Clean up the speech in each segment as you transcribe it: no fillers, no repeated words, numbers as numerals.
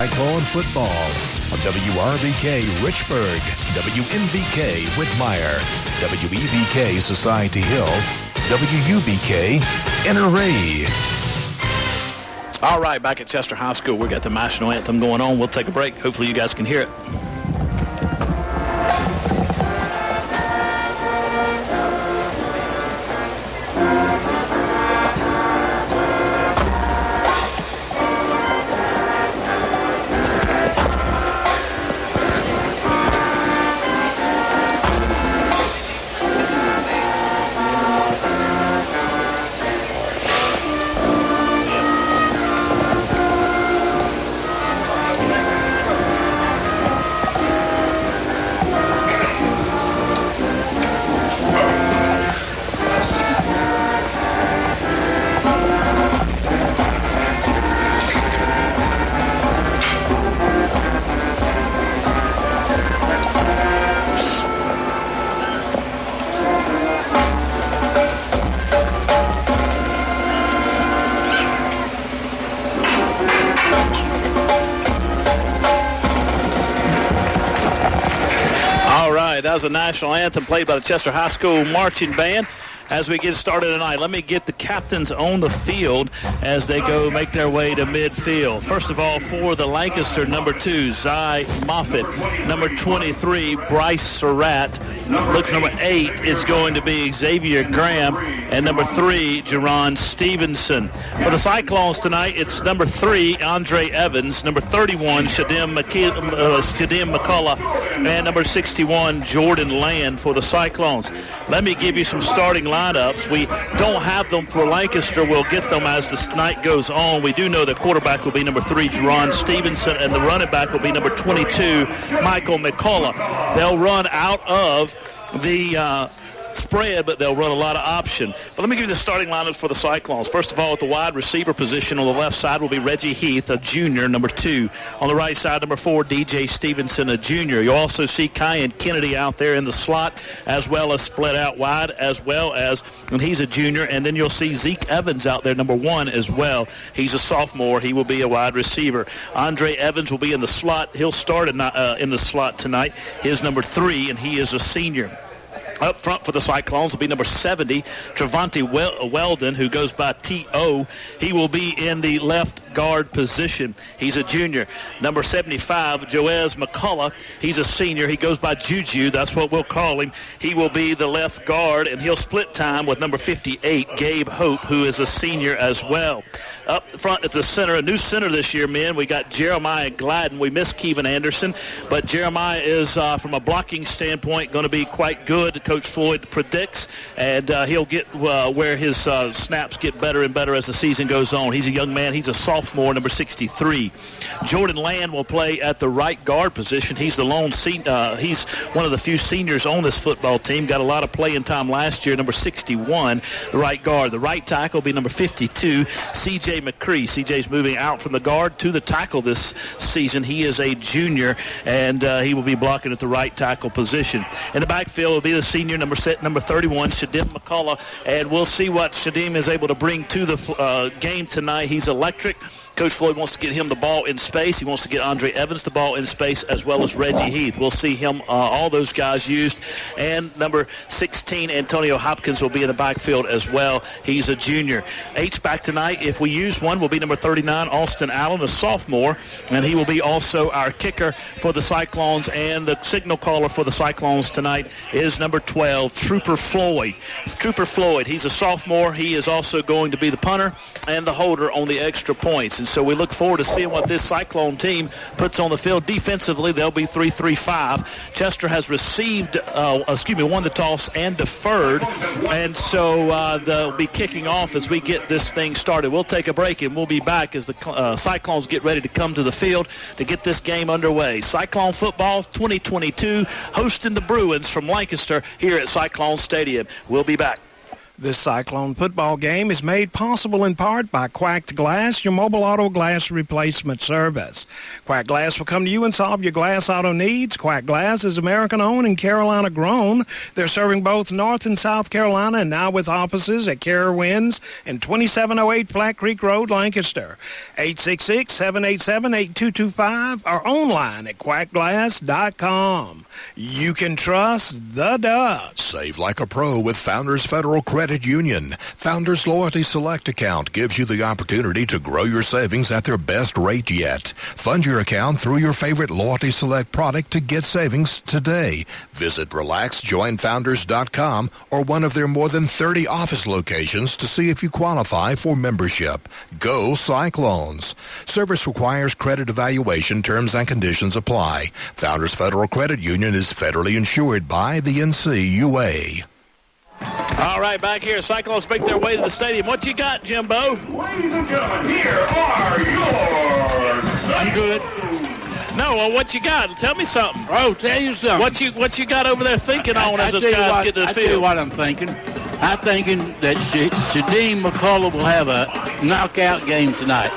Cyclone football on WRBK Richburg, WNBK Whitmire, WEBK Society Hill, WUBK Inner Ray. All right, back at Chester High School, we got the national anthem going on. We'll take a break. Hopefully you guys can hear it. That was a national anthem played by the Chester High School Marching Band. As we get started tonight, let me get the captains on the field as they go make their way to midfield. First of all, for the Lancaster, number 2, Zy Moffitt. Number 23, Bryce Surratt. Looks number 8 is going to be Xavier Graham. And number 3, Jaron Stevenson. For the Cyclones tonight, it's number 3, Andre Evans. Number 31, Shadim McCullough. And number 61, Jordan Land for the Cyclones. Let me give you some starting lineups. We don't have them for Lancaster. We'll get them as the night goes on. We do know the quarterback will be number 3, Jaron Stevenson, and the running back will be number 22, Michael McCullough. They'll run out of the spread, but they'll run a lot of option. But let me give you the starting lineup for the Cyclones. First of all, at the wide receiver position on the left side will be Reggie Heath, a junior, number 2. On the right side, number 4, DJ Stevenson, a junior. You'll also see Kyan Kennedy out there in the slot, as well as split out wide, and he's a junior. And then you'll see Zeke Evans out there, number 1 as well. He's a sophomore. He will be a wide receiver. Andre Evans will be in the slot. He'll start in the slot tonight. His number 3, and he is a senior. Up front for the Cyclones will be number 70, Trevante Weldon, who goes by T.O. He will be in the left guard position. He's a junior. Number 75, Joez McCullough. He's a senior. He goes by Juju. That's what we'll call him. He will be the left guard, and he'll split time with number 58, Gabe Hope, who is a senior as well. Up front at the center, a new center this year, men. We got Jeremiah Gladden. We missed Kevin Anderson, but Jeremiah is, from a blocking standpoint, going to be quite good, Coach Floyd predicts, and he'll get where his snaps get better and better as the season goes on. He's a young man. He's a sophomore, number 63. Jordan Land will play at the right guard position. He's the lone he's one of the few seniors on this football team. Got a lot of playing time last year, number 61, the right guard. The right tackle will be number 52, C.J. McCree. C.J.'s moving out from the guard to the tackle this season. He is a junior, and he will be blocking at the right tackle position. In the backfield will be the senior, number 31, Shadim McCullough, and we'll see what Shadim is able to bring to the game tonight. He's electric. Coach Floyd wants to get him the ball in space. He wants to get Andre Evans the ball in space, as well as Reggie Heath. We'll see him, all those guys used. And number 16, Antonio Hopkins, will be in the backfield as well. He's a junior. H-back tonight, if we use one, will be number 39, Austin Allen, a sophomore, and he will be also our kicker for the Cyclones. And the signal caller for the Cyclones tonight is number 12, Trooper Floyd. Trooper Floyd, he's a sophomore. He is also going to be the punter and the holder on the extra points. And so we look forward to seeing what this Cyclone team puts on the field. Defensively, they'll be 3-3-5. Chester has received, won the toss and deferred. And so they'll be kicking off as we get this thing started. We'll take a break, and we'll be back as the Cyclones get ready to come to the field to get this game underway. Cyclone football 2022, hosting the Bruins from Lancaster here at Cyclone Stadium. We'll be back. This Cyclone football game is made possible in part by Quacked Glass, your mobile auto glass replacement service. Quack Glass will come to you and solve your glass auto needs. Quack Glass is American-owned and Carolina-grown. They're serving both North and South Carolina, and now with offices at Carowinds and 2708 Flat Creek Road, Lancaster. 866-787-8225 or online at quackglass.com. You can trust the Dutch. Save like a pro with Founders Federal Credit Union. Founders Loyalty Select account gives you the opportunity to grow your savings at their best rate yet. Fund your account through your favorite Loyalty Select product to get savings today. Visit RelaxJoinFounders.com or one of their more than 30 office locations to see if you qualify for membership. Go Cyclones. Service requires credit evaluation. Terms and conditions apply. Founders Federal Credit Union is federally insured by the NCUA. All right, back here, Cyclones make their way to the stadium. What you got, Jimbo? Ladies and gentlemen, here are your... I'm good. No, well, what you got? Tell me something. Oh, tell you something. What you got over there thinking on as the guys get to the field? I tell you what I'm thinking. I'm thinking that Jaden McCullough will have a knockout game tonight.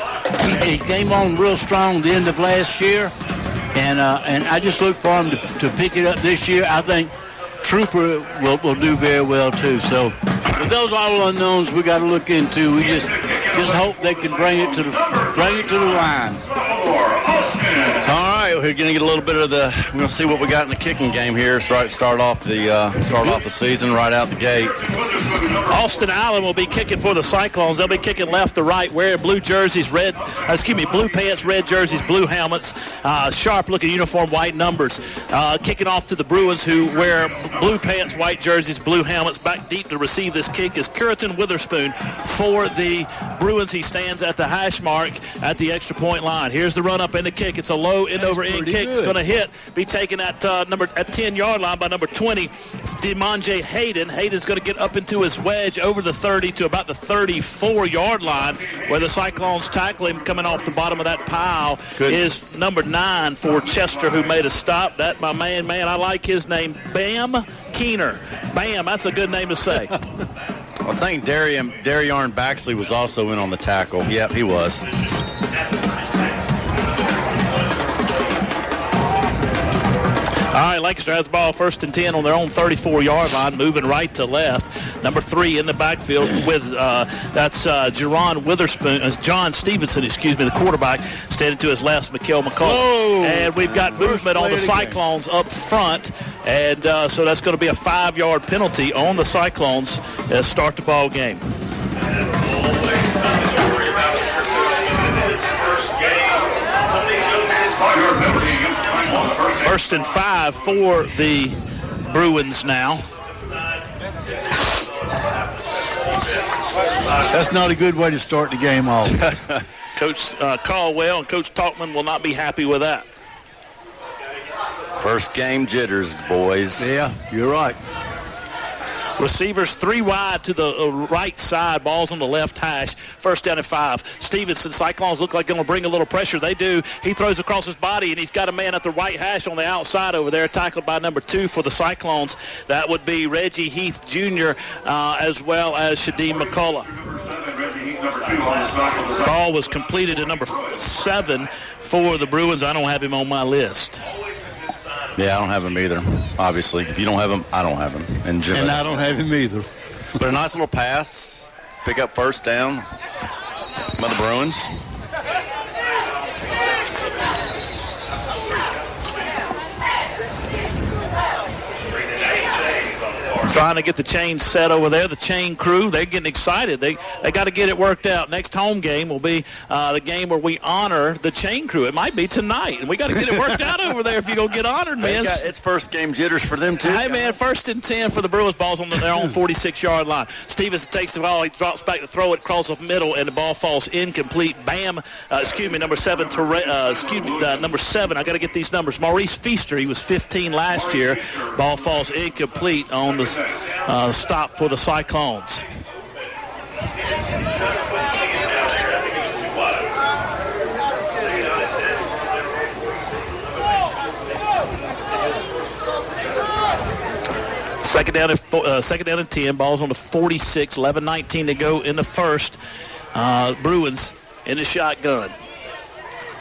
He came on real strong the end of last year, and I just look for him to pick it up this year. I think Trooper will do very well too. So with those all unknowns we got to look into, we just hope they can bring it to the line. All right, we're going to get a little bit of we're going to see what we got in the kicking game here. Start off the season right out the gate. Austin Allen will be kicking for the Cyclones. They'll be kicking left to right, wearing blue jerseys, blue pants, red jerseys, blue helmets, sharp-looking uniform, white numbers. Kicking off to the Bruins, who wear blue pants, white jerseys, blue helmets. Back deep to receive this kick is Curriton Witherspoon for the Bruins. He stands at the hash mark at the extra point line. Here's the run-up and the kick. It's a low end-over-end kick. It's going to be taken at 10-yard line by number 20, DeMonje Hayden. Hayden's going to get up into his wedge over the 30 to about the 34-yard line, where the Cyclones tackle him. Coming off the bottom of that pile is number 9 for Chester, who made a stop. That, my man, I like his name, Bam Keener. Bam, that's a good name to say. I think Darian Baxley was also in on the tackle. Yep, he was. All right, Lancaster has the ball 1st and 10 on their own 34-yard line, moving right to left. Number 3 in the backfield with that's John Stevenson, the quarterback, standing to his left, McKell McCullough. And we've got movement on the Cyclones up front, and so that's going to be a 5-yard penalty on the Cyclones to start the ball game. First and 5 for the Bruins now. That's not a good way to start the game off. Coach Caldwell and Coach Talkman will not be happy with that. First game jitters, boys. Yeah, you're right. Receivers 3 wide to the right side. Ball's on the left hash. 1st down and 5. Stevenson, Cyclones look like they're going to bring a little pressure. They do. He throws across his body, and he's got a man at the right hash on the outside over there, tackled by number 2 for the Cyclones. That would be Reggie Heath Jr. As well as Shadeem McCullough. Ball was completed to number 7 for the Bruins. I don't have him on my list. Yeah, I don't have him either, obviously. If you don't have him, I don't have him. And I don't have him either. But a nice little pass, pick up 1st down by the Bruins. Trying to get the chain set over there. The chain crew, they're getting excited. They got to get it worked out. Next home game will be the game where we honor the chain crew. It might be tonight, and we got to get it worked out over there if you're going to get honored, man. It's first game jitters for them, too. Hey, man, 1st and 10 for the Bruins. Ball's on their own 46-yard line. Stevenson takes the ball. He drops back to throw it, crosses up middle, and the ball falls incomplete. Number 7. Number 7. I got to get these numbers. Maurice Feaster, he was 15 last year. Ball falls incomplete on the stop for the Cyclones. Second down and 10. Ball's on the 46. 11-19 to go in the first. Bruins in the shotgun.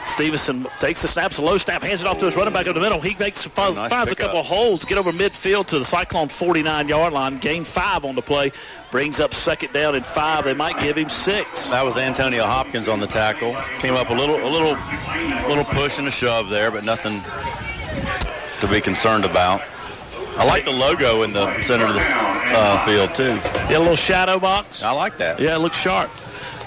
Stevenson takes the snap, it's a low snap, hands it off to his running back in the middle. He finds a couple of holes to get over midfield to the Cyclone 49-yard line. Gain 5 on the play. Brings up second down and 5. They might give him 6. That was Antonio Hopkins on the tackle. Came up a little push and a shove there, but nothing to be concerned about. I like the logo in the center of the field, too. Yeah, a little shadow box. I like that. Yeah, it looks sharp.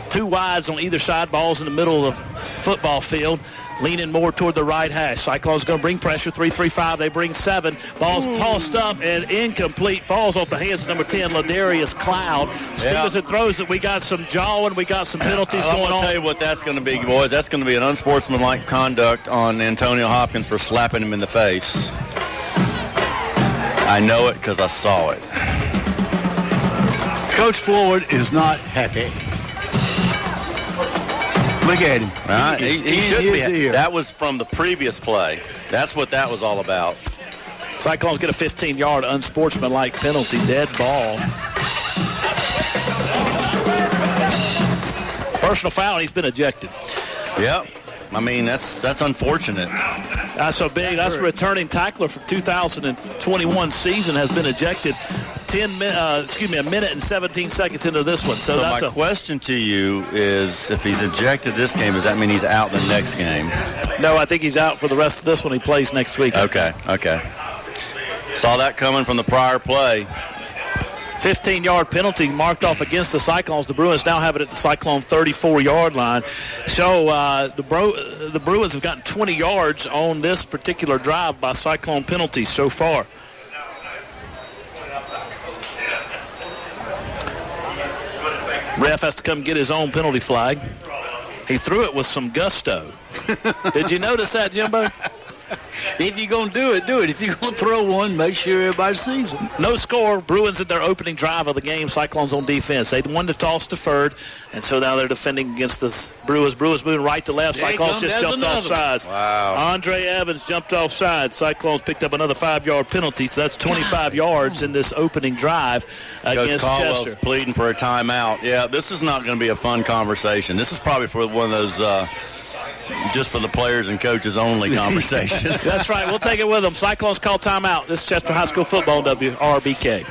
2 wides on either side. Ball's in the middle of the football field, leaning more toward the right hash. Cyclones going to bring pressure. 3-3-5. They bring 7. Ball's tossed up and incomplete. Falls off the hands of number 10, Ladarius Cloud. Stevenson throws it. We got some jawing. We got some penalties going on. I'm going to tell you what that's going to be, boys. That's going to be an unsportsmanlike conduct on Antonio Hopkins for slapping him in the face. I know it because I saw it. Coach Floyd is not happy. Look at him. Right. He should be. That was from the previous play. That's what that was all about. Cyclones get a 15-yard unsportsmanlike penalty. Dead ball. Personal foul, and he's been ejected. Yep. I mean, that's unfortunate. That's so big. That's a returning tackler from 2021 season has been ejected. A minute and 17 seconds into this one. So that's my question to you is, if he's ejected this game, does that mean he's out the next game? No, I think he's out for the rest of this one. He plays next week. Okay. Saw that coming from the prior play. 15-yard penalty marked off against the Cyclones. The Bruins now have it at the Cyclone 34-yard line. So the Bruins have gotten 20 yards on this particular drive by Cyclone penalties so far. Ref has to come get his own penalty flag. He threw it with some gusto. Did you notice that, Jimbo? If you're going to do it, do it. If you're going to throw one, make sure everybody sees it. No score. Bruins at their opening drive of the game. Cyclones on defense. They won the toss deferred, and so now they're defending against the Bruins. Bruins moving right to left. Cyclones just jumped off sides. Wow. Andre Evans jumped off sides. Cyclones picked up another 5-yard penalty, so that's 25 yards in this opening drive against Caldwell's Chester. Pleading for a timeout. Yeah, this is not going to be a fun conversation. This is probably for one of those just for the players and coaches only conversation. That's right. We'll take it with them. Cyclones call timeout. This is Chester High School football, WRBK.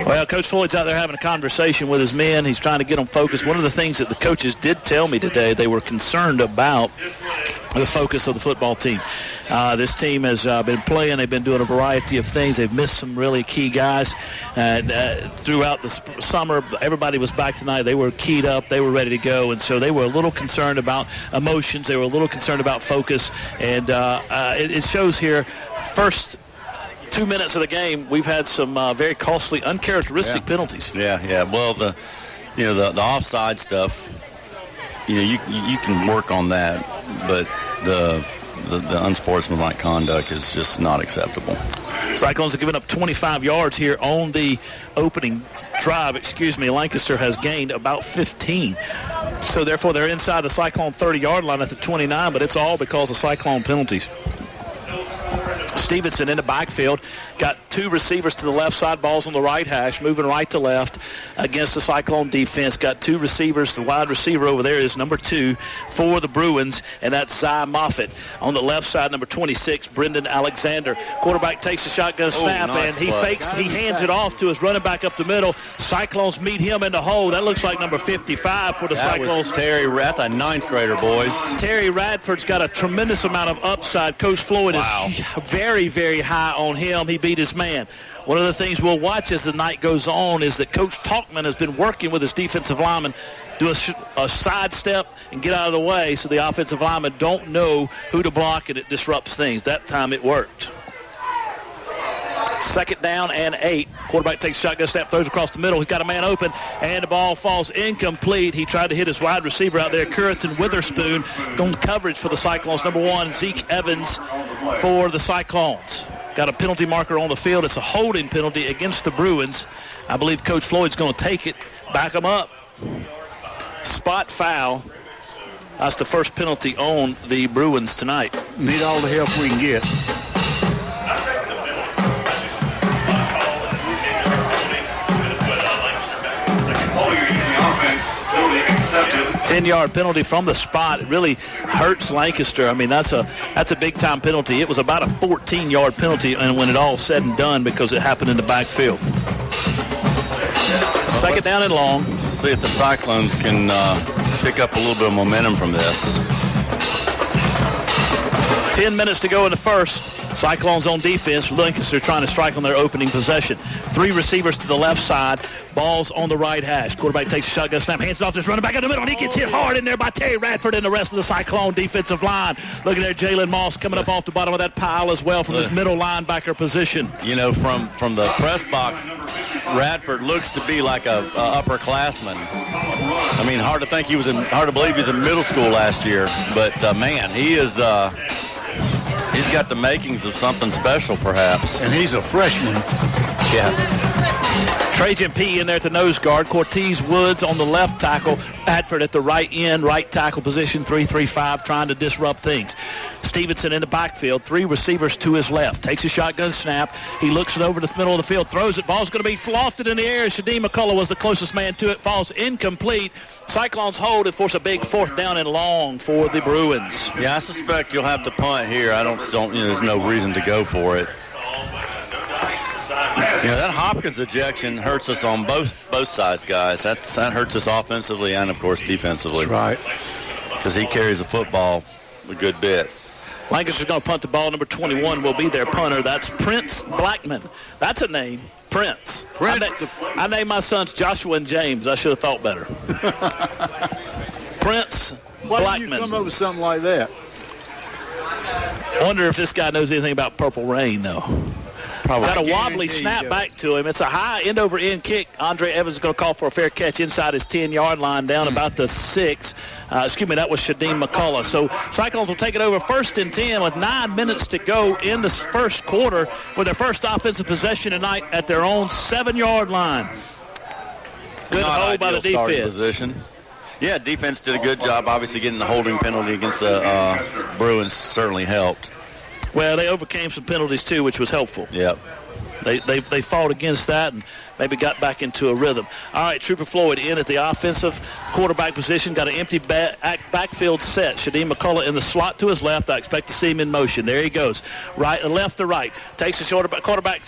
Well, Coach Floyd's out there having a conversation with his men. He's trying to get them focused. One of the things that the coaches did tell me today, they were concerned about the focus of the football team. This team has been playing. They've been doing a variety of things. They've missed some really key guys. Throughout the summer, everybody was back tonight. They were keyed up. They were ready to go. And so they were a little concerned about emotions. They were a little concerned about focus. And it shows here, first 2 minutes of the game, we've had some very costly, uncharacteristic penalties. Yeah. Well, the offside stuff, you can work on that, but the unsportsmanlike conduct is just not acceptable. Cyclones have given up 25 yards here on the opening drive. Lancaster has gained about 15. So therefore they're inside the Cyclone 30-yard line at the 29, but it's all because of Cyclone penalties. Stevenson in the backfield, got 2 receivers to the left side, balls on the right hash, moving right to left against the Cyclone defense. Got 2 receivers. The wide receiver over there is number 2 for the Bruins, and that's Zy Moffitt. On the left side, number 26, Brendan Alexander. Quarterback takes a shotgun snap, and he hands it off to his running back up the middle. Cyclones meet him in the hole. That looks like number 55 for the Cyclones. That's a 9th grader, boys. Terry Radford's got a tremendous amount of upside. Coach Floyd is very, very high on him. He beat his man. One of the things we'll watch as the night goes on is that Coach Talkman has been working with his defensive lineman, do a sidestep and get out of the way so the offensive linemen don't know who to block, and it disrupts things. That time it worked. Second down and 8. Quarterback takes a shotgun snap, throws across the middle. He's got a man open, and the ball falls incomplete. He tried to hit his wide receiver out there, Curriton Witherspoon, on coverage for the Cyclones. Number 1, Zeke Evans for the Cyclones. Got a penalty marker on the field. It's a holding penalty against the Bruins. I believe Coach Floyd's going to take it, back them up. Spot foul That's the first penalty on the Bruins tonight. Need all the help we can get. Accepted. 10-yard penalty from the spot. It really hurts Lancaster. I mean, that's a big-time penalty. It was about a 14-yard penalty, and when it all said and done, because it happened in the backfield. Second down and long. Let's see if the Cyclones can pick up a little bit of momentum from this. 10 minutes to go in the first. Cyclones on defense. Lancaster trying to strike on their opening possession. 3 receivers to the left side. Ball's on the right hash. Quarterback takes a shotgun snap, hands it off to his running back in the middle, and he gets hit hard in there by Terry Radford and the rest of the Cyclone defensive line. Look at there, Jalen Moss coming up off the bottom of that pile as well from his middle linebacker position. You know, from the press box, Radford looks to be like a upperclassman. I mean, hard to believe he's in middle school last year, but man, he is. He's got the makings of something special, perhaps. And he's a freshman. Yeah. Trajan P. in there at the nose guard. Cortez Woods on the left tackle. Radford at the right end, right tackle position, 3-3-5, trying to disrupt things. Stevenson in the backfield, 3 receivers to his left. Takes a shotgun snap. He looks it over the middle of the field, throws it. Ball's going to be lofted in the air. Shadeem McCullough was the closest man to it. Falls incomplete. Cyclones hold and force a big 4th down and long for the Bruins. Yeah, I suspect you'll have to punt here. There's no reason to go for it. You know, that Hopkins ejection hurts us on both sides, guys. That hurts us offensively and, of course, defensively. That's right. Because he carries the football a good bit. Lancaster's going to punt the ball. Number 21 will be their punter. That's Prince Blackman. That's a name. Prince. I named my sons Joshua and James. I should have thought better. Prince Why Blackman. Why did you come up with something like that? I wonder if this guy knows anything about Purple Rain, though. Probably. Got a wobbly snap back to him. It's a high end-over-end kick. Andre Evans is going to call for a fair catch inside his 10-yard line down about the 6. That was Shadeem McCullough. So Cyclones will take it over 1st and 10 with 9 minutes to go in the first quarter for their first offensive possession tonight at their own 7-yard line. Good hold by the defense. Position. Yeah, defense did a good job. Obviously getting the holding penalty against the Bruins certainly helped. Well, they overcame some penalties, too, which was helpful. Yep. They fought against that and maybe got back into a rhythm. All right, Trooper Floyd in at the offensive quarterback position. Got an empty backfield set. Shadeem McCullough in the slot to his left. I expect to see him in motion. There he goes. Left to right. Takes the quarterback.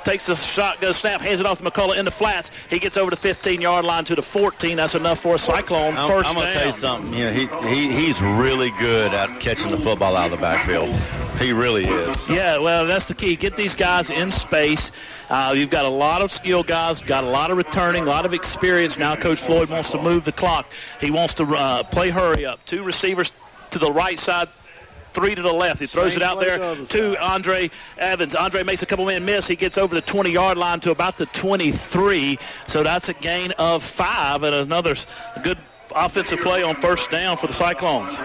Takes the shotgun snap, hands it off to McCullough in the flats. He gets over the 15-yard line to the 14. That's enough for a Cyclone first down. I'm going to tell you something. You know, he's really good at catching the football out of the backfield. He really is. Yeah, well, that's the key. Get these guys in space. You've got a lot of skill guys, got a lot of returning, a lot of experience. Now Coach Floyd wants to move the clock. He wants to play hurry up. 2 receivers to the right side, 3 to the left. He throws it out there to Andre Evans. Andre makes a couple men miss. He gets over the 20-yard line to about the 23. So that's a gain of 5 and another good offensive play on first down for the Cyclones.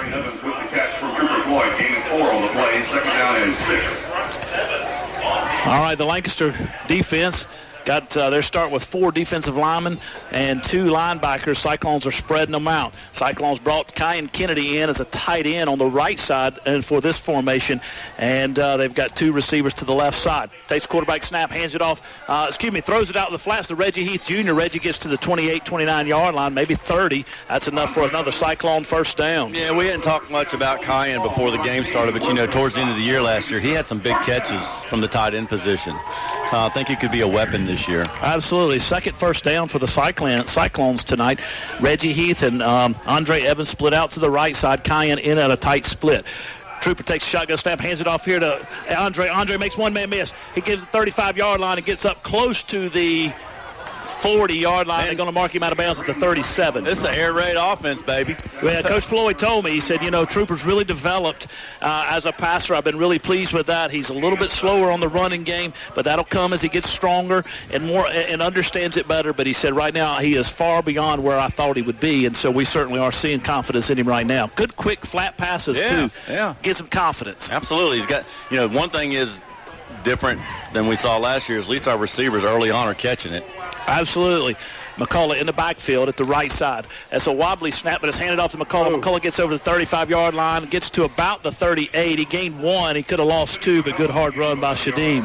All right, the Lancaster defense got they're starting with 4 defensive linemen and 2 linebackers. Cyclones are spreading them out. Cyclones brought Kyan Kennedy in as a tight end on the right side and for this formation, and they've got 2 receivers to the left side. Takes quarterback snap, hands it off, throws it out in the flats to Reggie Heath Jr. Reggie gets to the 28, 29-yard line, maybe 30. That's enough for another Cyclone first down. Yeah, we hadn't talked much about Kyan before the game started, but, you know, towards the end of the year last year, he had some big catches from the tight end position. I think he could be a weapon this year. Absolutely. Second first down for the Cyclones tonight. Reggie Heath and Andre Evans split out to the right side. Kyan in at a tight split. Trooper takes a shotgun snap, hands it off here to Andre. Andre makes one man miss. He gives the 35-yard line and gets up close to the 40-yard line. They're going to mark him out of bounds at the 37. This is an air raid offense, baby. Well, Coach Floyd told me, he said, you know, Trooper's really developed as a passer. I've been really pleased with that. He's a little bit slower on the running game, but that'll come as he gets stronger and more and understands it better. But he said right now he is far beyond where I thought he would be, and so we certainly are seeing confidence in him right now. Good, quick, flat passes, too. Yeah. Gives him confidence. Absolutely. He's got, you know, one thing is different than we saw last year is at least our receivers early on are catching it. Absolutely. McCullough in the backfield at the right side. That's a wobbly snap, but it's handed off to McCullough. McCullough gets over the 35-yard line, gets to about the 38. He gained 1. He could have lost 2, but good hard run by Shadim.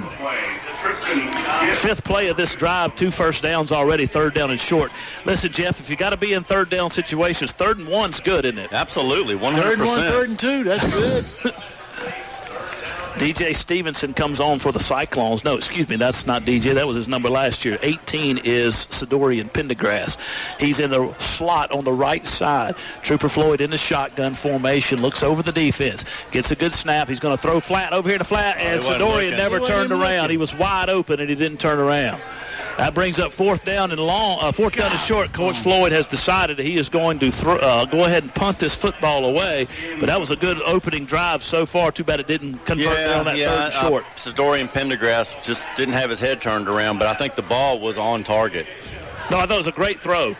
5th play of this drive, 2 first downs already, 3rd down and short. Listen, Jeff, if you got to be in 3rd down situations, 3rd and 1's good, isn't it? Absolutely, 100%. 3rd and 1, 3rd and 2, that's good. DJ Stevenson comes on for the Cyclones. No, excuse me, that's not DJ. That was his number last year. 18 is Sidorian Pendergrass. He's in the slot on the right side. Trooper Floyd in the shotgun formation, looks over the defense, gets a good snap. He's going to throw flat over here to flat, and Sidorian never turned around. He was wide open, and he didn't turn around. That brings up 4th down and long. 4th down and short. Coach Floyd has decided that he is going to go ahead and punt this football away. But that was a good opening drive so far. Too bad it didn't convert there on that 3rd and short. Sidorian Pendergrass just didn't have his head turned around, but I think the ball was on target. No, I thought it was a great throw.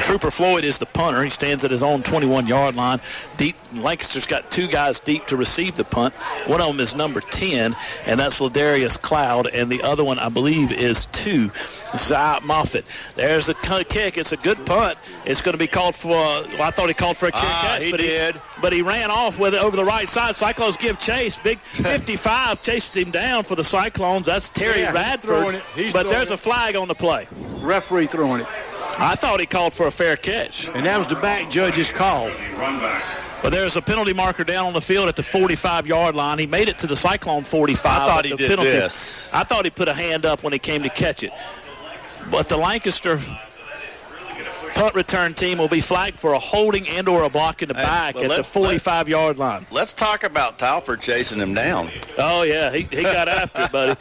Trooper Floyd is the punter. He stands at his own 21-yard line. Deep, Lancaster's got 2 guys deep to receive the punt. One of them is number 10, and that's Ladarius Cloud, and the other one, I believe, is 2, Zai Moffitt. There's the kick. It's a good punt. It's going to be called for, I thought he called for a kick catch. He did. But he ran off with it over the right side. Cyclones give chase. Big 55 chases him down for the Cyclones. That's Terry Radford. But there's a flag on the play. Referee throwing it. I thought he called for a fair catch. And that was the back judge's call. But there's a penalty marker down on the field at the 45-yard line. He made it to the Cyclone 45. I thought he did this. I thought he put a hand up when he came to catch it. But the Lancaster punt return team will be flagged for a holding and or a block in the back at the 45-yard line. Let's talk about Talford chasing him down. Oh, yeah, he got after it, buddy.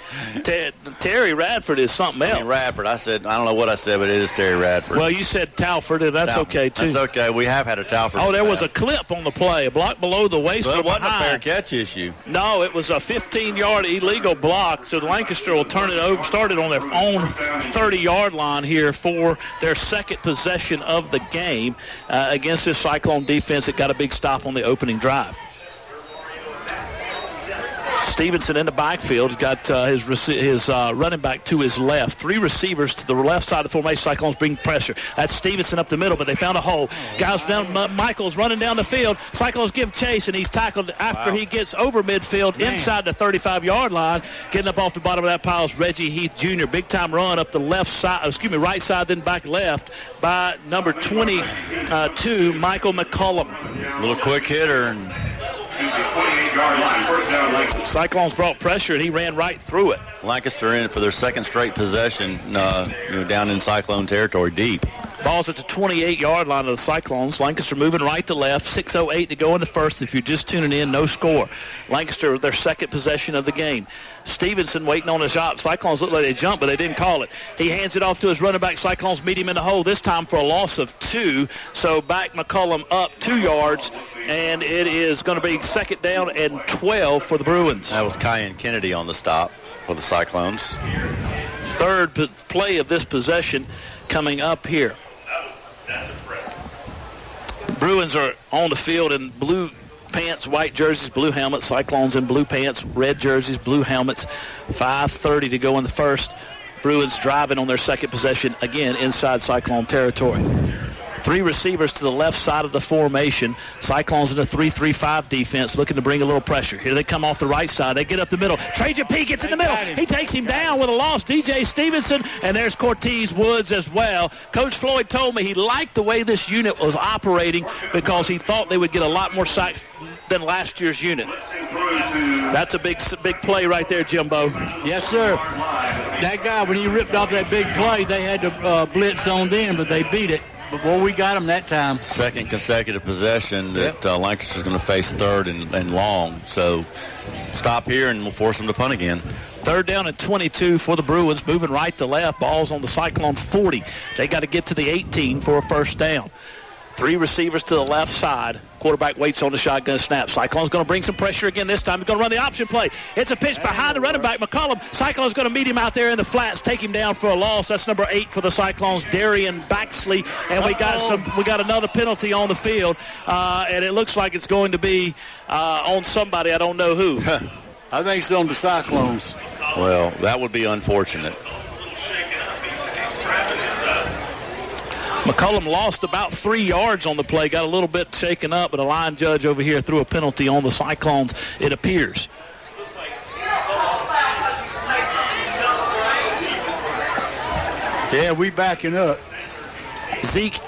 Terry Radford is something else. Radford, I don't know what I said, but it is Terry Radford. Well, you said Talford, and that's okay, too. That's okay. We have had a Talford. Oh, there was a clip on the play, a block below the waist. So it wasn't a fair catch issue. No, it was a 15-yard illegal block, so Lancaster will turn it over, started on their own 30-yard line here for their second possession of the game against this Cyclone defense that got a big stop on the opening drive. Stevenson in the backfield got his running back to his left. 3 receivers to the left side of the formation. Cyclones bring pressure. That's Stevenson up the middle, but they found a hole. Guys down. Michael's running down the field. Cyclones give chase, and he's tackled after he gets over midfield inside the 35-yard line. Getting up off the bottom of that pile is Reggie Heath Jr. Big time run up the left side. Right side, then back left by number 22, Michael McCullum. A little quick hitter. Cyclones brought pressure, and he ran right through it. Lancaster in for their second straight possession, down in Cyclone territory deep. Ball's at the 28-yard line of the Cyclones. Lancaster moving right to left. 6:08 to go in the first. If you're just tuning in, no score. Lancaster, their second possession of the game. Stevenson waiting on his shot. Cyclones look like they jumped, but they didn't call it. He hands it off to his running back. Cyclones meet him in the hole, this time for a loss of 2. So back McCullum up 2 yards, and it is going to be 2nd down and 12 for the Bruins. That was Kyan Kennedy on the stop for the Cyclones. 3rd play of this possession coming up here. Bruins are on the field in blue pants, white jerseys, blue helmets. Cyclones in blue pants, red jerseys, blue helmets. 5:30 to go in the first. Bruins driving on their second possession, again inside Cyclone territory. 3 receivers to the left side of the formation. Cyclones in a 3-3-5 defense looking to bring a little pressure. Here they come off the right side. They get up the middle. Trajan P gets in the middle. He takes him down with a loss. DJ Stevenson, and there's Cortez Woods as well. Coach Floyd told me he liked the way this unit was operating because he thought they would get a lot more sacks than last year's unit. That's a big play right there, Jimbo. Yes, sir. That guy, when he ripped off that big play, they had to blitz on them, but they beat it. But, boy, we got him that time. Second consecutive possession that Lancaster's going to face 3rd and long. So stop here, and we'll force them to punt again. 3rd down and 22 for the Bruins, moving right to left. Ball's on the Cyclone 40. They got to get to the 18 for a first down. 3 receivers to the left side. Quarterback waits on the shotgun snap. Cyclone's going to bring some pressure again this time. He's going to run the option play. It's a pitch behind the running back, McCullum. Cyclone's going to meet him out there in the flats, take him down for a loss. That's number 8 for the Cyclones, Darian Baxley. And we got another penalty on the field, and it looks like it's going to be on somebody. I don't know who. I think it's on the Cyclones. Well, that would be unfortunate. McCullum lost about 3 yards on the play, got a little bit shaken up, but a line judge over here threw a penalty on the Cyclones, it appears. Yeah, we backing up. Zeke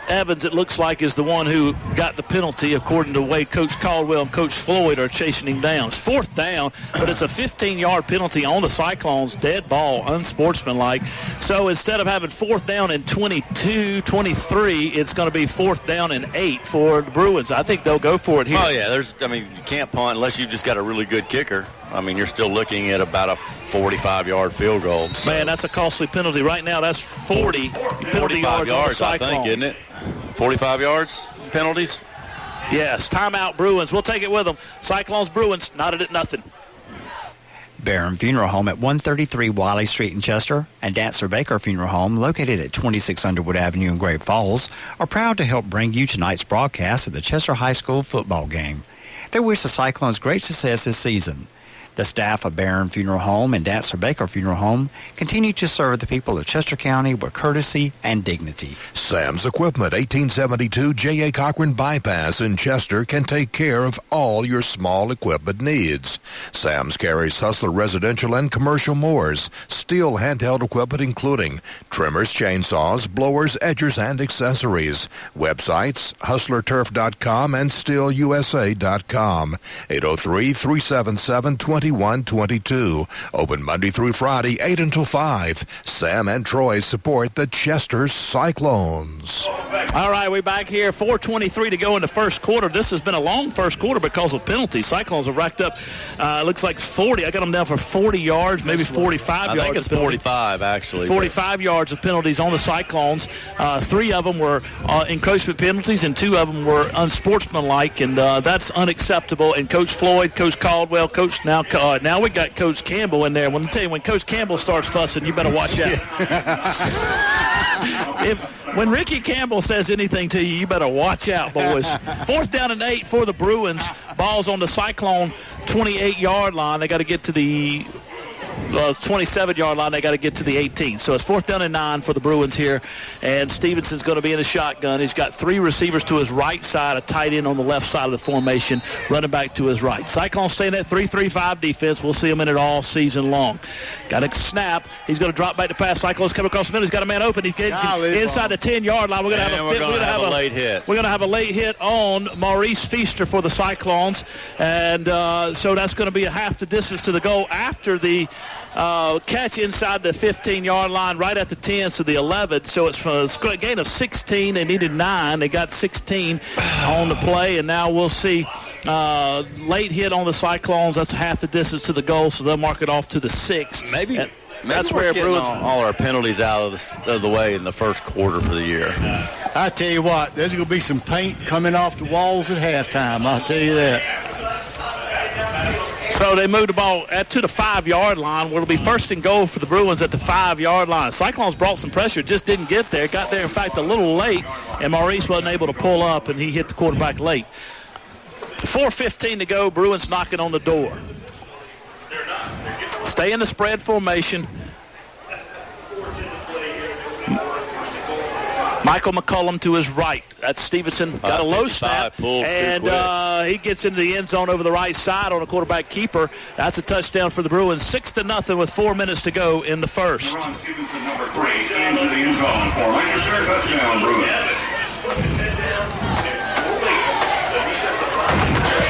Evans, it looks like, is the one who got the penalty, according to the way Coach Caldwell and Coach Floyd are chasing him down. It's 4th down, but it's a 15-yard penalty on the Cyclones. Dead ball, unsportsmanlike. So instead of having 4th down and 22, 23, it's going to be 4th down and 8 for the Bruins. I think they'll go for it here. Oh, yeah. You can't punt unless you've just got a really good kicker. I mean, you're still looking at about a 45-yard field goal. So. Man, that's a costly penalty. Right now, that's 45 yards I think, isn't it? 45 yards penalties? Yes, timeout Bruins. We'll take it with them. Cyclones Bruins knotted at nothing. Barron Funeral Home at 133 Wiley Street in Chester and Dancer Baker Funeral Home located at 26 Underwood Avenue in Great Falls are proud to help bring you tonight's broadcast of the Chester High School football game. They wish the Cyclones great success this season. The staff of Barron Funeral Home and Dancer Baker Funeral Home continue to serve the people of Chester County with courtesy and dignity. Sam's Equipment, 1872 J.A. Cochran Bypass in Chester, can take care of all your small equipment needs. Sam's carries Hustler residential and commercial mowers, steel handheld equipment including trimmers, chainsaws, blowers, edgers, and accessories. Websites, hustlerturf.com and steelusa.com. 803-377-2122. Open Monday through Friday, 8 until 5. Sam and Troy support the Chester Cyclones. All right, we're back here. 4:23 to go in the first quarter. This has been a long first quarter because of penalties. Cyclones have racked up, looks like 40. I got them down for 40 yards, maybe 45 yards. I think it's 45, actually. 45 yards of penalties on the Cyclones. 3 of them were encroachment penalties, and 2 of them were unsportsmanlike, and that's unacceptable. And Coach Floyd, Coach Caldwell, now we got Coach Campbell in there. When I tell you, when Coach Campbell starts fussing, you better watch out. When Ricky Campbell says anything to you, you better watch out, boys. 4th down and 8 for the Bruins. Ball's on the Cyclone 28-yard line. They got to get to the 27-yard line. They got to get to the 18. So it's 4th down and 9 for the Bruins here. And Stevenson's going to be in the shotgun. He's got 3 receivers to his right side, a tight end on the left side of the formation, running back to his right. Cyclones staying at 3-3-5 defense. We'll see him in it all season long. Got a snap. He's going to drop back to pass. Cyclones come across the middle. He's got a man open. He gets inside the 10-yard line. We're going to have a late hit. We're going to have a late hit on Maurice Feaster for the Cyclones. And so that's going to be a half the distance to the goal after the catch inside the 15-yard line, right at the 10, so the 11. So it's a gain of 16. They needed 9. They got 16 on the play, and now we'll see late hit on the Cyclones. That's half the distance to the goal, so they'll mark it off to the 6. Maybe that's where Bruins all our penalties out of the way in the first quarter for the year. I tell you what, there's going to be some paint coming off the walls at halftime. I'll tell you that. So they moved the ball to the 5-yard line, where it'll be 1st and goal for the Bruins at the 5-yard line. Cyclones brought some pressure, just didn't get there. Got there, in fact, a little late, and Maurice wasn't able to pull up, and he hit the quarterback late. 4:15 to go. Bruins knocking on the door. Stay in the spread formation. Michael McCullum to his right. That's Stevenson. Got a low snap. And he gets into the end zone over the right side on a quarterback keeper. That's a touchdown for the Bruins. 6-0 with 4 minutes to go in the first. Stevenson, number 3, into the end zone for Lancaster. Touchdown, Bruins.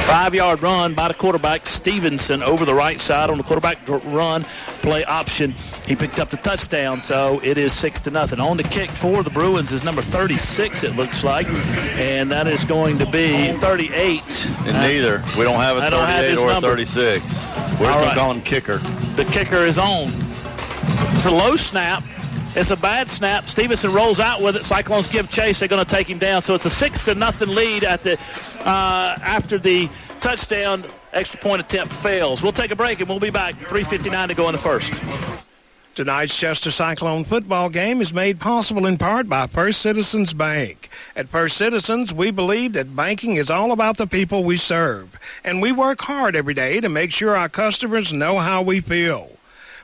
5-yard run by the quarterback, Stevenson, over the right side on the quarterback run play option. He picked up the touchdown, so it is 6-0. On the kick for the Bruins is number 36, it looks like, and that is going to be 38. And neither. We don't have a 38 or a 36. We're just going to call him kicker. The kicker is on. It's a low snap. It's a bad snap. Stevenson rolls out with it. Cyclones give chase. They're going to take him down. So it's a 6-0 lead at the after the touchdown. Extra point attempt fails. We'll take a break, and we'll be back. 3:59 to go in the first. Tonight's Chester Cyclone football game is made possible in part by First Citizens Bank. At First Citizens, we believe that banking is all about the people we serve, and we work hard every day to make sure our customers know how we feel.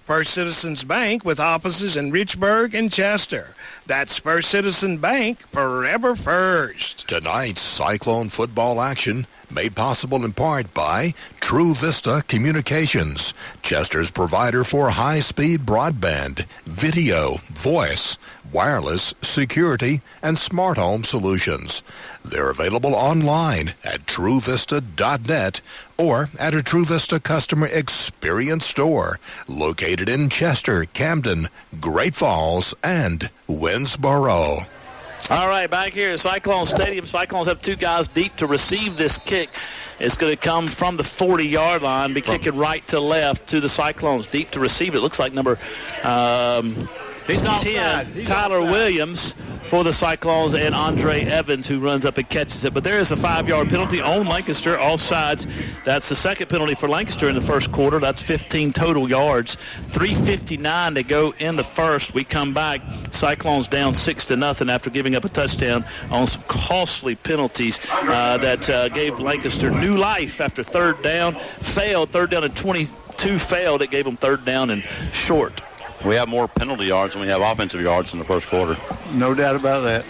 First Citizens Bank with offices in Richburg and Chester. That's First Citizen Bank, forever first. Tonight's Cyclone football action made possible in part by True Vista Communications, Chester's provider for high-speed broadband, video, voice, wireless, security, and smart home solutions. They're available online at truevista.net or at a True Vista customer experience store located in Chester, Camden, Great Falls, and Winnsboro. All right, back here at Cyclone Stadium. Cyclones have two guys deep to receive this kick. It's going to come from the 40-yard line, be kicking right to left to the Cyclones. Deep to receive it. Looks like number 10, Tyler Williams for the Cyclones, and Andre Evans, who runs up and catches it. But there is a 5-yard penalty on Lancaster, offsides. That's the second penalty for Lancaster in the first quarter. That's 15 total yards. 3:59 to go in the first. We come back. Cyclones down 6-0 after giving up a touchdown on some costly penalties that gave Lancaster new life after third down. Failed. Third down and 22 failed. It gave them third down and short. We have more penalty yards than we have offensive yards in the first quarter. No doubt about that.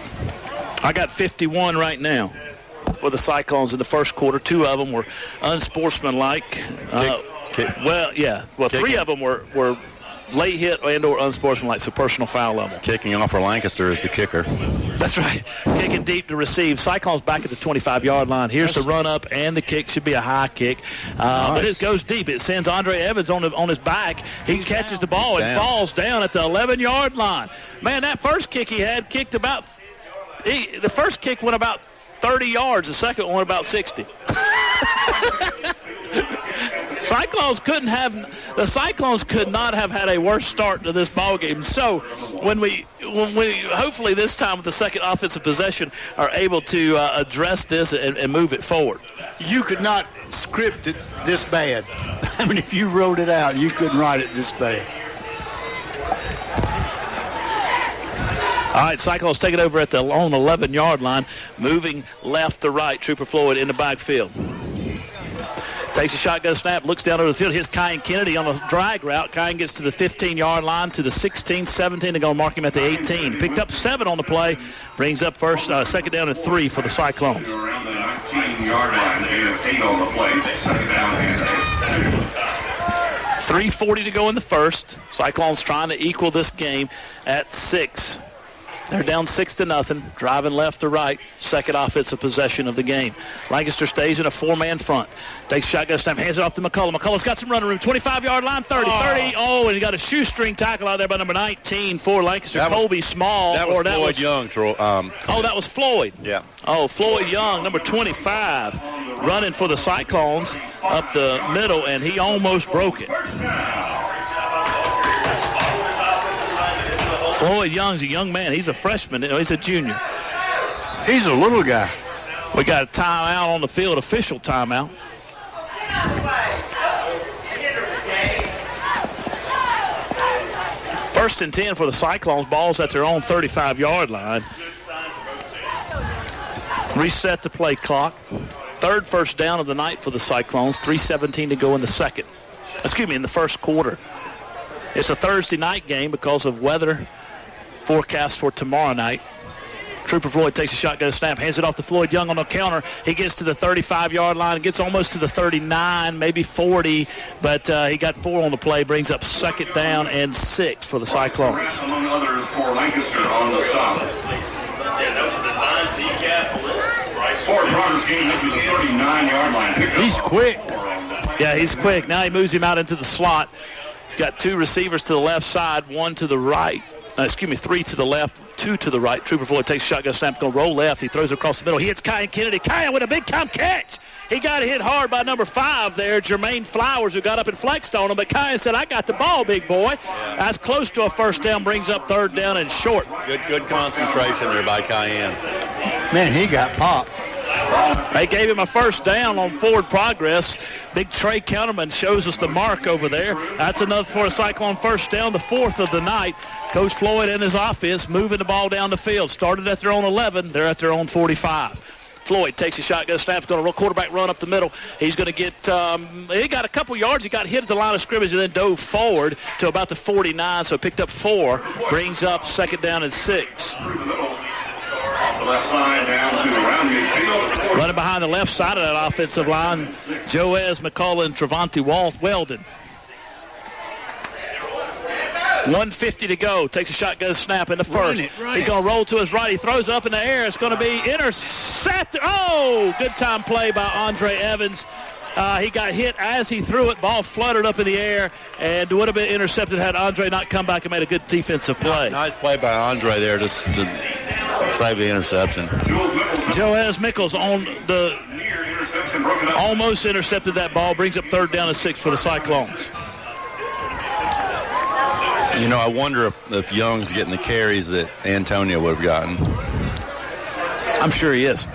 I got 51 right now for the Cyclones in the first quarter. Two of them were unsportsmanlike. Three of them were late hit and or unsportsmanlike, so personal foul level. Kicking off for Lancaster is the kicker. That's right. Kicking deep to receive. Cyclones back at the 25-yard line. Here's the run up, and the kick should be a high kick. But it goes deep. It sends Andre Evans on his back. He catches the ball and falls down at the 11-yard line. Man, that first kick he had kicked about the first kick went about 30 yards. The second one went about 60. The Cyclones could not have had a worse start to this ball game. So when we hopefully this time with the second offensive possession are able to address this and move it forward. You could not script it this bad. I mean, if you wrote it out, you couldn't write it this bad. All right, Cyclones take it over on the 11-yard line, moving left to right. Trooper Floyd in the backfield. Takes a shotgun snap, looks down over the field, hits Kyan Kennedy on a drag route. Kyan gets to the 15-yard line, to the 16, 17. They're going to mark him at the 18. Picked up 7 on the play. Brings up second down and 3 for the Cyclones. Around the 19-yard line, they have 8 on the play. Second down and 3:40 to go in the first. Cyclones trying to equal this game at 6. They're down 6-0, driving left to right. Second offensive possession of the game. Lancaster stays in a 4-man front. Takes shotgun snap, hands it off to McCullough. McCullough's got some running room. 25-yard line, 30. And he got a shoestring tackle out there by number 19 for Lancaster. Colby Small. That was Floyd Young. That was Floyd. Yeah. Oh, Floyd Young, number 25, running for the Cyclones up the middle, and he almost broke it. Floyd Young's a young man. He's a freshman. He's a junior. He's a little guy. We got a timeout on the field, official timeout. First and 10 for the Cyclones. Ball's at their own 35-yard line. Reset the play clock. Third first down of the night for the Cyclones. 3:17 to go in the first quarter. It's a Thursday night game because of weather forecast for tomorrow night. Trooper Floyd takes a shotgun snap, hands it off to Floyd Young on the counter. He gets to the 35-yard line and gets almost to the 39, maybe 40, but he got 4 on the play, brings up second down and 6 for the Cyclones. among others for Lancaster on the stop. Ford Rogers gained up to the 39-yard line. He's quick. Yeah, he's quick. Now he moves him out into the slot. He's got 2 receivers to the left side, 1 to the right. 3 to the left, 2 to the right. Trooper Floyd takes a shotgun snap, going to roll left. He throws it across the middle. He hits Kyan Kennedy. Kyan with a big-time catch. He got hit hard by number 5 there, Jermaine Flowers, who got up and flexed on him. But Kyan said, I got the ball, big boy. That's close to a first down, brings up third down and short. Good concentration there by Kyan. Man, he got popped. They gave him a first down on forward progress. Big Trey Counterman shows us the mark over there. That's enough for a Cyclone first down, the 4th of the night. Coach Floyd and his offense moving the ball down the field. Started at their own 11. They're at their own 45. Floyd takes a shotgun snap. He's going to roll quarterback run up the middle. He's going to get, he got a couple yards. He got hit at the line of scrimmage and then dove forward to about the 49, so picked up 4. Brings up 2nd down and 6. Running behind the left side of that offensive line, Joez McCullough and Trevonte Weldon. 1:50 to go. Takes a shotgun snap in the first. He's going to roll to his right. He throws it up in the air. It's going to be intercepted. Oh, good time play by Andre Evans. He got hit as he threw it. Ball fluttered up in the air and would have been intercepted had Andre not come back and made a good defensive play. Nice play by Andre there just to save the interception. Joez Mickles on the almost intercepted that ball. Brings up 3rd down and 6 for the Cyclones. You know, I wonder if Young's getting the carries that Antonio would have gotten. I'm sure he is.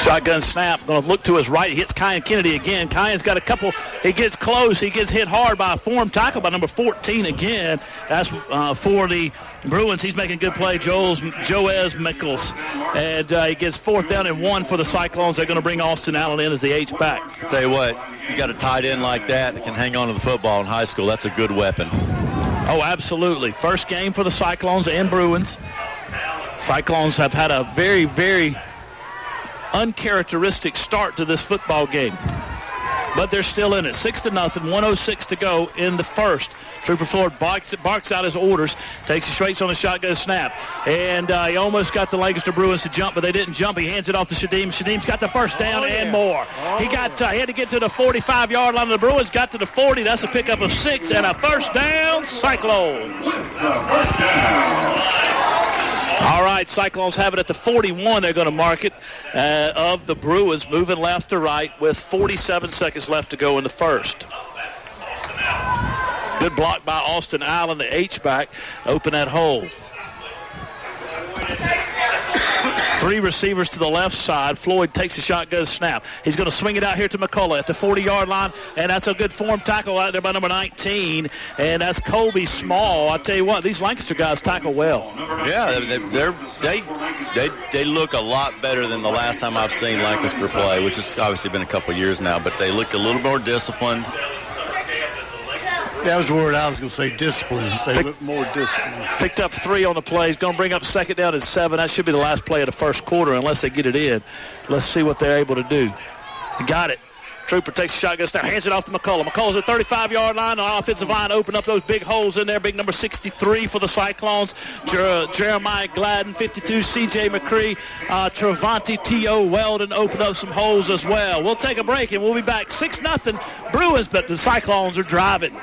Shotgun snap, going to look to his right. He hits Kyan Kennedy again. Kyan's got a couple. He gets close. He gets hit hard by a form tackle by number 14 again. That's for the Bruins. He's making a good play, Joez Mickles. And he gets 4th down and 1 for the Cyclones. They're going to bring Austin Allen in as the H-back. Tell you what, you got a tight end like that can hang on to the football in high school. That's a good weapon. Oh, absolutely. First game for the Cyclones and Bruins. Cyclones have had a very, very uncharacteristic start to this football game, but they're still in it. 6-0, 1:06 to go in the first. Trooper Ford barks out his orders, takes it straight on the shotgun snap, and he almost got the Lancaster Bruins to jump, but they didn't jump. He hands it off to Shadim. Shadim's got the 1st down and more. He had to get to the 45-yard line of the Bruins, got to the 40. That's a pickup of 6 and a 1st down, Cyclones. All right, Cyclones have it at the 41. They're going to mark it of the Bruins, moving left to right with 47 seconds left to go in the first. Good block by Austin Allen, the H-back, open that hole. 3 receivers to the left side. Floyd takes a shotgun snap. He's going to swing it out here to McCullough at the 40-yard line, and that's a good form tackle out there by number 19, and that's Colby Small. I tell you what, these Lancaster guys tackle well. Yeah, they look a lot better than the last time I've seen Lancaster play, which has obviously been a couple of years now, but they look a little more disciplined. That was the word I was going to say, discipline. They look more disciplined. Picked up 3 on the play. He's going to bring up 2nd down and 7. That should be the last play of the first quarter unless they get it in. Let's see what they're able to do. Got it. Trooper takes a shotgun snap, hands it off to McCullough. McCullough's at 35-yard line. The offensive line open up those big holes in there. Big number 63 for the Cyclones. Jeremiah Gladden, 52, C.J. McCree. Trevonte T.O. Weldon open up some holes as well. We'll take a break, and we'll be back 6-0 Bruins, but the Cyclones are driving.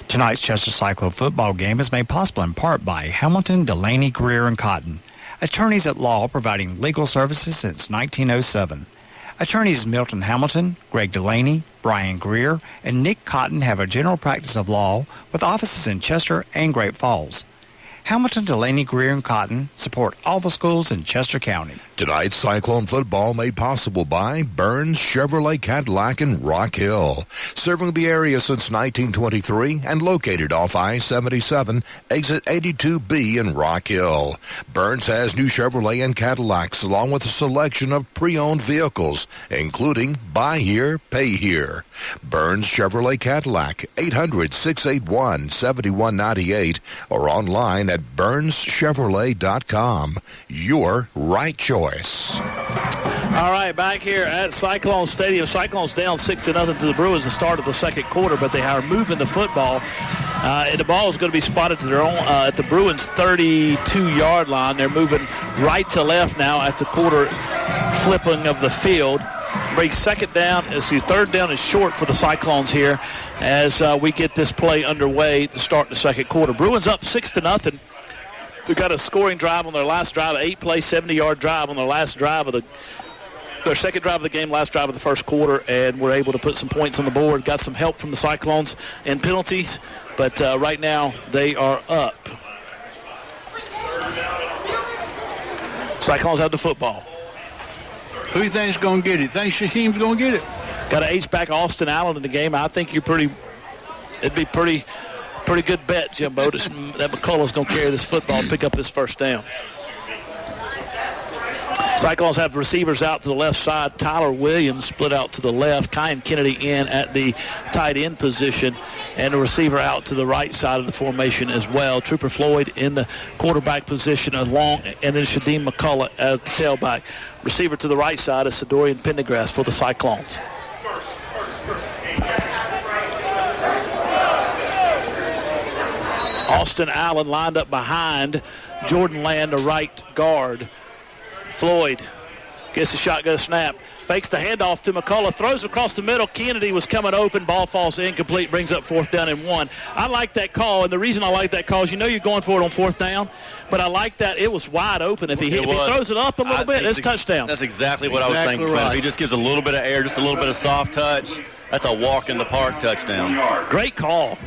Tonight's Chester Cyclone football game is made possible in part by Hamilton, Delaney, Greer, and Cotton, attorneys at law providing legal services since 1907. Attorneys Milton Hamilton, Greg Delaney, Brian Greer, and Nick Cotton have a general practice of law with offices in Chester and Great Falls. Hamilton, Delaney, Greer, and Cotton support all the schools in Chester County. Tonight's Cyclone football made possible by Burns Chevrolet Cadillac in Rock Hill, serving the area since 1923 and located off I-77, exit 82B in Rock Hill. Burns has new Chevrolet and Cadillacs along with a selection of pre-owned vehicles, including buy here, pay here. Burns Chevrolet Cadillac, 800-681-7198 or online at BurnsChevrolet.com. Your right choice. All right, back here at Cyclone Stadium. Cyclones down 6-0 to the Bruins at the start of the second quarter, but they are moving the football. And the ball is going to be spotted to their own, at the Bruins' 32-yard line. They're moving right to left now at the quarter flipping of the field. Brings third down is short for the Cyclones here as we get this play underway to start the second quarter. Bruins up 6-0. They got a scoring drive on their last drive, an 8-play, 70-yard drive on their last drive of their second drive of the game, last drive of the first quarter, and we're able to put some points on the board. Got some help from the Cyclones in penalties, but right now they are up. Cyclones have the football. Who do you think is going to get it? Think Shaheem's going to get it? Got an H-back Austin Allen in the game. I think you're pretty it'd be pretty good bet, Jimbo, that McCullough's going to carry this football and pick up his first down. Cyclones have receivers out to the left side. Tyler Williams split out to the left. Kyan Kennedy in at the tight end position. And the receiver out to the right side of the formation as well. Trooper Floyd in the quarterback position along, and then Shadim McCullough at the tailback. Receiver to the right side is Sidorian Pendergrass for the Cyclones. Austin Allen lined up behind Jordan Land, the right guard. Floyd gets the shotgun snap, fakes the handoff to McCullough, throws across the middle. Kennedy was coming open, ball falls incomplete, brings up 4th down and 1. I like that call, and the reason I like that call is you're going for it on 4th down, but I like that it was wide open. If he throws it up a little bit, it's touchdown. That's exactly what I was thinking. Right. If he just gives a little bit of air, just a little bit of soft touch, that's a walk in the park touchdown. Great call.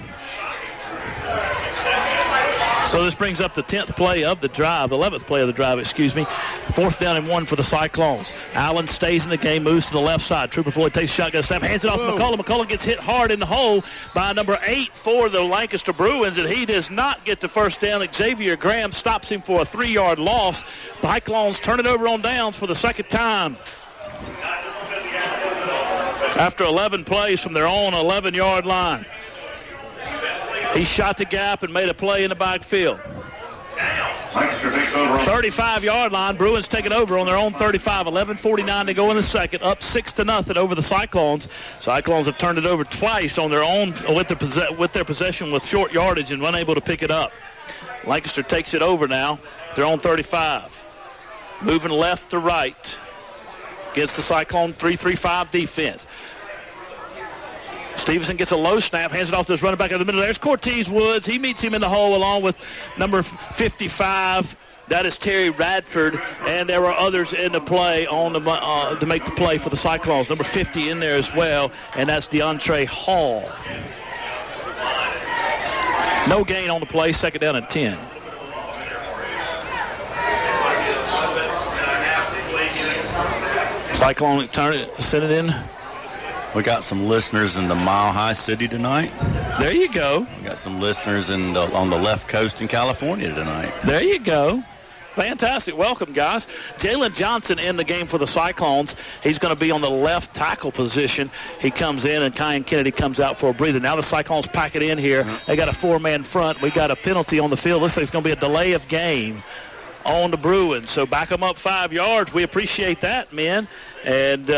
So this brings up the 10th play of the drive, 11th play of the drive, 4th down and 1 for the Cyclones. Allen stays in the game, moves to the left side. Trooper Floyd takes a shotgun snap, hands it off to McCullough. McCullough gets hit hard in the hole by number 8 for the Lancaster Bruins, and he does not get the first down. Xavier Graham stops him for a 3-yard loss. The Cyclones turn it over on downs for the second time. After 11 plays from their own 11-yard line. He shot the gap and made a play in the backfield. 35-yard line. Bruins taking over on their own 35. 11:49 to go in the second. Up 6-0 over the Cyclones. Cyclones have turned it over twice on their own with their possession with short yardage and unable to pick it up. Lancaster takes it over now. Their own 35. Moving left to right against the Cyclone 3-3-5 defense. Stevenson gets a low snap, hands it off to his running back in the middle. There's Cortez Woods. He meets him in the hole along with number 55. That is Terry Radford, and there were others in the play on the to make the play for the Cyclones. Number 50 in there as well, and that's DeAndre Hall. No gain on the play, 2nd down and 10. Cyclone send it in. We got some listeners in the Mile High City tonight. There you go. We got some listeners on the left coast in California tonight. There you go. Fantastic. Welcome, guys. Jalen Johnson in the game for the Cyclones. He's going to be on the left tackle position. He comes in, and Kyan Kennedy comes out for a breather. Now the Cyclones pack it in here. They got a 4-man front. We got a penalty on the field. Looks like it's going to be a delay of game on the Bruins. So back them up 5 yards. We appreciate that, men. And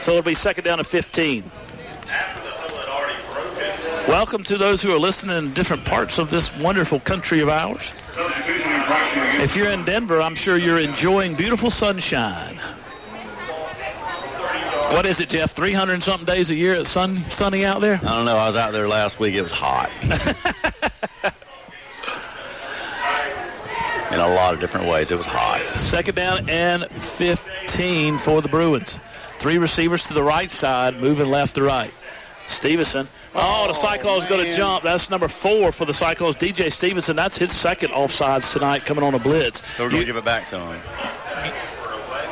so it'll be 2nd down and 15. Welcome to those who are listening in different parts of this wonderful country of ours. If you're in Denver, I'm sure you're enjoying beautiful sunshine. What is it, Jeff? 300-something days a year it's sunny out there? I don't know. I was out there last week. It was hot. In a lot of different ways, it was hot. 2nd down and 15 for the Bruins. 3 receivers to the right side, moving left to right. Stevenson. Oh, the Cyclones going to jump. That's number 4 for the Cyclones, DJ Stevenson. That's his 2nd offsides tonight coming on a blitz. So we're going to give it back to him.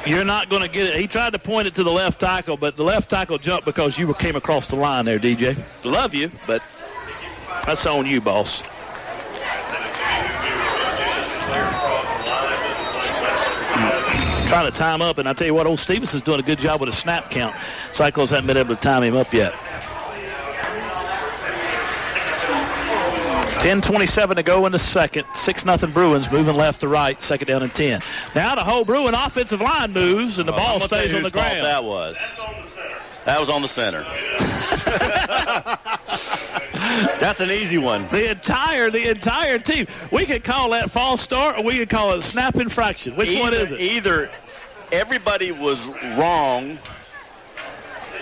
You're not going to get it. He tried to point it to the left tackle, but the left tackle jumped because you came across the line there, DJ. Love you, but that's on you, boss. Trying to time up, and I tell you what, old Stevenson's doing a good job with a snap count. Cyclones haven't been able to time him up yet. 10:27 to go in the second. 6-0 Bruins moving left to right. 2nd down and 10. Now the whole Bruin offensive line moves, and the ball stays on the ground. That was on the center. That's an easy one. The entire team. We could call that false start, or we could call it snap infraction. Which one is it? Either everybody was wrong,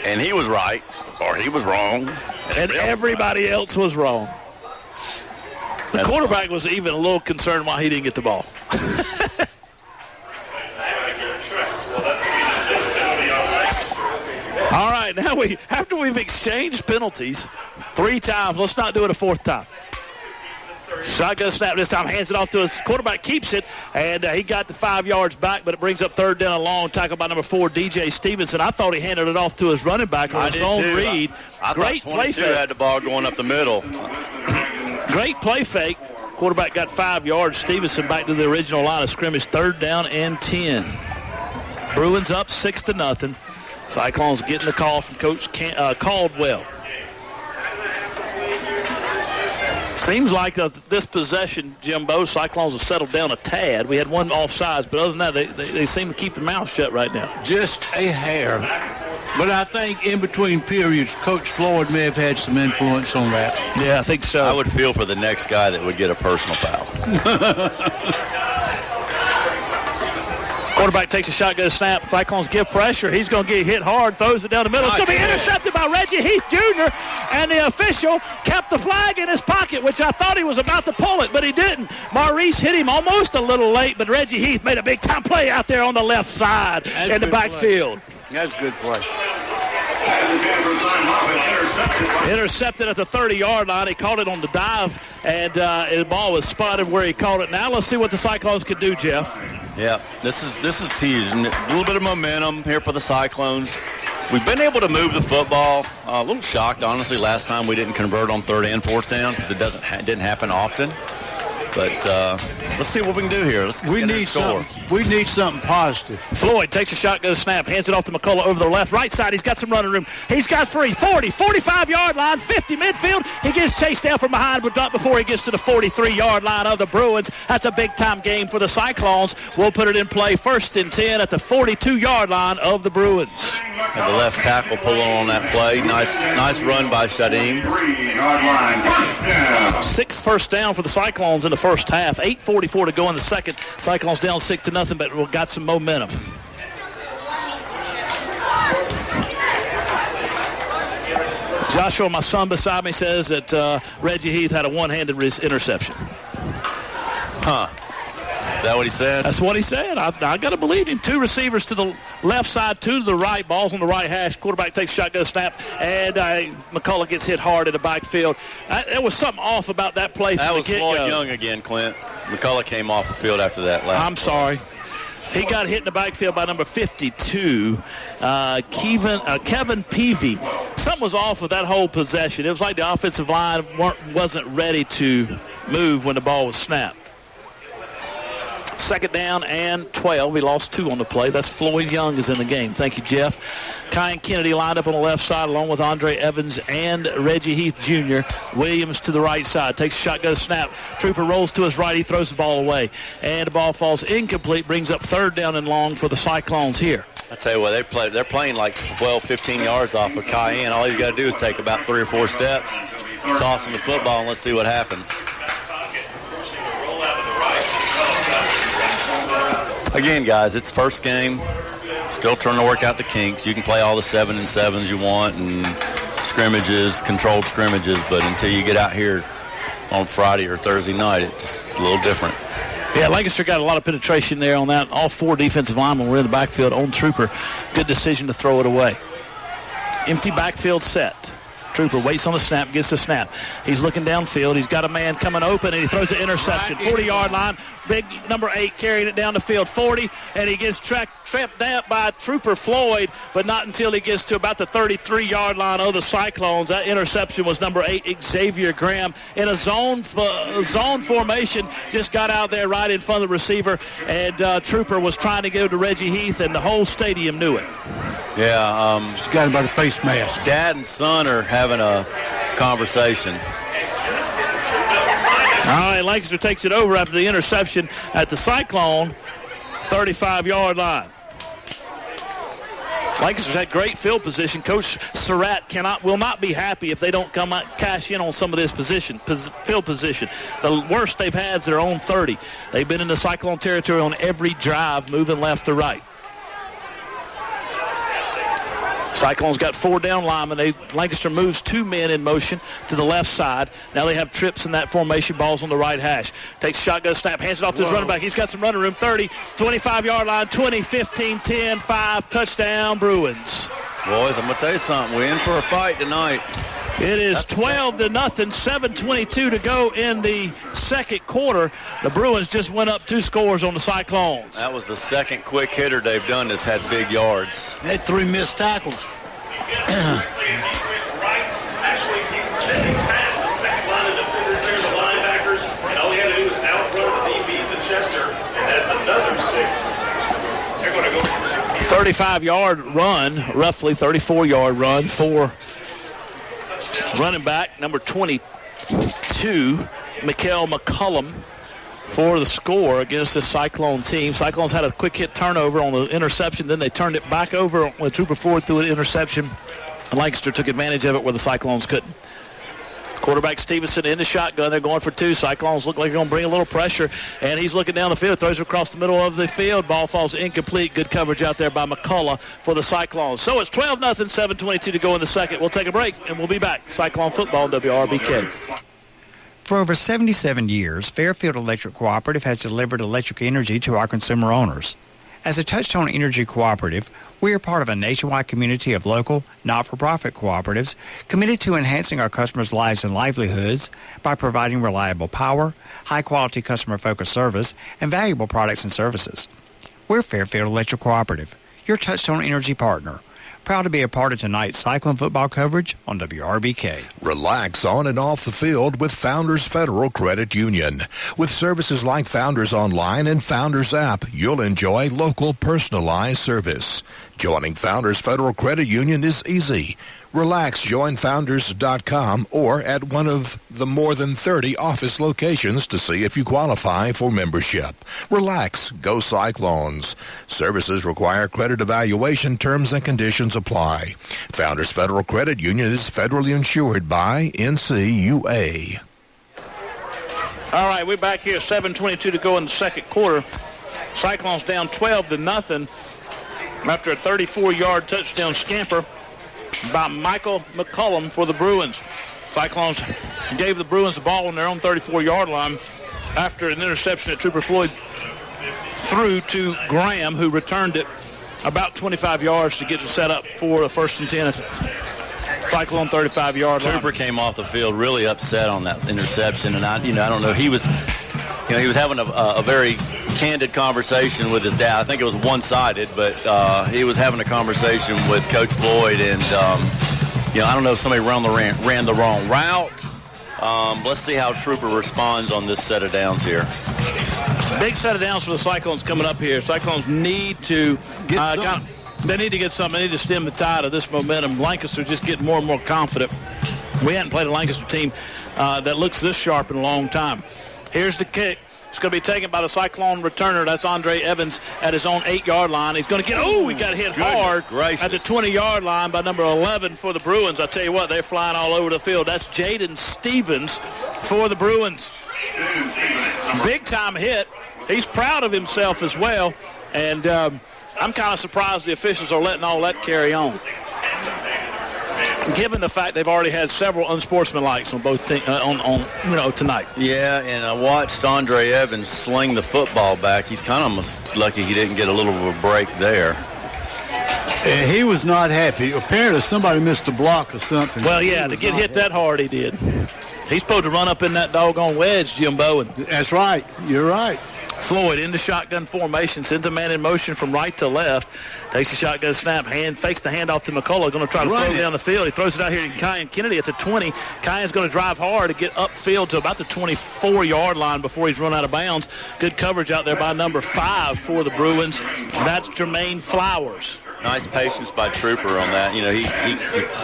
and he was right, or he was wrong, and everybody else was wrong. The quarterback was even a little concerned why he didn't get the ball. All right, now after we've exchanged penalties 3 times, let's not do it a 4th time. Shotgun snap this time, hands it off to his quarterback, keeps it, and he got the 5 yards back, but it brings up third down, a long tackle by number 4, DJ Stevenson. I thought he handed it off to his running back on his own read. I Great thought 22 play fake. had the ball going up the middle. Great play fake. Quarterback got 5 yards. Stevenson back to the original line of scrimmage, third down and 10. Bruins up 6-0. Cyclones getting the call from Coach Caldwell. Seems like this possession, Jimbo, Cyclones have settled down a tad. We had one offsides, but other than that, they seem to keep their mouth shut right now. Just a hair. But I think in between periods, Coach Floyd may have had some influence on that. Yeah, I think so. I would feel for the next guy that would get a personal foul. Quarterback takes a shotgun snap. Cyclones give pressure. He's going to get hit hard, throws it down the middle. It's going to be intercepted by Reggie Heath Jr., and the official kept the flag in his pocket, which I thought he was about to pull it, but he didn't. Maurice hit him almost a little late, but Reggie Heath made a big-time play out there on the left side in the backfield. That's a good play. Intercepted at the 30-yard line. He caught it on the dive, and the ball was spotted where he caught it. Now let's see what the Cyclones could do, Jeff. Yeah, this is huge. A little bit of momentum here for the Cyclones. We've been able to move the football. A little shocked, honestly, last time we didn't convert on third and fourth down because it didn't happen often. But let's see what we can do here. We need something positive. Floyd takes a shotgun snap, hands it off to McCullough over the left. Right side, he's got some running room. He's got free. 40, 45-yard line, 50 midfield. He gets chased down from behind, but not before he gets to the 43-yard line of the Bruins. That's a big-time game for the Cyclones. We'll put it in play 1st and 10 at the 42-yard line of the Bruins. And the left tackle pulling on that play. Nice run by Shadim. 6th first down for the Cyclones in the first half. 8:44 to go in the second. Cyclones down 6-0, but we've got some momentum. Joshua, my son beside me, says that Reggie Heath had a one-handed interception. Huh. Is that what he said? That's what he said. I got to believe him. 2 receivers to the left side, 2 to the right. Ball's on the right hash. Quarterback takes a shotgun snap, and McCullough gets hit hard in the backfield. There was something off about that play. That was Floyd Young again, Clint. McCullough came off the field after that last I'm sorry. He got hit in the backfield by number 52, Kevin Peavy. Something was off with that whole possession. It was like the offensive line wasn't ready to move when the ball was snapped. 2nd down and 12. We lost 2 on the play. That's Floyd Young is in the game. Thank you, Jeff. Kyan Kennedy lined up on the left side along with Andre Evans and Reggie Heath Jr. Williams to the right side. Takes a shotgun snap. Trooper rolls to his right. He throws the ball away. And the ball falls incomplete. Brings up 3rd down and long for the Cyclones here. I tell you what, they're playing like 12, 15 yards off of Cayenne. All he's got to do is take about 3 or 4 steps, toss him the football, and let's see what happens. Again, guys, it's first game. Still trying to work out the kinks. You can play all the 7-and-7s you want and scrimmages, controlled scrimmages, but until you get out here on Friday or Thursday night, it's a little different. Yeah, Lancaster got a lot of penetration there on that. All 4 defensive linemen were in the backfield on Trooper. Good decision to throw it away. Empty backfield set. Trooper waits on the snap, gets the snap. He's looking downfield. He's got a man coming open, and he throws an interception. 40-yard line. Big number 8 carrying it down the field. 40, and he gets trapped down by Trooper Floyd, but not until he gets to about the 33-yard line of the Cyclones. That interception was number 8, Xavier Graham, in a zone formation. Just got out there right in front of the receiver, and Trooper was trying to go to Reggie Heath, and the whole stadium knew it. Yeah, he's got him by the face mask. Dad and son are having a conversation. All right, Lancaster takes it over after the interception at the Cyclone 35-yard line. Lancaster's had great field position. Coach Surratt will not be happy if they don't come out, cash in on some of this field position. The worst they've had is their own 30. They've been in the Cyclone territory on every drive, moving left to right. Cyclones got 4 down linemen. Lancaster moves 2 men in motion to the left side. Now they have trips in that formation. Ball's on the right hash. Takes shotgun snap, hands it off to his running back. He's got some running room. 30, 25-yard line, 20, 15, 10, 5. Touchdown, Bruins. Boys, I'm going to tell you something. We're in for a fight tonight. It is 12-0, 7:22 to go in the second quarter. The Bruins just went up 2 scores on the Cyclones. That was the second quick hitter they've done that's had big yards. They had 3 missed tackles. Actually, Jennings has the second line of defenders there, the linebackers, and all he had to do was outrun the DBs at Chester, and that's another 6. They're going to go 35-yard run, roughly 34-yard run for running back number 22, Mikael McCullum, for the score against this Cyclone team. Cyclones had a quick hit turnover on the interception, then they turned it back over when Trooper Ford threw an interception. Lancaster took advantage of it where the Cyclones couldn't. Quarterback Stevenson in the shotgun. They're going for 2. Cyclones look like they're going to bring a little pressure, and he's looking down the field, throws it across the middle of the field. Ball falls incomplete. Good coverage out there by McCullough for the Cyclones. So it's 12-0, 7:22 to go in the second. We'll take a break, and we'll be back. Cyclone football, WRBK. For over 77 years, Fairfield Electric Cooperative has delivered electric energy to our consumer owners. As a Touchstone Energy Cooperative, we are part of a nationwide community of local, not-for-profit cooperatives committed to enhancing our customers' lives and livelihoods by providing reliable power, high-quality customer-focused service, and valuable products and services. We're Fairfield Electric Cooperative, your Touchstone Energy partner. Proud to be a part of tonight's Cyclone football coverage on WRBK. Relax on and off the field with Founders Federal Credit Union. With services like Founders Online and Founders App, you'll enjoy local personalized service. Joining Founders Federal Credit Union is easy. Relax, join Founders.com or at one of the more than 30 office locations to see if you qualify for membership. Relax, go Cyclones. Services require credit evaluation. Terms and conditions apply. Founders Federal Credit Union is federally insured by NCUA. All right, we're back here, 7:22 to go in the second quarter. Cyclones down 12-0 after a 34-yard touchdown scamper by Michael McCullum for the Bruins. Cyclones gave the Bruins the ball on their own 34-yard line after an interception that Trooper Floyd threw to Graham, who returned it about 25 yards to get it set up for a 1st and 10 at the Cyclone 35-yard line. Trooper came off the field really upset on that interception, and I don't know. He was having a very candid conversation with his dad. I think it was one-sided, but he was having a conversation with Coach Floyd, and I don't know if somebody ran the wrong route. Let's see how Trooper responds on this set of downs here. Big set of downs for the Cyclones coming up here. Cyclones need to get they need to get something. They need to stem the tide of this momentum. Lancaster just getting more and more confident. We hadn't played a Lancaster team that looks this sharp in a long time. Here's the kick. It's going to be taken by the Cyclone returner. That's Andre Evans at his own 8-yard line. He's going to get, he got hit hard at the 20-yard line by number 11 for the Bruins. I tell you what, they're flying all over the field. That's Jaden Stevens for the Bruins. Big-time hit. He's proud of himself as well, and I'm kind of surprised the officials are letting all that carry on, given the fact they've already had several unsportsmanlikes on both teams tonight. Yeah, and I watched Andre Evans sling the football back. He's kind of almost lucky he didn't get a little of a break there. And he was not happy. Apparently somebody missed a block or something. Well, yeah, to get hit that hard, he did. He's supposed to run up in that doggone wedge, Jimbo. And that's right. You're right. Floyd in the shotgun formation, sends a man in motion from right to left, takes the shotgun snap, fakes the handoff to McCullough, going to try to throw it down the field. He throws it out here to Kyan Kennedy at the 20. Kyan's going to drive hard to get upfield to about the 24-yard line before he's run out of bounds. Good coverage out there by number 5 for the Bruins. That's Jermaine Flowers. Nice patience by Trooper on that. He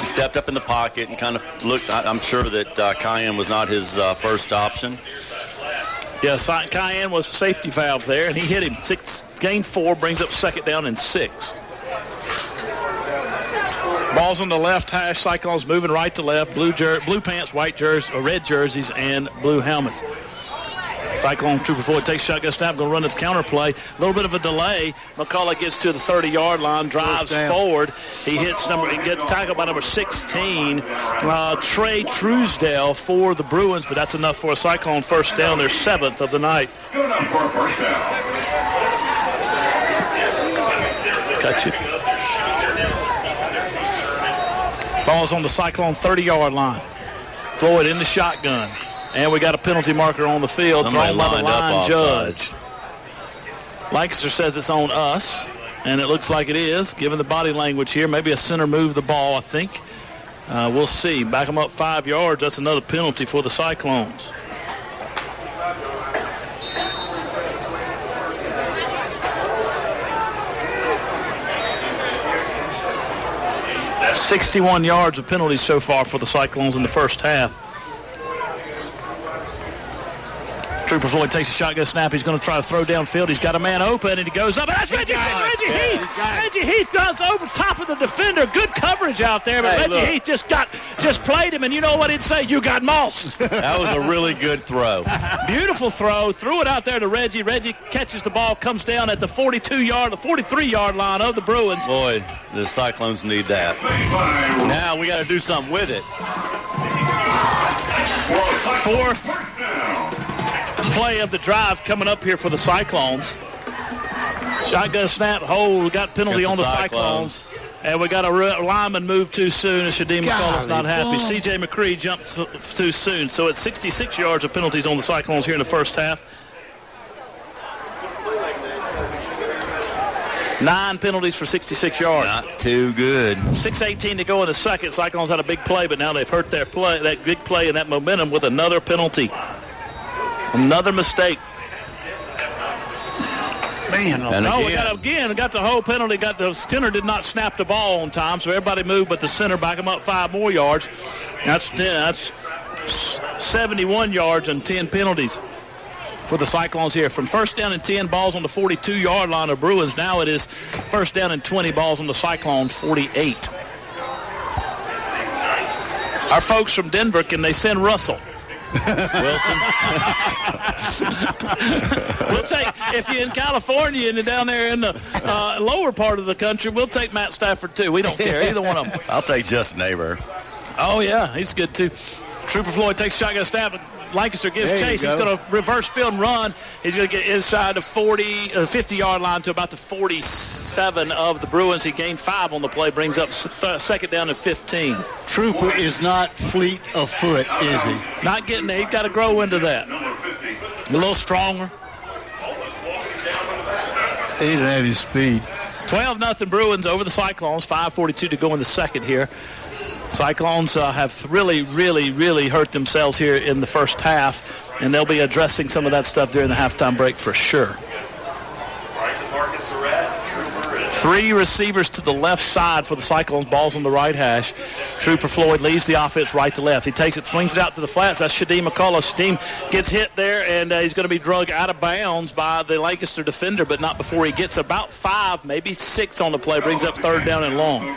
stepped up in the pocket and kind of looked. I'm sure that Kyan was not his first option. Yeah, Cayenne was a safety valve there, and he hit him. Gained 4, brings up 2nd down and 6. Ball's on the left hash. Cyclones moving right to left. Blue pants, red jerseys, and blue helmets. Cyclone Trooper Floyd takes shotgun snap, going to run its counter play. A little bit of a delay. McCullough gets to the 30-yard line, drives forward. He gets tackled by number 16, Trey Truesdale for the Bruins, but that's enough for a Cyclone first down, their 7th of the night. Good enough for a first down. Cut you. Ball's on the Cyclone 30-yard line. Floyd in the shotgun. And we got a penalty marker on the field. Somebody thrown by the lined up line judge. offsides. Lancaster says it's on us, and it looks like it is, given the body language here. Maybe a center moved the ball, I think. We'll see. Back them up 5 yards. That's another penalty for the Cyclones. That's 61 yards of penalties so far for the Cyclones in the first half. Trooper Floyd takes a shotgun snap. He's going to try to throw downfield. He's got a man open, and he goes up. And that's Reggie Heath. Reggie Heath goes over top of the defender. Good coverage out there, but Reggie Heath just played him, and you know what he'd say? You got mossed. That was a really good throw. Beautiful throw. Threw it out there to Reggie. Reggie catches the ball, comes down at the 43-yard line of the Bruins. Boy, the Cyclones need that. Now we got to do something with it. Fourth play of the drive coming up here for the Cyclones. Shotgun snap, hold. We got penalty on the Cyclones. And we got a lineman move too soon, and Shadim McCullough's not happy. C.J. McCree jumped too soon. So it's 66 yards of penalties on the Cyclones here in the first half. 9 penalties for 66 yards. Not too good. 6:18 to go in the second. Cyclones had a big play, but now they've hurt their play, that big play and that momentum with another penalty. Another mistake. Man, we got the whole penalty. Got the center did not snap the ball on time, so everybody moved, but the center back him up 5 more yards. That's 71 yards and 10 penalties for the Cyclones here. From first down and 10, balls on the 42-yard line of Bruins. Now it is first down and 20, balls on the Cyclone 48. Our folks from Denver, can they send Russell? Wilson. We'll take, if you're in California and you're down there in the lower part of the country, we'll take Matt Stafford too. We don't care, either one of them. I'll take Justin Neighbor. Oh, yeah, he's good too. Trooper Floyd takes shotgun snap. Lancaster gives chase. He's going to reverse field and run. He's going to get inside the 50-yard line to about the 47 of the Bruins. He gained 5 on the play, brings up second down and 15. Trooper is not fleet of foot, is he? Not getting there. He's got to grow into that. A little stronger. He didn't have his speed. 12-0 Bruins over the Cyclones. 5:42 to go in the second here. Cyclones have really, really, really hurt themselves here in the first half, and they'll be addressing some of that stuff during the halftime break for sure. 3 receivers to the left side for the Cyclones. Ball's on the right hash. Trooper Floyd leads the offense right to left. He takes it, swings it out to the flats. That's Shadim McCullough. Shadim gets hit there, and he's going to be drugged out of bounds by the Lancaster defender, but not before he gets about 5, maybe 6 on the play. Brings up third down and long.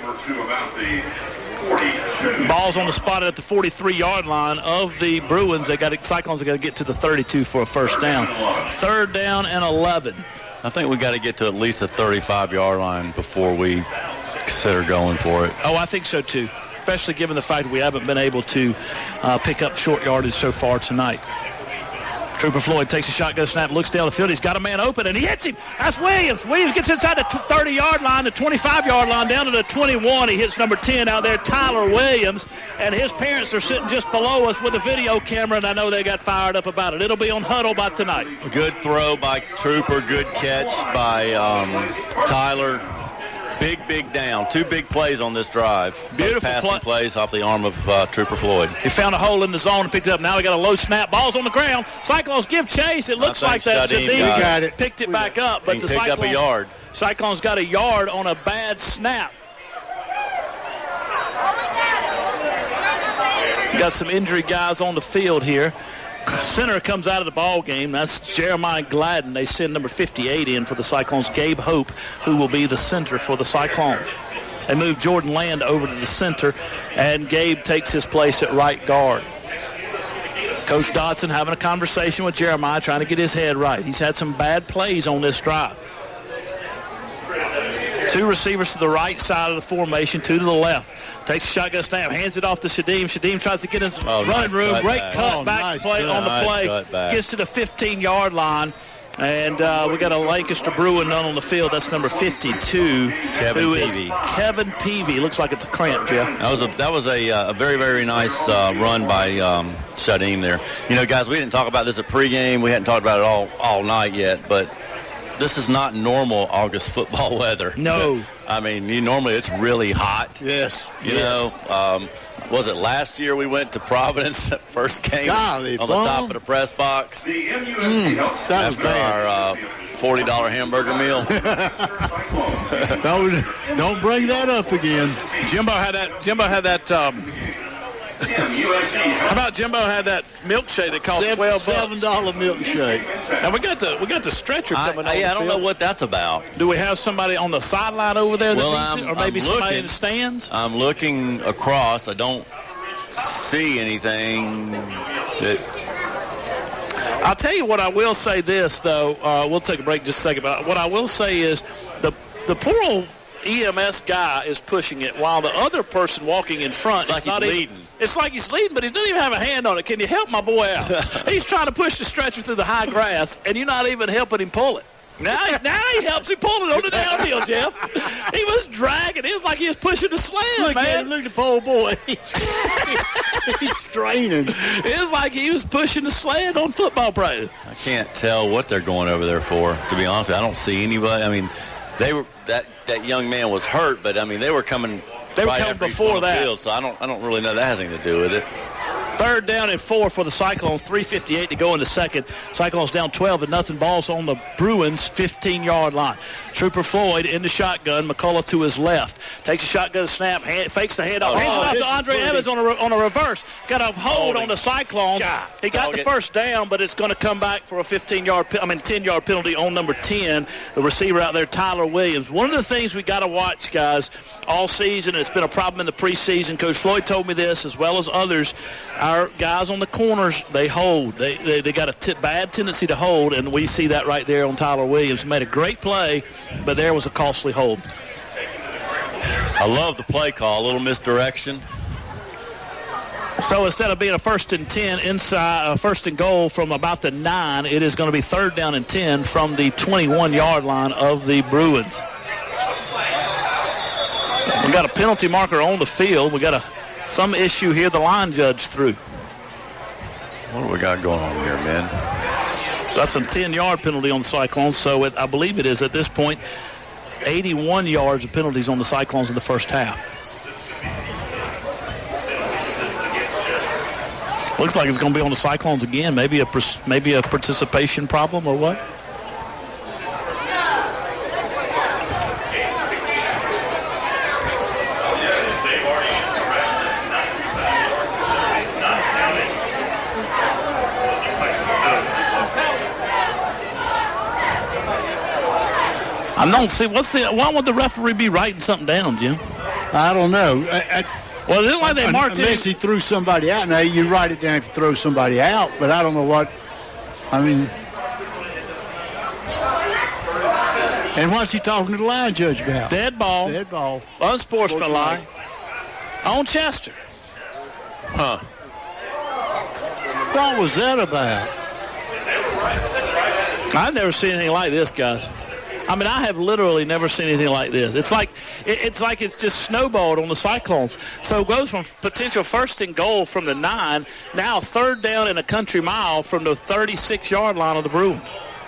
Ball's on the spot at the 43-yard line of the Bruins. Cyclones are going to get to the 32 for a first down. Third down and 11. I think we got to get to at least the 35-yard line before we consider going for it. Oh, I think so too, especially given the fact that we haven't been able to pick up short yardage so far tonight. Trooper Floyd takes a shotgun snap, looks down the field. He's got a man open, and he hits him. That's Williams. Williams gets inside the 30-yard line, the 25-yard line, down to the 21. He hits number 10 out there, Tyler Williams, and his parents are sitting just below us with a video camera, and I know they got fired up about it. It'll be on Huddle by tonight. Good throw by Trooper. Good catch by Tyler. Big down. 2 big plays on this drive. Beautiful passing plays off the arm of Trooper Floyd. He found a hole in the zone and picked it up. Now we got a low snap. Ball's on the ground. Cyclones give chase. It looks like that Shadim picked it back up, but the Cyclones picked up a yard. Cyclones got a yard on a bad snap. Got some injury guys on the field here. Center comes out of the ball game. That's Jeremiah Gladden. They send number 58 in for the Cyclones, Gabe Hope, who will be the center for the Cyclones. They move Jordan Land over to the center, and Gabe takes his place at right guard. Coach Dodson having a conversation with Jeremiah, trying to get his head right. He's had some bad plays on this drive. 2 receivers to the right side of the formation, 2 to the left. Takes a shotgun snap, hands it off to Shadim. Shadim tries to get in some running room. Great cut back play on the play. Gets to the 15-yard line. And we got a Lancaster Bruin down on the field. That's number 52. Kevin Peavy. Kevin Peavy. Looks like it's a cramp, Jeff. That was a very, very nice run by Shadim there. You know, guys, we didn't talk about this at pregame. We hadn't talked about it all night yet, but this is not normal August football weather. No. I mean, normally it's really hot. Yes. You know, was it last year we went to Providence, that first game on the top of the press box? That was bad. Our $40 hamburger meal. Don't bring that up again. Jimbo had that. How about Jimbo had that milkshake that cost $12? $7 milkshake. And we got the stretcher coming on. I don't know what that's about. Do we have somebody on the sideline over there that Well, needs it? Or maybe somebody in the stands? I'm looking across. I don't see anything that... I'll tell you what I will say this, though. We'll take a break in just a second. But what I will say is the poor old EMS guy is pushing it while the other person walking in front It's like he's leading. It's like he's leading, but he doesn't even have a hand on it. Can you help my boy out? He's trying to push the stretcher through the high grass, and you're not even helping him pull it. Now he helps him pull it on the downhill, Jeff. He was dragging. It was like he was pushing the sled, man. Look at the poor boy. He's straining. It was like he was pushing the sled on football practice. I can't tell what they're going over there for, to be honest. I don't see anybody. I mean, they were that young man was hurt, but, I mean, they were coming before that. Field, so I don't really know that has anything to do with it. 3rd down and 4 for the Cyclones. 3:58 to go in the second. Cyclones down 12-0. Ball's on the Bruins 15-yard line. Trooper Floyd in the shotgun. McCullough to his left. Takes a shotgun snap. Fakes the handoff. Hands it off to Andre Evans on a reverse. Got a hold on the Cyclones. He got the first down, but it's going to come back for a 10-yard penalty on number 10. The receiver out there, Tyler Williams. One of the things we got to watch, guys, all season. It's been a problem in the preseason. Coach Floyd told me this, as well as others. Our guys on the corners, they hold. They got a bad tendency to hold, and we see that right there on Tyler Williams. He made a great play, but there was a costly hold. I love the play call, a little misdirection. So instead of being a 1st and 10 inside, 1st and goal from about the 9, it is going to be 3rd down and 10 from the 21-yard line of the Bruins. We got a penalty marker on the field. We got some issue here. The line judge threw. What do we got going on here, man? So that's a 10-yard penalty on the Cyclones. So I believe it is at this point 81 yards of penalties on the Cyclones in the first half. Looks like it's going to be on the Cyclones again. Maybe a participation problem or what? I don't see why would the referee be writing something down, Jim? I don't know. Well, it looked like they marked unless he threw somebody out. Now, you write it down if you throw somebody out, but I don't know what. I mean, and what's he talking to the line judge about? Dead ball. Dead ball. Unsportsmanlike. On Chester. Huh. What was that about? I've never seen anything like this, guys. I mean, I have literally never seen anything like this. It's like it's just snowballed on the Cyclones. So it goes from potential 1st and goal from the 9, now 3rd down and a country mile from the 36-yard line of the Bruins.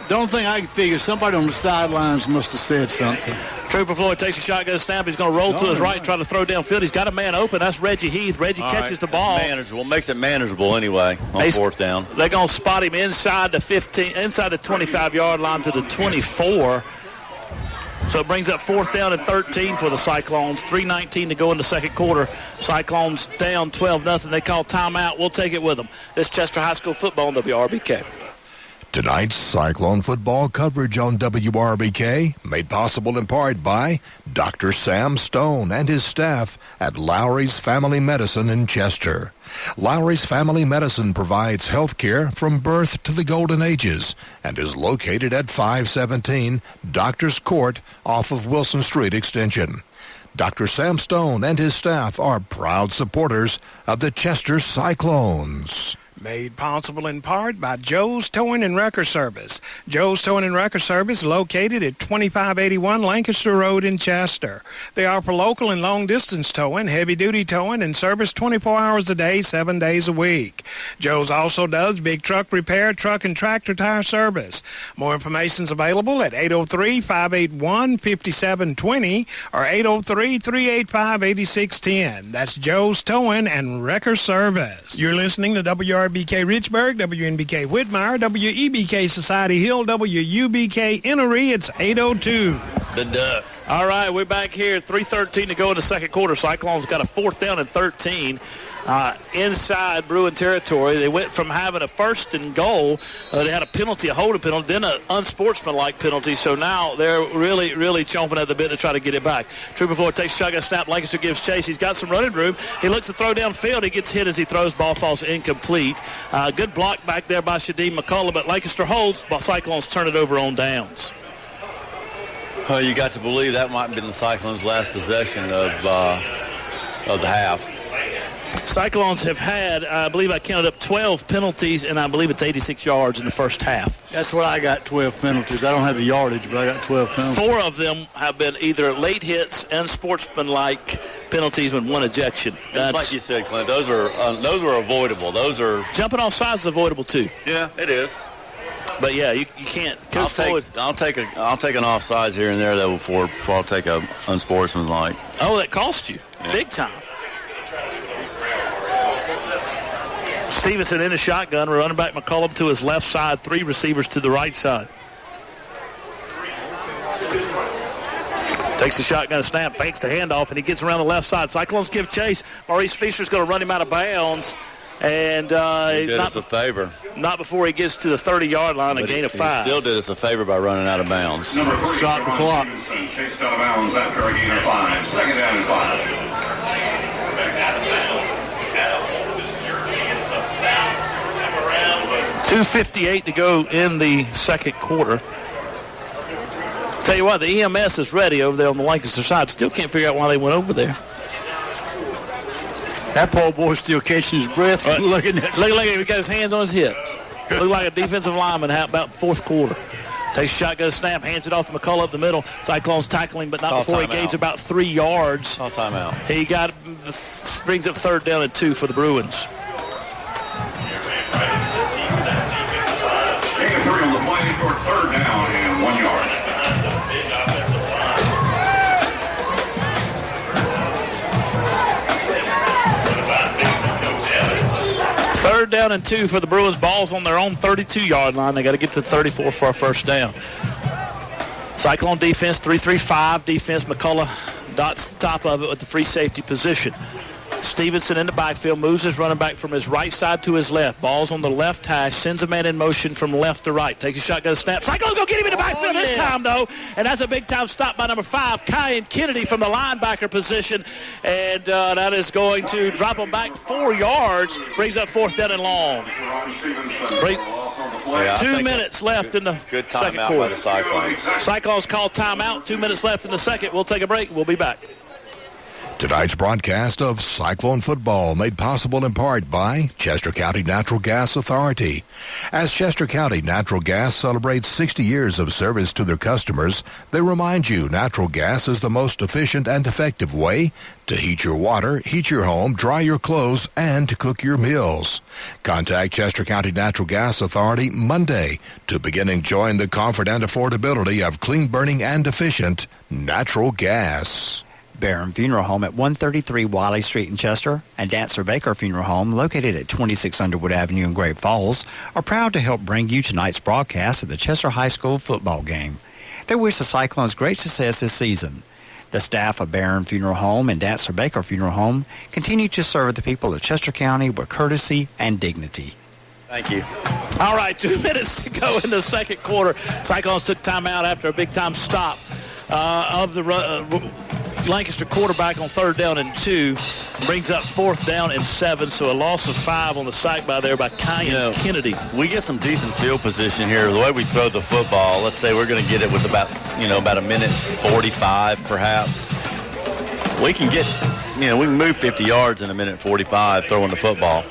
The only thing I can figure, somebody on the sidelines must have said something. Trooper Floyd takes a shotgun snap. He's going to roll to his right and try to throw downfield. He's got a man open. That's Reggie Heath. Reggie catches the ball. Manageable. Makes it manageable anyway on 4th down. They're going to spot him inside the 25-yard line to the 24. So it brings up 4th down and 13 for the Cyclones. 3:19 to go in the second quarter. Cyclones down 12-0. They call timeout. We'll take it with them. This Chester High School football on WRBK. Tonight's Cyclone football coverage on WRBK made possible in part by Dr. Sam Stone and his staff at Lowry's Family Medicine in Chester. Lowry's Family Medicine provides health care from birth to the golden ages and is located at 517 Doctors Court off of Wilson Street Extension. Dr. Sam Stone and his staff are proud supporters of the Chester Cyclones. Made possible in part by Joe's Towing and Wrecker Service. Joe's Towing and Wrecker Service located at 2581 Lancaster Road in Chester. They offer local and long-distance towing, heavy-duty towing, and service 24 hours a day, 7 days a week. Joe's also does big truck repair, truck and tractor tire service. More information is available at 803-581-5720 or 803-385-8610. That's Joe's Towing and Wrecker Service. You're listening to WRBK Richburg, WNBK Whitmire, WEBK Society Hill, WUBK Innery. It's 8:02. The duck. All right, we're back here. 3:13 to go in the second quarter. Cyclones got a 4th down and 13 inside Bruin territory. They went from having a 1st and goal. They had a penalty, a holding penalty, then an unsportsmanlike penalty. So now they're really chomping at the bit to try to get it back. Trooper Ford takes shotgun snap. Lancaster gives chase. He's got some running room. He looks to throw downfield. He gets hit as he throws. Ball falls incomplete. Good block back there by Shadim McCullough, but Lancaster holds. Cyclones turn it over on downs. Well, you got to believe that might have been the Cyclones' last possession of the half. Cyclones have had, I believe I counted up 12 penalties, and I believe it's 86 yards in the first half. That's what I got, 12 penalties. I don't have the yardage, but I got 12 penalties. 4 of them have been either late hits and sportsmanlike penalties with 1 ejection. It's like you said, Clint, those are avoidable. Those are jumping off sides is avoidable too. Yeah, it is. But yeah, you can't. I'll take an offsides here and there though before I'll take a unsportsmanlike. Oh, that cost you big time. Stevenson in a shotgun, running back McCullum to his left side, 3 receivers to the right side. Takes the shotgun snap, fakes the handoff, and he gets around the left side. Cyclones give chase. Maurice Fisher's going to run him out of bounds. And he did us a favor. Not before he gets to the 30-yard line, a gain of 5. He still did us a favor by running out of bounds. Stop the clock. Chased out of bounds after a gain of 5. 2nd down and 5. 2:58 to go in the second quarter. Tell you what, the EMS is ready over there on the Lancaster side. Still can't figure out why they went over there. That poor boy's still catching his breath. Looking at look at him. He got his hands on his hips. Looked like a defensive lineman about 4th quarter. Takes shotgun snap, hands it off to McCullough up the middle. Cyclones tackling, but not before he gains about 3 yards. Call timeout. He brings up 3rd down and 2 for the Bruins. Gain of 3 on the play for 3rd down and 1 yard. 3rd down and 2 for the Bruins. Ball's on their own 32-yard line. They got to get to 34 for a 1st down. Cyclone defense, 3-3-5 defense. McCullough dots the top of it with the free safety position. Stevenson in the backfield, moves his running back from his right side to his left. Ball's on the left hash, sends a man in motion from left to right. Takes a shotgun snap. Cyclones go get him in the backfield this time, though. And that's a big-time stop by number 5, Kyan Kennedy from the linebacker position. And that is going to drop him back 4 yards. Brings up 4th down and long. 2 minutes left in the second quarter. By the Cyclones. Cyclones call timeout. 2 minutes left in the second. We'll take a break. We'll be back. Tonight's broadcast of Cyclone Football made possible in part by Chester County Natural Gas Authority. As Chester County Natural Gas celebrates 60 years of service to their customers, they remind you natural gas is the most efficient and effective way to heat your water, heat your home, dry your clothes, and to cook your meals. Contact Chester County Natural Gas Authority Monday to begin enjoying the comfort and affordability of clean burning and efficient natural gas. Barham Funeral Home at 133 Wiley Street in Chester and Dancer Baker Funeral Home located at 26 Underwood Avenue in Great Falls are proud to help bring you tonight's broadcast of the Chester High School football game. They wish the Cyclones great success this season. The staff of Barham Funeral Home and Dancer Baker Funeral Home continue to serve the people of Chester County with courtesy and dignity. Thank you. All right, 2 minutes to go in the second quarter. Cyclones took time out after a big-time stop of the Lancaster quarterback on 3rd down and 2. Brings up 4th down and 7, so a loss of 5 on the sack by Kyan Kennedy. We get some decent field position here. The way we throw the football, let's say we're going to get it with about a minute 45 perhaps. We can get, we can move 50 yards in a minute 45 throwing the football.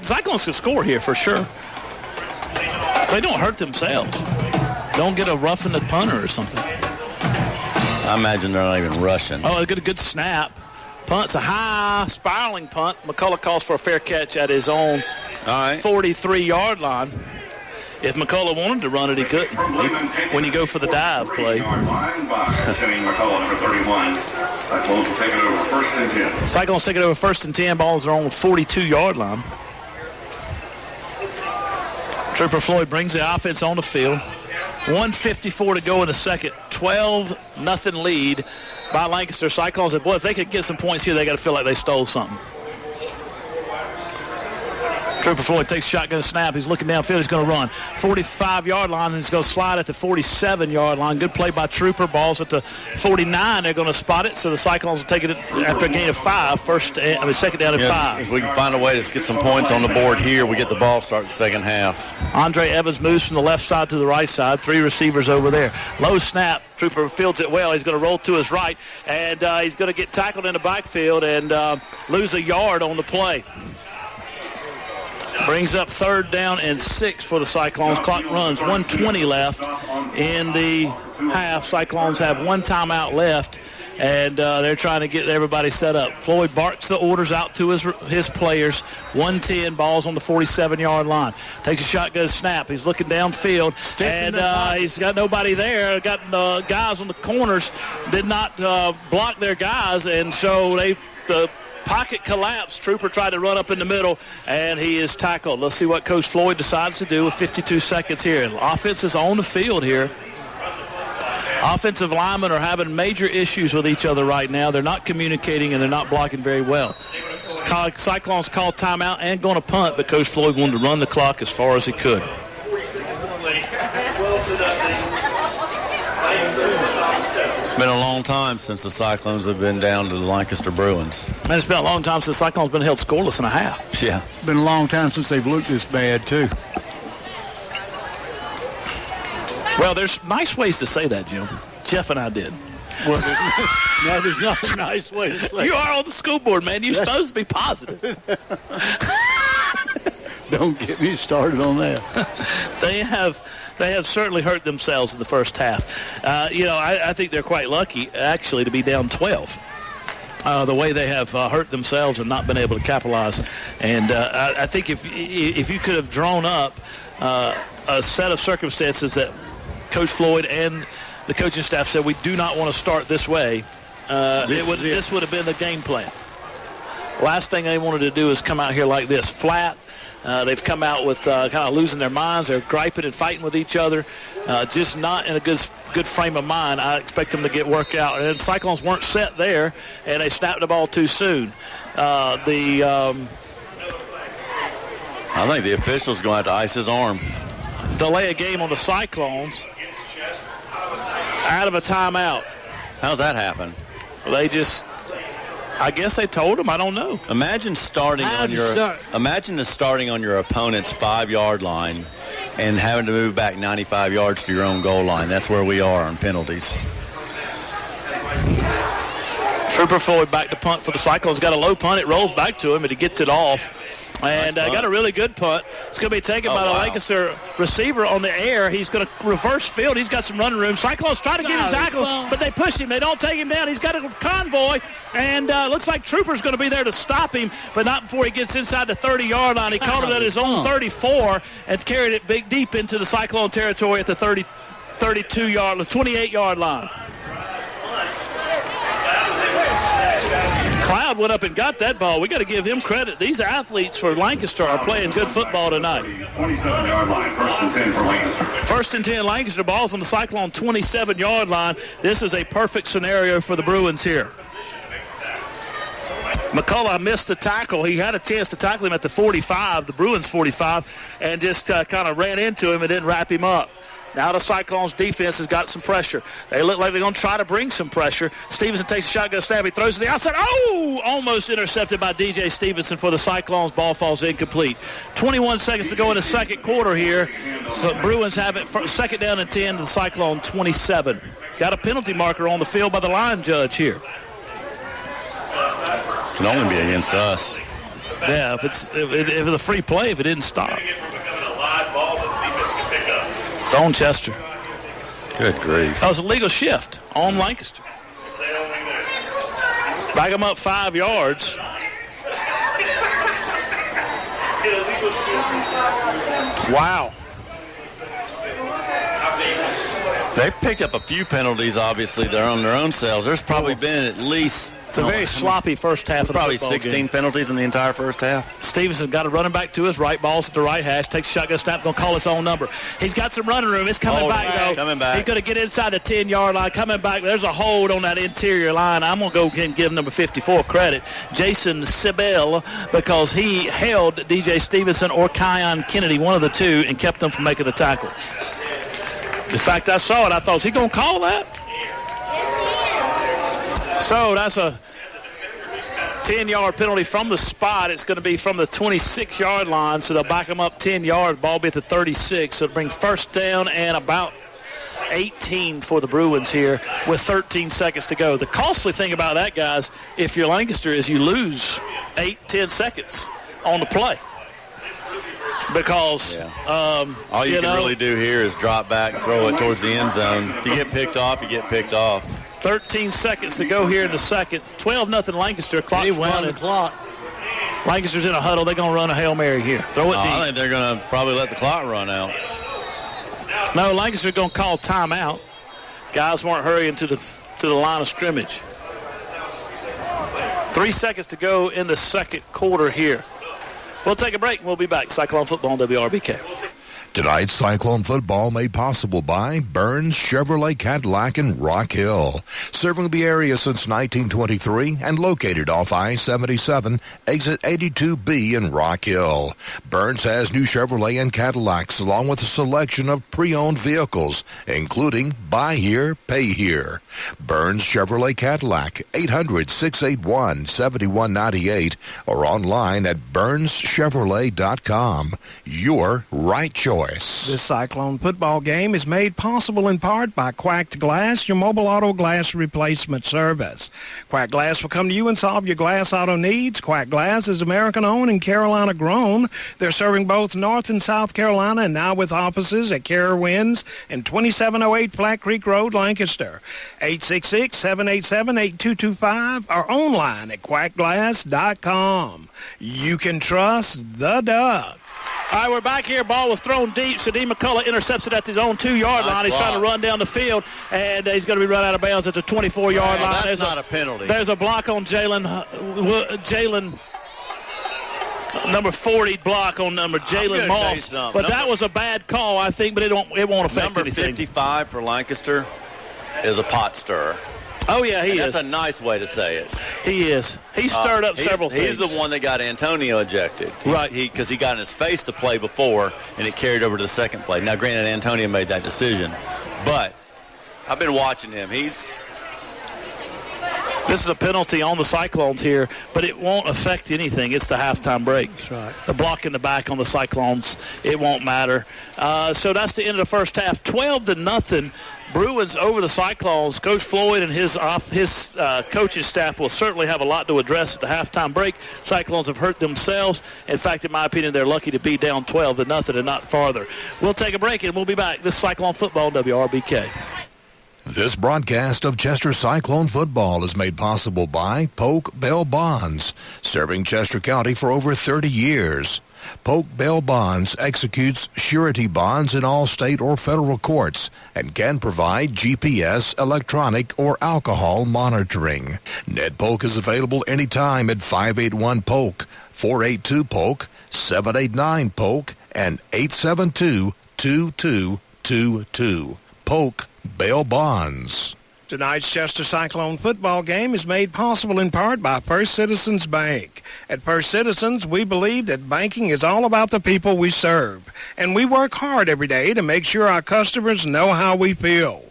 Cyclones can score here for sure. They don't hurt themselves. Don't get a roughing the punter or something. I imagine they're not even rushing. Oh, they get a good snap. Punt's a high, spiraling punt. McCullough calls for a fair catch at his own 43-yard line. If McCullough wanted to run it, he couldn't. When you go for the dive play. Cyclones take it over first and 10. Balls are on the 42-yard line. Trooper Floyd brings the offense on the field. 1:54 to go in the second. 12-0 lead by Lancaster. Cyclones said, boy, if they could get some points here, they got to feel like they stole something. Trooper Floyd takes a shotgun snap. He's looking downfield. He's going to run. 45-yard line, and he's going to slide at the 47-yard line. Good play by Trooper. Ball's at the 49. They're going to spot it, so the Cyclones will take it after a gain of 5. Second down and 5. If we can find a way to get some points on the board here, we get the ball start the second half. Andre Evans moves from the left side to the right side. 3 receivers over there. Low snap. Trooper fields it well. He's going to roll to his right, and he's going to get tackled in the backfield and lose a yard on the play. Brings up 3rd down and 6 for the Cyclones. Clock runs. 1:20 left in the half. Cyclones have 1 timeout left, and they're trying to get everybody set up. Floyd barks the orders out to his players. 1:10, balls on the 47-yard line. Takes a shotgun snap. He's looking downfield, and he's got nobody there. Got guys on the corners did not block their guys, and so the pocket collapsed. Trooper tried to run up in the middle, and he is tackled. Let's see what Coach Floyd decides to do with 52 seconds here. Offense is on the field here. Offensive linemen are having major issues with each other right now. They're not communicating, and they're not blocking very well. Cyclones called timeout and going to punt, but Coach Floyd wanted to run the clock as far as he could. Been a long time since the Cyclones have been down to the Lancaster Bruins. And it's been a long time since the Cyclones been held scoreless in a half. Yeah. Been a long time since they've looked this bad, too. Well, there's nice ways to say that, Jim. Jeff and I did. Well, there's not a nice way to say it. You are on the school board, man. You're supposed to be positive. Don't get me started on that. They have certainly hurt themselves in the first half. I think they're quite lucky, actually, to be down 12. The way they have hurt themselves and not been able to capitalize. And I think if you could have drawn up a set of circumstances that Coach Floyd and the coaching staff said we do not want to start this way, this would have been the game plan. Last thing they wanted to do is come out here like this, flat. They've come out with kind of losing their minds. They're griping and fighting with each other, just not in a good frame of mind. I expect them to get worked out. And the Cyclones weren't set there, and they snapped the ball too soon. I think the official's going to have to ice his arm. Delay a game on the Cyclones out of a timeout. How's that happen? They just... I guess they told him. I don't know. Imagine starting on your opponent's 5-yard line and having to move back 95 yards to your own goal line. That's where we are on penalties. Trooper Floyd back to punt for the Cyclones. Got a low punt. It rolls back to him, and he gets it off. And got a really good punt. It's going to be taken by the Lancaster receiver on the air. He's going to reverse field. He's got some running room. Cyclones try to get him tackled, but they push him. They don't take him down. He's got a convoy, and looks like Trooper's going to be there to stop him, but not before he gets inside the 30-yard line. He caught it at his own 34 and carried it deep into the Cyclone territory at the 28-yard line. Cloud went up and got that ball. We got to give him credit. These athletes for Lancaster are playing good football tonight. 27-yard line, 1st and 10 for Lancaster. 1st and 10, Lancaster. Ball's on the Cyclone 27-yard line. This is a perfect scenario for the Bruins here. McCullough missed the tackle. He had a chance to tackle him at the 45, the Bruins 45, and just kind of ran into him and didn't wrap him up. Now the Cyclones defense has got some pressure. They look like they're going to try to bring some pressure. Stevenson takes a shotgun snap. He throws to the outside. Oh! Almost intercepted by DJ Stevenson for the Cyclones. Ball falls incomplete. 21 seconds to go in the second quarter here. So Bruins have it for 2nd down and 10 to the Cyclone 27. Got a penalty marker on the field by the line judge here. Can only be against us. Yeah, if it's a free play, if it didn't stop. It's on Chester. Good grief. That was a legal shift on Lancaster. Back them up 5 yards. Wow. They've picked up a few penalties, obviously. They're on their own selves. There's probably been at least... It's a very sloppy first half of the probably football 16 game. penalties in the entire first half. Stevenson got a running back to his right, balls at the right hash, takes a shotgun snap, going to call his own number. He's got some running room. It's coming back, though. Coming back. He's going to get inside the 10-yard line, coming back. There's a hold on that interior line. I'm going to go and give number 54 credit, Jason Sibel, because he held DJ Stevenson or Kion Kennedy, one of the two, and kept them from making the tackle. In fact, I saw it. I thought, is he going to call that? So that's a 10-yard penalty from the spot. It's going to be from the 26-yard line, so they'll back them up 10 yards. Ball be at the 36, so it'll bring first down and about 18 for the Bruins here with 13 seconds to go. The costly thing about that, guys, if you're Lancaster, is you lose 8-10 seconds on the play. Because all you can really do here is drop back and throw it towards the end zone. If you get picked off, you get picked off. 13 seconds to go here in the second. 12-0 Lancaster. Clock's running. The clock. Lancaster's in a huddle. They're going to run a Hail Mary here. Throw it deep. I think they're going to probably let the clock run out. No, Lancaster's going to call timeout. Guys weren't hurrying to the line of scrimmage. 3 seconds to go in the second quarter here. We'll take a break and we'll be back. Cyclone Football on WRBK. Tonight's Cyclone Football made possible by Burns Chevrolet Cadillac in Rock Hill. Serving the area since 1923 and located off I-77, exit 82B in Rock Hill. Burns has new Chevrolet and Cadillacs along with a selection of pre-owned vehicles, including Buy Here, Pay Here. Burns Chevrolet Cadillac, 800-681-7198 or online at BurnsChevrolet.com. Your right choice. This Cyclone football game is made possible in part by Quacked Glass, your mobile auto glass replacement service. Quacked Glass will come to you and solve your glass auto needs. Quacked Glass is American-owned and Carolina-grown. They're serving both North and South Carolina and now with offices at Carowinds and 2708 Flat Creek Road, Lancaster. 866-787-8225 or online at quackglass.com. You can trust the Duck. All right, we're back here. Ball was thrown deep. Shadeem McCullough intercepts it at his own 2-yard line. He's trying to run down the field, and he's going to be run out of bounds at the 24-yard line. That's not a penalty. There's a block on Jalen, number 40 block on number Jalen Moss. But that was a bad call, I think, but it won't affect anything. Number 55 for Lancaster is a pot stirrer. Oh, yeah, he is. That's a nice way to say it. He is. He stirred up several things. He's the one that got Antonio ejected. Right. Because he got in his face the play before, and it carried over to the second play. Now, granted, Antonio made that decision. But I've been watching him. This is a penalty on the Cyclones here, but it won't affect anything. It's the halftime break. That's right. The block in the back on the Cyclones, it won't matter. So that's the end of the first half. 12-0. Bruins over the Cyclones. Coach Floyd and his coaching staff will certainly have a lot to address at the halftime break. Cyclones have hurt themselves. In fact, in my opinion, they're lucky to be down 12-0 and not farther. We'll take a break and we'll be back. This is Cyclone Football, WRBK. This broadcast of Chester Cyclone Football is made possible by Polk Bell Bonds, serving Chester County for over 30 years. Polk Bell Bonds executes surety bonds in all state or federal courts and can provide GPS, electronic, or alcohol monitoring. Ned Polk is available anytime at 581-POLK, 482-POLK, 789-POLK, and 872-2222. Polk Bell Bonds. Tonight's Chester Cyclone football game is made possible in part by First Citizens Bank. At First Citizens, we believe that banking is all about the people we serve, and we work hard every day to make sure our customers know how we feel.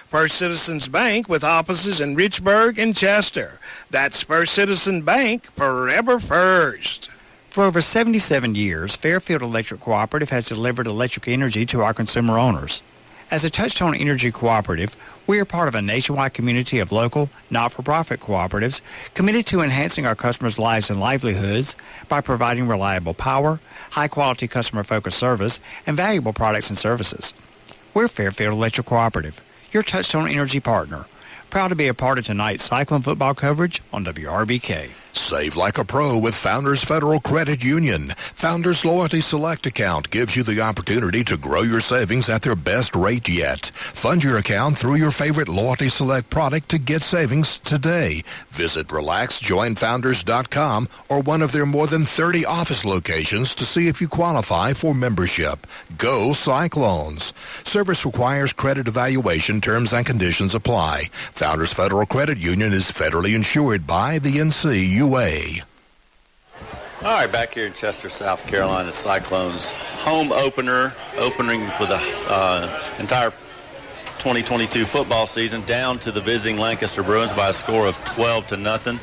First Citizens Bank with offices in Richburg and Chester. That's First Citizen Bank, forever first. For over 77 years, Fairfield Electric Cooperative has delivered electric energy to our consumer owners. As a Touchstone Energy Cooperative, we are part of a nationwide community of local, not-for-profit cooperatives committed to enhancing our customers' lives and livelihoods by providing reliable power, high-quality customer-focused service, and valuable products and services. We're Fairfield Electric Cooperative, your Touchstone Energy partner. Proud to be a part of tonight's Cyclone football coverage on WRBK. Save like a pro with Founders Federal Credit Union. Founders Loyalty Select account gives you the opportunity to grow your savings at their best rate yet. Fund your account through your favorite Loyalty Select product to get savings today. Visit RelaxJoinFounders.com or one of their more than 30 office locations to see if you qualify for membership. Go Cyclones. Service requires credit evaluation. Terms and conditions apply. Founders Federal Credit Union is federally insured by the NCUA. All right, back here in Chester, South Carolina, Cyclones home opening for the entire 2022 football season, down to the visiting Lancaster Bruins by a score of 12-0.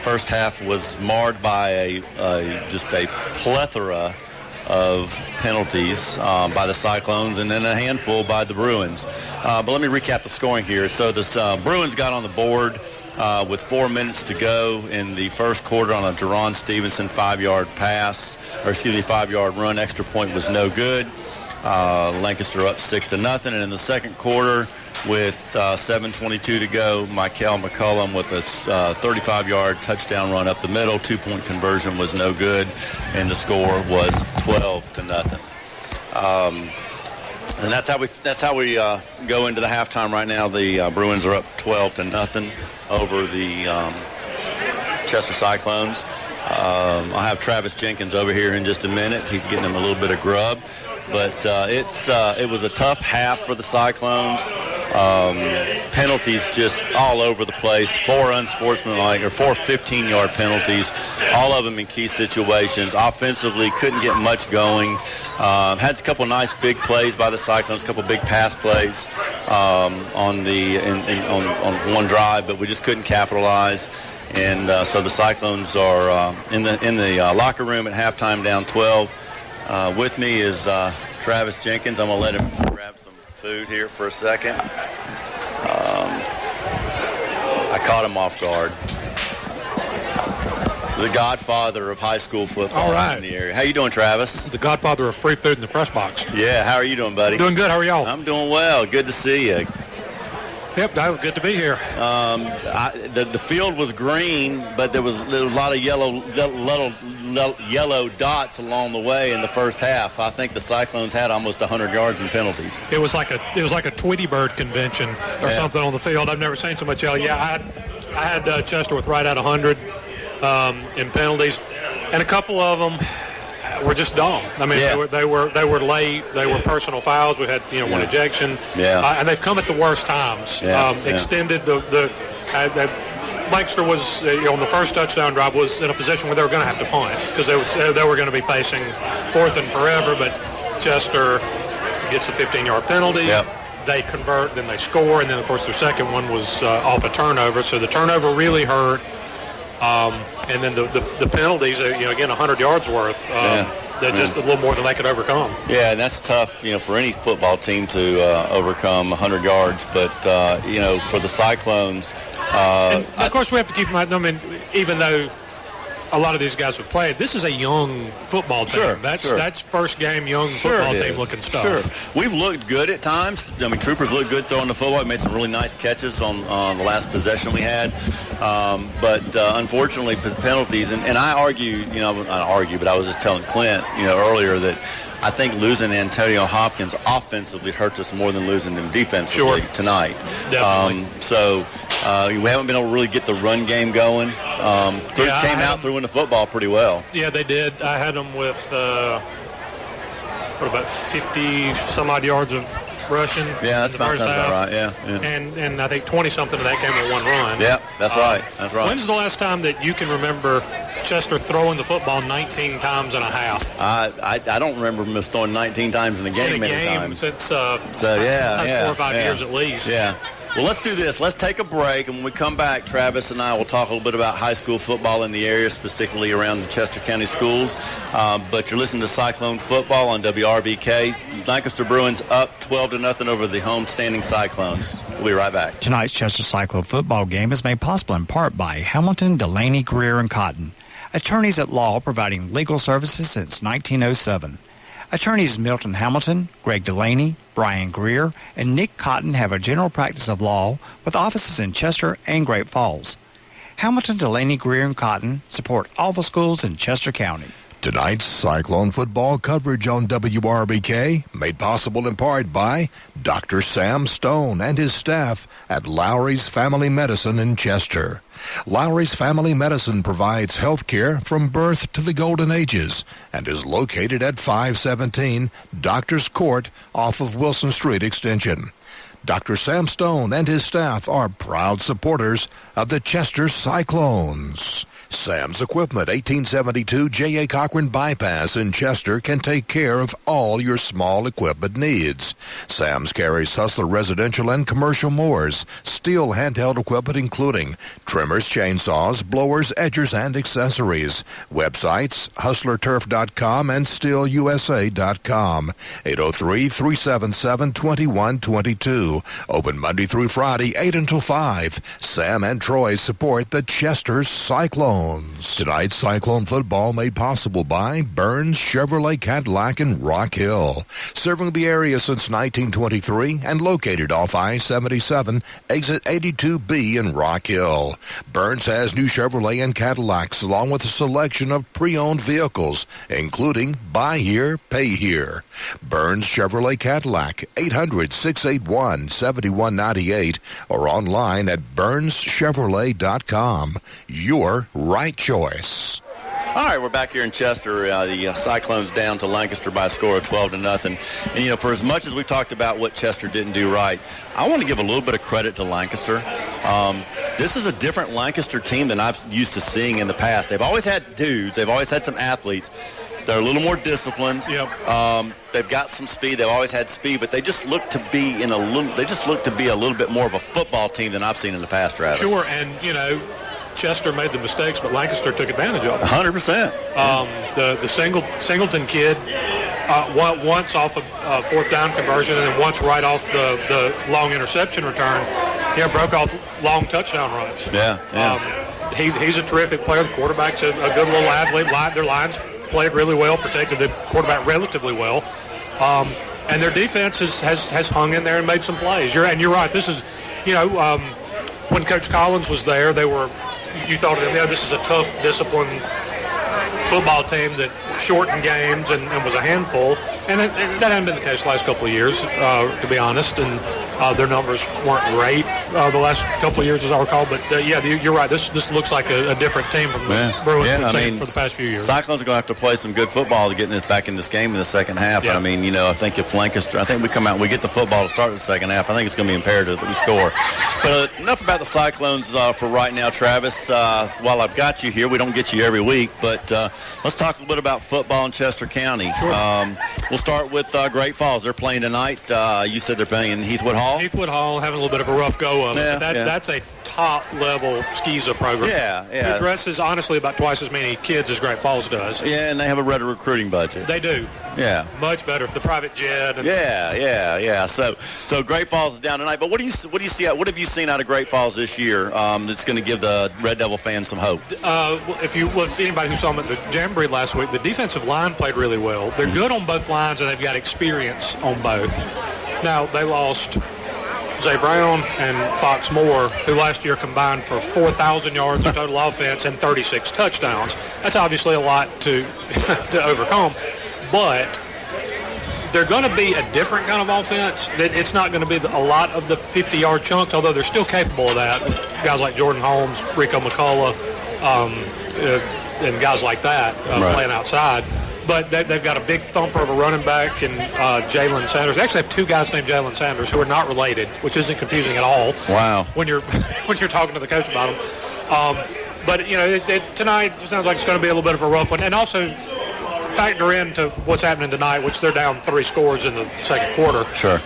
First half was marred by just a plethora of penalties by the Cyclones and then a handful by the Bruins. But let me recap the scoring here. So the Bruins got on the board with 4 minutes to go in the first quarter on a Jaden Stevens 5-yard run. Extra point was no good. Lancaster up 6-0. And in the second quarter, with 7:22 to go, Michael McCullum with a 35-yard touchdown run up the middle. 2-point conversion was no good, and the score was 12-0. And that's how we go into the halftime right now. The Bruins are up 12-0 over the Chester Cyclones. I'll have Travis Jenkins over here in just a minute. He's getting him a little bit of grub. But it was a tough half for the Cyclones. Penalties just all over the place. 4 unsportsmanlike or 4 15-yard penalties, all of them in key situations. Offensively, couldn't get much going. Had a couple nice big plays by the Cyclones, a couple big pass plays on one drive, but we just couldn't capitalize. And so the Cyclones are in the locker room at halftime, down 12. With me is Travis Jenkins. I'm going to let him grab some food here for a second. I caught him off guard. The godfather of high school football in the area. How you doing, Travis? The godfather of free food in the press box. Yeah, how are you doing, buddy? Doing good. How are y'all? I'm doing well. Good to see you. Yep, good to be here. The field was green, but there was a lot of yellow dots along the way in the first half. I think the Cyclones had almost 100 yards in penalties. It was like a Tweety Bird convention or something on the field. I've never seen so much yellow. Yeah, I had Chester with right at 100 in penalties, and a couple of them were just dumb. I mean, they were late. They were personal fouls. We had one ejection. And they've come at the worst times. Extended the Lancaster was on the first touchdown drive was in a position where they were going to have to punt because they were going to be facing 4th and forever. But Chester gets a 15-yard penalty. They convert, then they score, and then of course their second one was off a turnover. So the turnover really hurt. And then the penalties, again, 100 yards worth. They're just a little more than they could overcome. Yeah, and that's tough, for any football team to overcome 100 yards. But, for the Cyclones. And of course, we have to keep in mind, even though a lot of these guys have played, this is a young football team. That's first game young football team looking stuff. Sure. We've looked good at times. Troopers looked good throwing the football. We made some really nice catches on the last possession we had. But unfortunately, penalties, and I argue, not argue, but I was just telling Clint, earlier that I think losing Antonio Hopkins offensively hurts us more than losing him defensively tonight. Definitely. We haven't been able to really get the run game going. Came out throwing the football pretty well. Yeah, they did. I had them with about 50 some odd yards of rushing. Yeah, that's about right. Yeah. And I think 20-something of that came with one run. Yeah, that's right. That's right. When's the last time that you can remember Chester throwing the football 19 times and a half? I don't remember him throwing 19 times in a game. Since 4 or 5 years at least. Yeah. Well, let's do this. Let's take a break, and when we come back, Travis and I will talk a little bit about high school football in the area, specifically around the Chester County schools. But you're listening to Cyclone Football on WRBK. Lancaster Bruins up 12-0 over the home-standing Cyclones. We'll be right back. Tonight's Chester Cyclone football game is made possible in part by Hamilton, Delaney, Greer, and Cotton, attorneys at law providing legal services since 1907. Attorneys Milton Hamilton, Greg Delaney, Brian Greer, and Nick Cotton have a general practice of law with offices in Chester and Great Falls. Hamilton, Delaney, Greer, and Cotton support all the schools in Chester County. Tonight's Cyclone football coverage on WRBK made possible in part by Dr. Sam Stone and his staff at Lowry's Family Medicine in Chester. Lowry's Family Medicine provides health care from birth to the golden ages and is located at 517 Doctors Court off of Wilson Street Extension. Dr. Sam Stone and his staff are proud supporters of the Chester Cyclones. Sam's Equipment, 1872 J.A. Cochran Bypass in Chester, can take care of all your small equipment needs. Sam's carries Hustler residential and commercial mowers, steel handheld equipment including trimmers, chainsaws, blowers, edgers, and accessories. Websites, hustlerturf.com and steelusa.com. 803-377-2122. Open Monday through Friday, 8 until 5. Sam and Troy support the Chester Cyclones. Tonight's Cyclone football made possible by Burns Chevrolet Cadillac in Rock Hill. Serving the area since 1923 and located off I-77, exit 82B in Rock Hill. Burns has new Chevrolet and Cadillacs along with a selection of pre-owned vehicles, including Buy Here, Pay Here. Burns Chevrolet Cadillac, 800-681-7198 or online at BurnsChevrolet.com. Your right choice. All right, we're back here in Chester. The Cyclones down to Lancaster by a score of 12-0. And, for as much as we talked about what Chester didn't do right, I want to give a little bit of credit to Lancaster. This is a different Lancaster team than I've used to seeing in the past. They've always had dudes. They've always had some athletes. They're a little more disciplined. Yep. They've got some speed. They've always had speed, but they just look to be a little bit more of a football team than I've seen in the past, Travis. Sure, and, Chester made the mistakes, but Lancaster took advantage of them. 100%. The Singleton kid, once off a fourth down conversion and then once right off the long interception return, broke off long touchdown runs. Yeah. He's a terrific player. The quarterback's a good little athlete. Their lines played really well, protected the quarterback relatively well. And their defense has hung in there and made some plays. You're right. This is, when Coach Collins was there, you thought, this is a tough, disciplined football team that shortened games and was a handful. And that hadn't been the case the last couple of years, to be honest. And their numbers weren't great the last couple of years, as I recall. But, you're right. This looks like a different team from the Bruins we've seen for the past few years. Cyclones are going to have to play some good football to get back in this game in the second half. Yeah. I think if Lancaster, I think we come out and we get the football to start the second half, I think it's going to be imperative that we score. But enough about the Cyclones for right now, Travis. While I've got you here, we don't get you every week, but let's talk a little bit about football in Chester County. Sure. We'll start with Great Falls. They're playing tonight. You said they're playing in Heathwood Hall? Heathwood Hall, having a little bit of a rough go of it. That's a top-level SCISA program. Yeah. It addresses, honestly, about twice as many kids as Great Falls does. Yeah, and they have a better recruiting budget. They do. Yeah. Much better. The private jet. Yeah. So Great Falls is down tonight. But what do you see? What have you seen out of Great Falls this year that's going to give the Red Devil fans some hope? Anybody who saw them at the Jamboree last week, the defensive line played really well. They're good on both lines, and they've got experience on both. Now, they lost Zay Brown and Fox Moore, who last year combined for 4,000 yards of total offense and 36 touchdowns. That's obviously a lot to overcome, but they're going to be a different kind of offense. It's not going to be a lot of the 50-yard chunks, although they're still capable of that. Guys like Jordan Holmes, Rico McCullough, and guys like that playing outside. But they've got a big thumper of a running back in Jalen Sanders. They actually have two guys named Jalen Sanders who are not related, which isn't confusing at all. Wow. When you're talking to the coach about them. But tonight it sounds like it's going to be a little bit of a rough one. And also factor into what's happening tonight, which they're down 3 scores in the second quarter. Sure.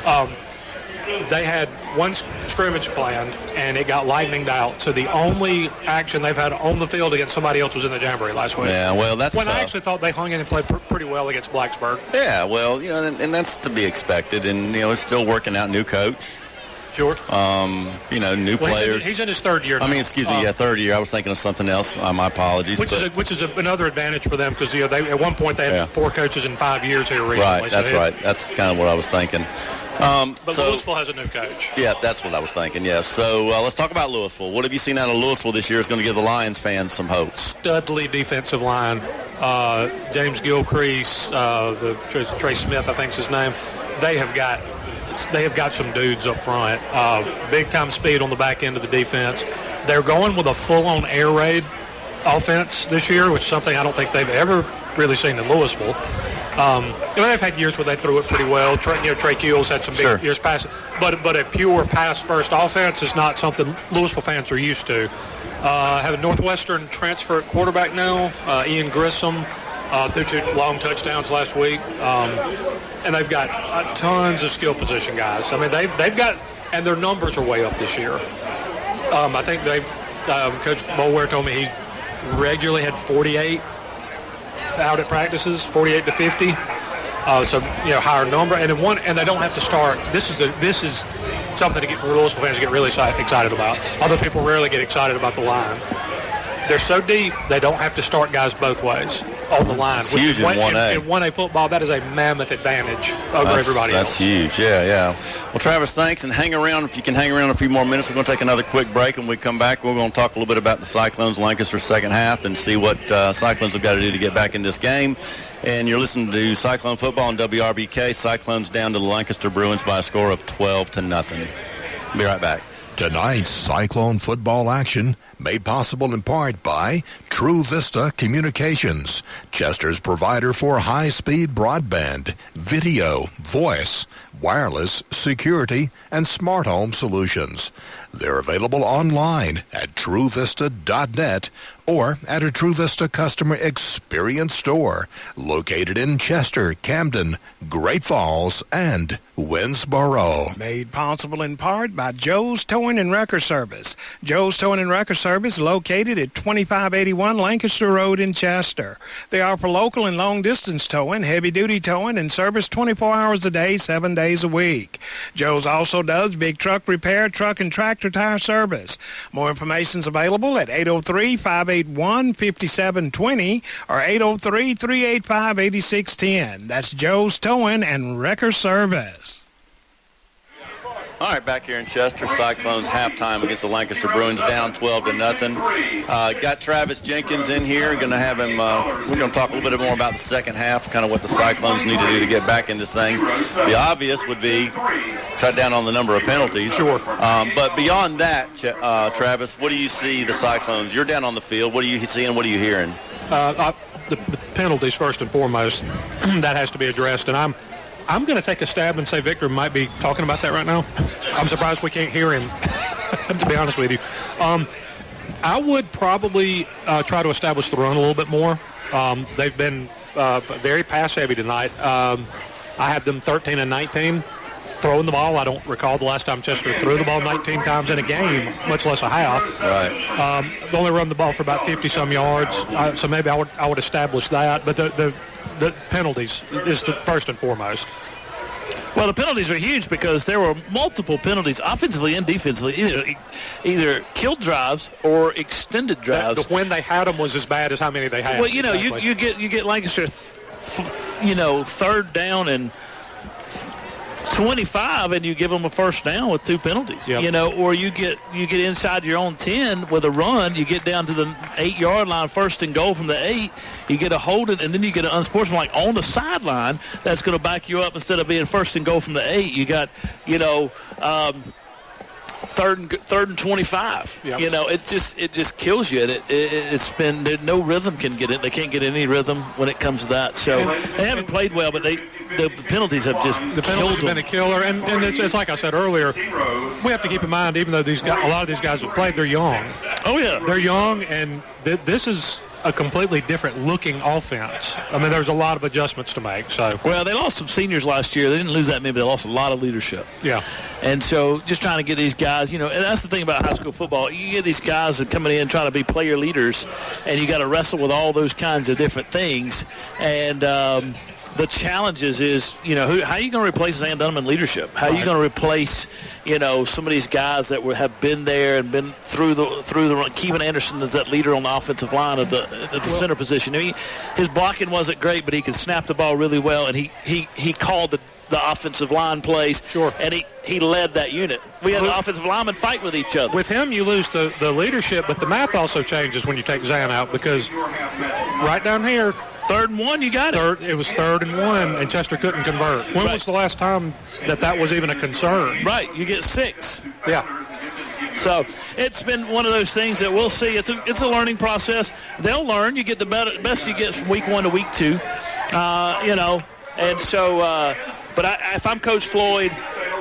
they had one scrimmage planned, and it got lightninged out. So the only action they've had on the field against somebody else was in the Jamboree last week. Yeah, well, that's when tough. I actually thought they hung in and played pretty well against Blacksburg. Yeah, well, and that's to be expected. And, it's still working out. New coach. Sure. New players. He's in his third year now. Third year. I was thinking of something else. My apologies. Which is another advantage for them because at one point they had 4 coaches in 5 years here recently. Right, that's right. That's kind of what I was thinking. But Louisville has a new coach. Yeah, that's what I was thinking, yeah. So let's talk about Louisville. What have you seen out of Louisville this year is going to give the Lions fans some hope? Studly defensive line. James Gilcrease, Trey Smith, I think is his name. They have got some dudes up front. Big-time speed on the back end of the defense. They're going with a full-on air raid offense this year, which is something I don't think they've ever really seen in Louisville. They've had years where they threw it pretty well. Trey Keels had some big years passing. But a pure pass-first offense is not something Louisville fans are used to. Have a Northwestern transfer at quarterback now, Ian Grissom. Threw 2 long touchdowns last week. And they've got tons of skill position guys. I mean, they've got, and their numbers are way up this year. I think Coach Boulware told me he regularly had 48 out at practices, 48 to 50. So higher number, and they don't have to start. This is something to get Louisville fans to get really excited about. Other people rarely get excited about the line. They're so deep, they don't have to start guys both ways on the line. It's huge in 1A. In 1A football, that is a mammoth advantage over everybody else. That's huge, yeah. Well, Travis, thanks, and hang around. If you can hang around a few more minutes, we're going to take another quick break. When we come back, we're going to talk a little bit about the Cyclones Lancaster second half and see what Cyclones have got to do to get back in this game. And you're listening to Cyclone Football on WRBK. Cyclones down to the Lancaster Bruins by a score of 12-0. Be right back. Tonight's Cyclone football action made possible in part by True Vista Communications, Chester's provider for high-speed broadband, video, voice, wireless, security, and smart home solutions. They're available online at truevista.net or at a True Vista customer experience store located in Chester, Camden, Great Falls, and Winsboro. Made possible in part by Joe's Towing and Wrecker Service. Joe's Towing and Wrecker Service located at 2581 Lancaster Road in Chester. They offer local and long-distance towing, heavy-duty towing, and service 24 hours a day, 7 days a week. Joe's also does big truck repair, truck and tractor tire service. More information is available at 803-581-5720 or 803-385-8610. That's Joe's Towing and Wrecker Service. All right, back here in Chester, Cyclones halftime against the Lancaster Bruins, down 12-0. Got Travis Jenkins in here. Going to have him. We're going to talk a little bit more about the second half, kind of what the Cyclones need to do to get back in this thing. The obvious would be cut down on the number of penalties. Sure. But beyond that, Travis, what do you see the Cyclones? You're down on the field. What are you seeing? What are you hearing? The penalties first and foremost. That has to be addressed, and I'm going to take a stab and say Victor might be talking about that right now. I'm surprised we can't hear him, to be honest with you. I would probably try to establish the run a little bit more. They've been very pass-heavy tonight. I had them 13-19 throwing the ball. I don't recall the last time Chester threw the ball 19 times in a game, much less a half. Right. They only run the ball for about 50-some yards, so maybe I would establish that. But the penalties is the first and foremost. Well, the penalties are huge because there were multiple penalties, offensively and defensively, either killed drives or extended drives. The when they had them was as bad as how many they had. Well, exactly. you get Lancaster, third down and 25, and you give them a first down with 2 penalties. Yep. Or you get inside your own 10 with a run. You get down to the 8-yard line, first and goal from the 8. You get a holding, and then you get an unsportsmanlike on the sideline that's going to back you up instead of being first and goal from the 8. You got, third and 25. Yep. It just kills you. And it's been no rhythm can get it. They can't get any rhythm when it comes to that. So they haven't played well, but the penalties have just the penalties have been a killer. And it's like I said earlier, we have to keep in mind, even though a lot of these guys have played, they're young. Oh yeah, they're young, and this is a completely different looking offense. I mean, there's a lot of adjustments to make. So, well, they lost some seniors last year. They didn't lose that many, but they lost a lot of leadership. Yeah. And so just trying to get these guys, and that's the thing about high school football. You get these guys that coming in trying to be player leaders, and you got to wrestle with all those kinds of different things. And the challenges is, how are you going to replace Zan Dunham in leadership? How are you going to replace, some of these guys that have been there and been through the Kevin Anderson is that leader on the offensive line at the center position. I mean, his blocking wasn't great, but he could snap the ball really well, and he called the offensive line plays. Sure. And he led that unit. We had the offensive linemen fight with each other. With him, you lose the leadership, but the math also changes when you take Zan out, because right down here, 3rd and 1, you got it. It was 3rd and 1, and Chester couldn't convert. When was the last time that was even a concern? Right, you get 6. Yeah. So it's been one of those things that we'll see. It's a learning process. They'll learn. You get the best you get from week 1 to week 2, And so, but if I'm Coach Floyd,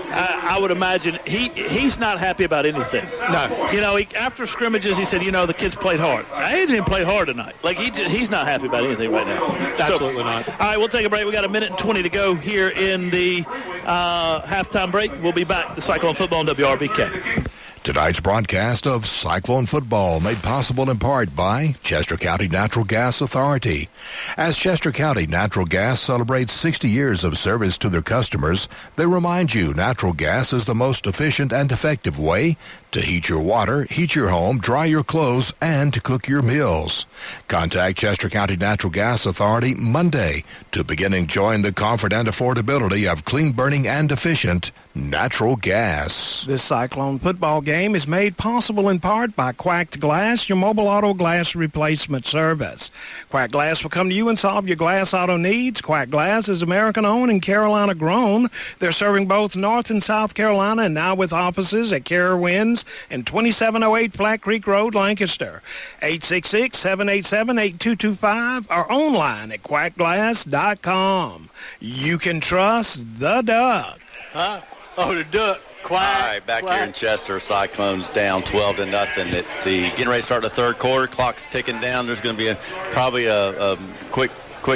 I would imagine he's not happy about anything. No. After scrimmages, he said, the kids played hard. They didn't play hard tonight. Like, he's not happy about anything right now. Absolutely not. All right, we'll take a break. We got a minute and 20 to go here in the halftime break. We'll be back. The Cyclone Football on WRBK. Tonight's broadcast of Cyclone Football made possible in part by Chester County Natural Gas Authority. As Chester County Natural Gas celebrates 60 years of service to their customers, they remind you natural gas is the most efficient and effective way to heat your water, heat your home, dry your clothes, and to cook your meals. Contact Chester County Natural Gas Authority Monday to begin enjoying the comfort and affordability of clean burning and efficient natural gas. This Cyclone football game is made possible in part by Quacked Glass, your mobile auto glass replacement service. Quack Glass will come to you and solve your glass auto needs. Quack Glass is American-owned and Carolina-grown. They're serving both North and South Carolina, and now with offices at Carowinds and 2708 Flat Creek Road, Lancaster. 866-787-8225 or online at quackglass.com. You can trust the Duck. Huh? Oh, the Duck. Quack. All right, back here in Chester, Cyclones down 12-0 at getting ready to start the 3rd quarter. Clock's ticking down. There's going to be probably a quick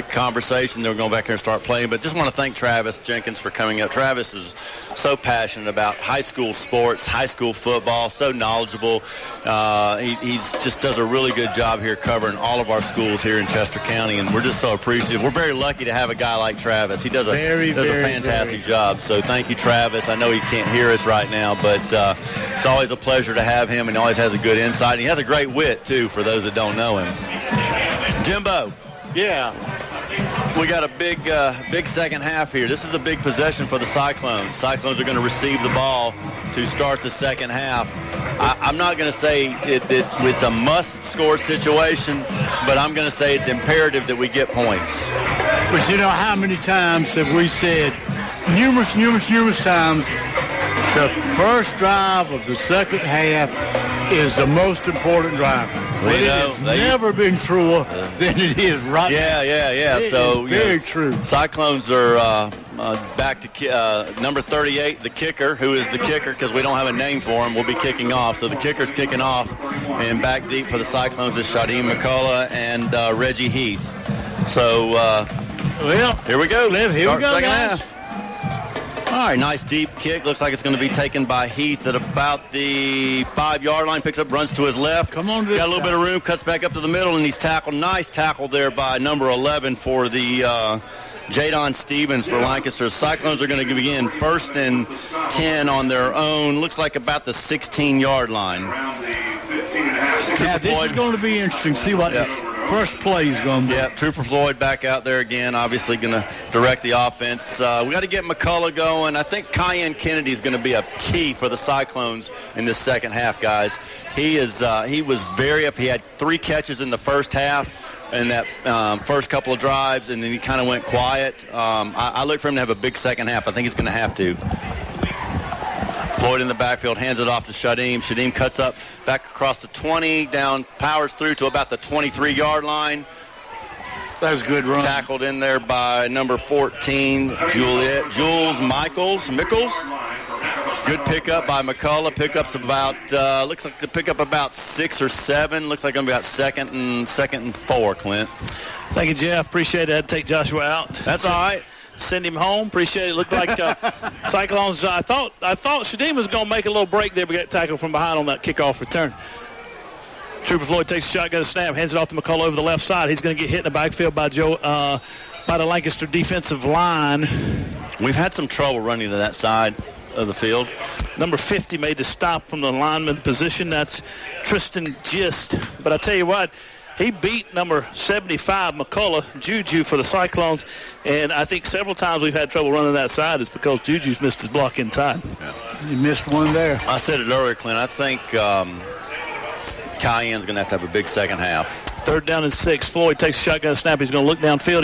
conversation. They're going back here and start playing. But just want to thank Travis Jenkins for coming up. Travis is so passionate about high school sports, high school football, so knowledgeable. He just does a really good job here covering all of our schools here in Chester County, and we're just so appreciative. We're very lucky to have a guy like Travis. He does a fantastic job. So thank you, Travis. I know he can't hear us right now, but it's always a pleasure to have him, and he always has a good insight. He has a great wit, too, for those that don't know him. Jimbo. Yeah. We got a big second half here. This is a big possession for the Cyclones. Cyclones are going to receive the ball to start the second half. I'm not going to say it's a must-score situation, but I'm going to say it's imperative that we get points. But you know how many times have we said, numerous times, the first drive of the second half is the most important drive. But it has never been truer than it is right now. Yeah. So very true. Cyclones are back to number 38, the kicker, who is the kicker because we don't have a name for him, will be kicking off. So the kicker's kicking off, and back deep for the Cyclones is Shadim McCullough and Reggie Heath. So here we go. Here we go, guys. Half. All right, nice deep kick. Looks like it's going to be taken by Heath at about the 5-yard line. Picks up, runs to his left. Come on, got a little bit of room, cuts back up to the middle, and he's tackled. Nice tackle there by number 11 for the Jaden Stevens for Lancaster. Cyclones are going to begin 1st and 10 on their own. Looks like about the 16-yard line. Now, this is going to be interesting. See what this first play is going to be. Yeah, Trooper Floyd back out there again, obviously going to direct the offense. We got to get McCullough going. I think Cayenne Kennedy is going to be a key for the Cyclones in this second half, guys. He was very up. He had 3 catches in the first half in that first couple of drives, and then he kind of went quiet. I look for him to have a big second half. I think he's going to have to. Floyd in the backfield, hands it off to Shadim. Shadim cuts up back across the 20, down, powers through to about the 23-yard line. That was a good run. Tackled in there by number 14, Jules Mickles. Good pickup by McCullough. Pickups about, looks like the pickup about 6 or 7. Looks like going to be about second and 4, Clint. Thank you, Jeff. Appreciate it. I had to take Joshua out. That's all right. Send him home. Appreciate it. Looked like Cyclones. I thought Shadim was going to make a little break there, but got tackled from behind on that kickoff return. Trooper Floyd takes a shotgun snap, hands it off to McCullough over the left side. He's going to get hit in the backfield by by the Lancaster defensive line. We've had some trouble running to that side of the field. Number 50 made the stop from the lineman position. That's Tristan Gist. But I tell you what, he beat number 75, McCullough, Juju, for the Cyclones. And I think several times we've had trouble running that side. It's because Juju's missed his block in time. Yeah. You missed one there. I said it earlier, Clint. I think Cayenne's going to have a big second half. 3rd down and 6. Floyd takes a shotgun snap. He's going to look downfield.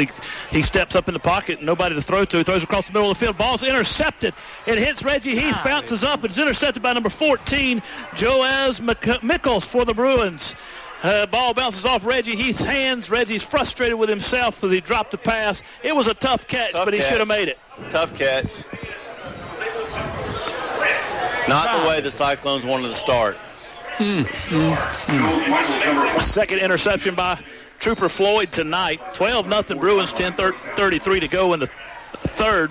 He steps up in the pocket. Nobody to throw to. He throws across the middle of the field. Ball's intercepted. It hits Reggie Heath. Bounces up. It's intercepted by number 14, Joaz Mickles for the Bruins. Ball bounces off Reggie Heath's hands. Reggie's frustrated with himself because he dropped the pass. It was a tough catch, but he should have made it. Tough catch. Not the way the Cyclones wanted to start. Second interception by Trooper Floyd tonight. 12-0 Bruins, 10:33 to go in the third.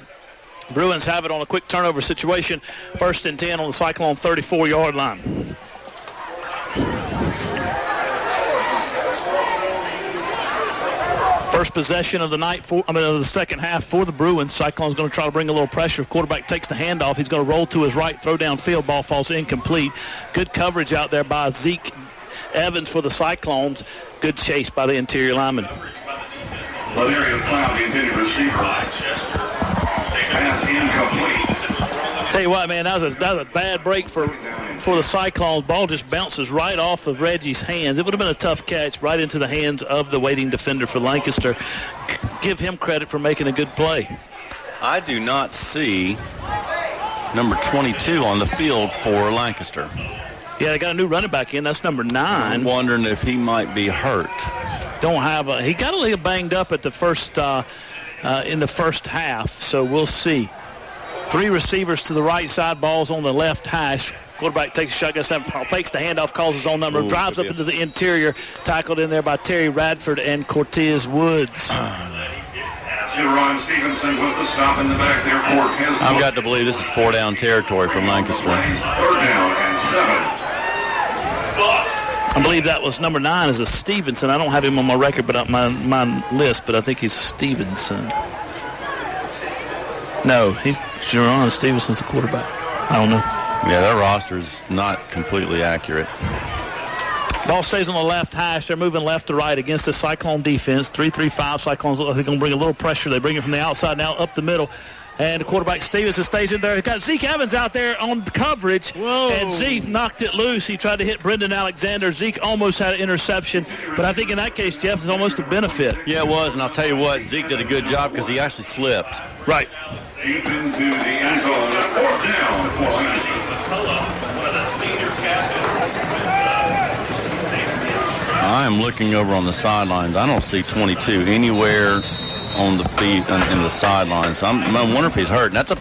Bruins have it on a quick turnover situation. 1st and 10 on the Cyclone 34-yard line. First possession of the second half for the Bruins. Cyclone's going to try to bring a little pressure. Quarterback takes the handoff. He's going to roll to his right, throw downfield. Ball falls incomplete. Good coverage out there by Zeke Evans for the Cyclones. Good chase by the interior lineman. Tell you what, man, that was a bad break for the Cyclones. Ball just bounces right off of Reggie's hands. It would have been a tough catch right into the hands of the waiting defender for Lancaster. Give him credit for making a good play. I do not see number 22 on the field for Lancaster. Yeah, they got a new running back in. That's number 9. I'm wondering if he might be hurt. He got a little banged up at the first in the first half, so we'll see. 3 receivers to the right side, balls on the left hash. Quarterback takes a shotgun snap, fakes the handoff, calls his own number, drives up into the interior, tackled in there by Terry Radford and Cortez Woods. Jaden Stevenson with the stop in the back there for his. I've got to believe this is 4-down territory from Lancaster. 3rd down and 7. I believe that was number 9 is a Stevenson. I don't have him on my record, but my list, but I think he's Stevenson. No, he's Jerron Stevenson's the quarterback. I don't know. Yeah, their roster is not completely accurate. Ball stays on the left hash. They're moving left to right against the Cyclone defense. 3-3-5. Cyclones look like they're going to bring a little pressure. They bring it from the outside now up the middle. And the quarterback Stevenson stays in there. He's got Zeke Evans out there on coverage. Whoa. And Zeke knocked it loose. He tried to hit Brendan Alexander. Zeke almost had an interception. But I think in that case, Jeff, it's almost a benefit. Yeah, it was. And I'll tell you what, Zeke did a good job because he actually slipped. Right. Deep into the end zone. 4th down for One of the senior captains. I am looking over on the sidelines. I don't see 22 anywhere on the feet in the sidelines. I wonder if he's hurt. And It's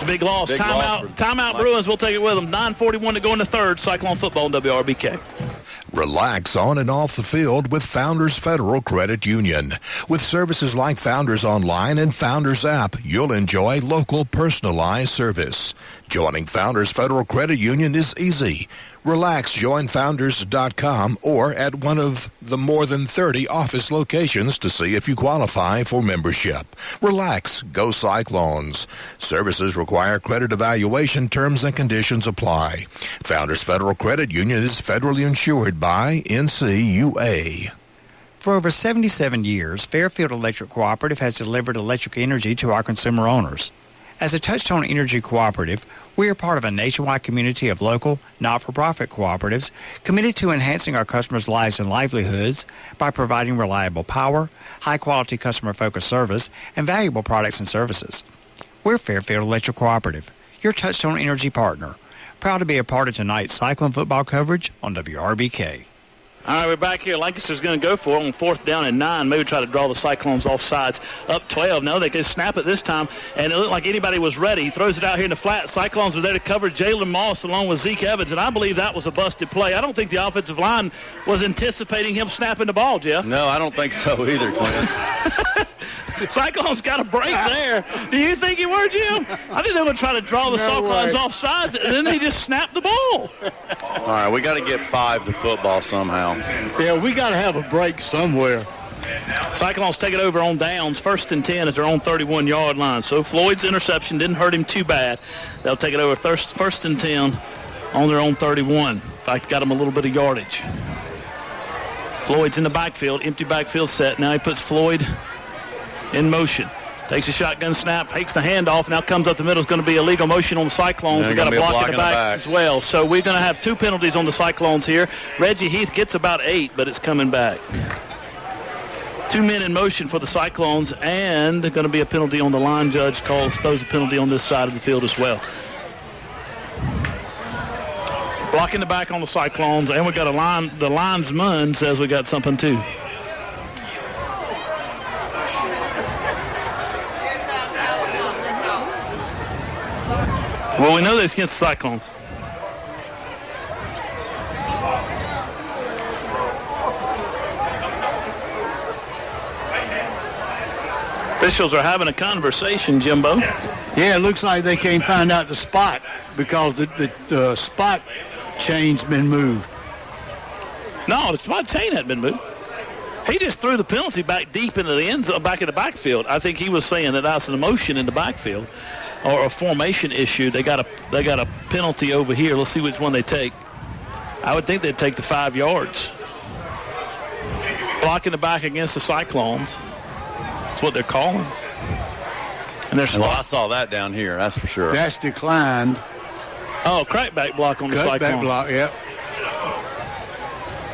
a big loss. Timeout Bruins. We'll take it with them. 9:41 to go in the third. Cyclone football in WRBK. Relax on and off the field with Founders Federal Credit Union. With services like Founders Online and Founders App, you'll enjoy local personalized service. Joining Founders Federal Credit Union is easy. Relax, join Founders.com or at one of the more than 30 office locations to see if you qualify for membership. Relax, go Cyclones. Services require credit evaluation. Terms and conditions apply. Founders Federal Credit Union is federally insured by NCUA. For over 77 years, Fairfield Electric Cooperative has delivered electric energy to our consumer owners. As a Touchstone Energy Cooperative, we are part of a nationwide community of local, not-for-profit cooperatives committed to enhancing our customers' lives and livelihoods by providing reliable power, high-quality customer-focused service, and valuable products and services. We're Fairfield Electric Cooperative, your Touchstone Energy partner, proud to be a part of tonight's Cyclone football coverage on WRBK. All right, we're back here. Lancaster's going to go for it on 4th down and 9. Maybe try to draw the Cyclones off sides. Up 12. No, they can snap it this time. And it looked like anybody was ready. He throws it out here in the flat. Cyclones are there to cover Jalen Moss along with Zeke Evans. And I believe that was a busted play. I don't think the offensive line was anticipating him snapping the ball, Jeff. No, I don't think so either, Clint. Cyclones got a break there. Do you think he were, Jim? I think they were going to try to draw the Cyclones off sides, and then they just snapped the ball. All right, we got to get 5 to football somehow. Yeah, we got to have a break somewhere. Cyclones take it over on downs, 1st and 10 at their own 31-yard line. So Floyd's interception didn't hurt him too bad. They'll take it over 1st and 10 on their own 31. In fact, got them a little bit of yardage. Floyd's in the backfield, empty backfield set. Now he puts Floyd in motion. Takes a shotgun snap, takes the handoff, now comes up the middle. It's going to be illegal motion on the Cyclones. We've got a block in the back as well. So we're going to have 2 penalties on the Cyclones here. Reggie Heath gets about 8, but it's coming back. 2 men in motion for the Cyclones, and going to be a penalty on the line. Judge throws a penalty on this side of the field as well. Blocking the back on the Cyclones, and we got the linesman says we got something too. Well, we know that it's against the Cyclones. Officials are having a conversation, Jimbo. Yeah, it looks like they can't find out the spot because the spot chain's been moved. No, the spot chain hadn't been moved. He just threw the penalty back deep into the end zone, back in the backfield. I think he was saying that that's an emotion in the backfield or a formation issue. They got a penalty over here. Let's see which one they take. I would think they'd take the 5 yards. Blocking the back against the Cyclones. That's what they're calling. And there's I saw that down here, that's for sure. That's declined. Oh, crackback block on the Cyclones. Crackback block, yep.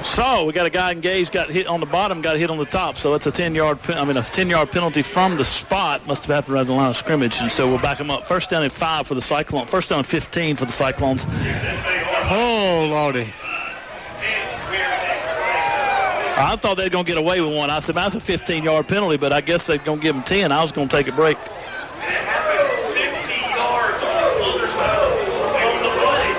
So we got a guy engaged, got hit on the bottom, got hit on the top. So it's a 10-yard penalty from the spot. Must have happened right at the line of scrimmage. And so we'll back them up. 1st down and 5 for the Cyclones. 1st down and 15 for the Cyclones. Oh, Lordy. I thought they were going to get away with one. I said, that's a 15-yard penalty, but I guess they're going to give them 10. I was going to take a break. And it happened 50 yards on the other side of the play.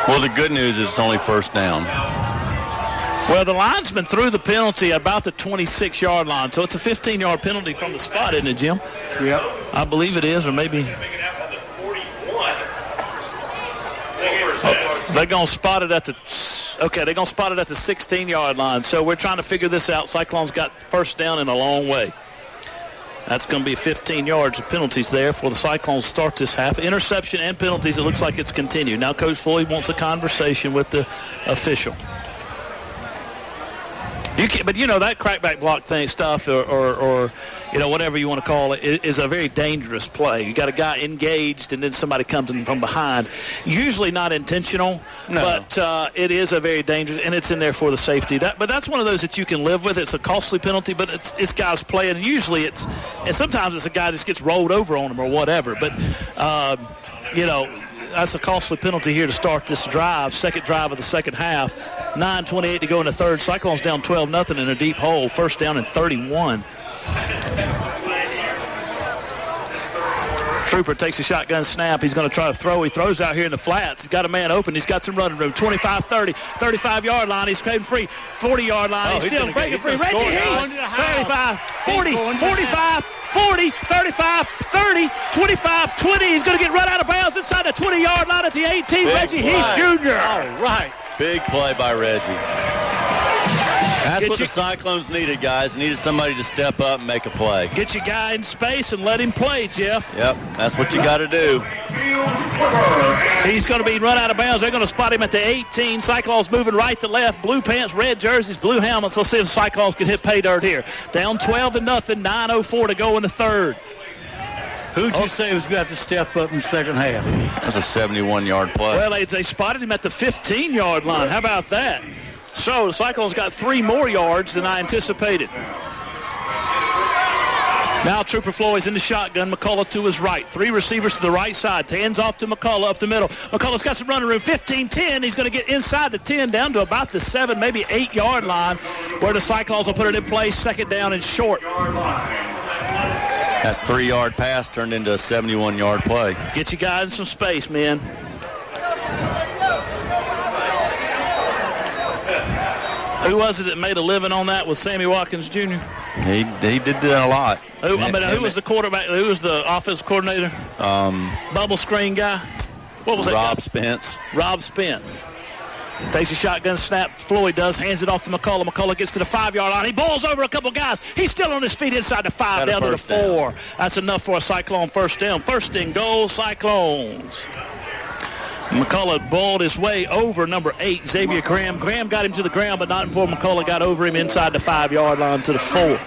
Well, the good news is it's only 1st down. Well, the linesman threw the penalty about the 26-yard line, so it's a 15-yard penalty from the spot, isn't it, Jim? Yep. I believe it is, or maybe. They're going to spot it at the 16-yard line. So we're trying to figure this out. Cyclones got 1st down in a long way. That's going to be 15 yards of penalties there for the Cyclones to start this half. Interception and penalties, it looks like it's continued. Now Coach Floyd wants a conversation with the official. But that crackback block thing stuff or whatever you want to call it is a very dangerous play. You got a guy engaged and then somebody comes in from behind. Usually not intentional, but it is a very dangerous, and it's in there for the safety. But that's one of those that you can live with. It's a costly penalty, but it's guys playing. And usually and sometimes it's a guy that just gets rolled over on him or whatever. But, that's a costly penalty here to start this drive, second drive of the second half. 9:28 to go in the third. Cyclones down 12-0 in a deep hole. 1st down and 31. Trooper takes a shotgun snap. He's going to try to throw. He throws out here in the flats. He's got a man open. He's got some running room. 25-30, 35-yard line. He's cutting free. 40-yard line. He's still breaking free. Reggie Heath. 35, 40, 45, 40, 35, 30, 25, 20. He's going to get run out of bounds inside the 20-yard line at the 18. Reggie Heath Jr. All right. Big play by Reggie. That's what the Cyclones needed, guys. Needed somebody to step up and make a play. Get your guy in space and let him play, Jeff. Yep, that's what you got to do. He's going to be run out of bounds. They're going to spot him at the 18. Cyclones moving right to left. Blue pants, red jerseys, blue helmets. Let's see if the Cyclones can hit pay dirt here. Down 12-0, 9:04 to go in the third. Who'd you say was going to have to step up in the second half? That's a 71-yard play. Well, they spotted him at the 15-yard line. How about that? So the Cyclones got 3 more yards than I anticipated. Now Trooper Floyd's in the shotgun. McCullough to his right. 3 receivers to the right side. Hands off to McCullough up the middle. McCullough's got some running room. 15-10. He's going to get inside the 10 down to about the 7, maybe 8-yard line where the Cyclones will put it in place. Second down and short. That 3-yard pass turned into a 71-yard play. Get you guys in some space, man. Who was it that made a living on that? Was Sammy Watkins Jr.? He did that a lot. Who was the quarterback? Who was the offensive coordinator? Bubble screen guy. What was that? Rob Spence. Rob Spence. Takes a shotgun snap. Floyd does. Hands it off to McCullough. McCullough gets to the 5-yard line. He bowls over a couple guys. He's still on his feet inside the 5, down to the 4. Down. That's enough for a Cyclone first down. First and goal, Cyclones. McCullough balled his way over number 8, Xavier Graham. Graham got him to the ground, but not before McCullough got over him inside the 5-yard line to the 4.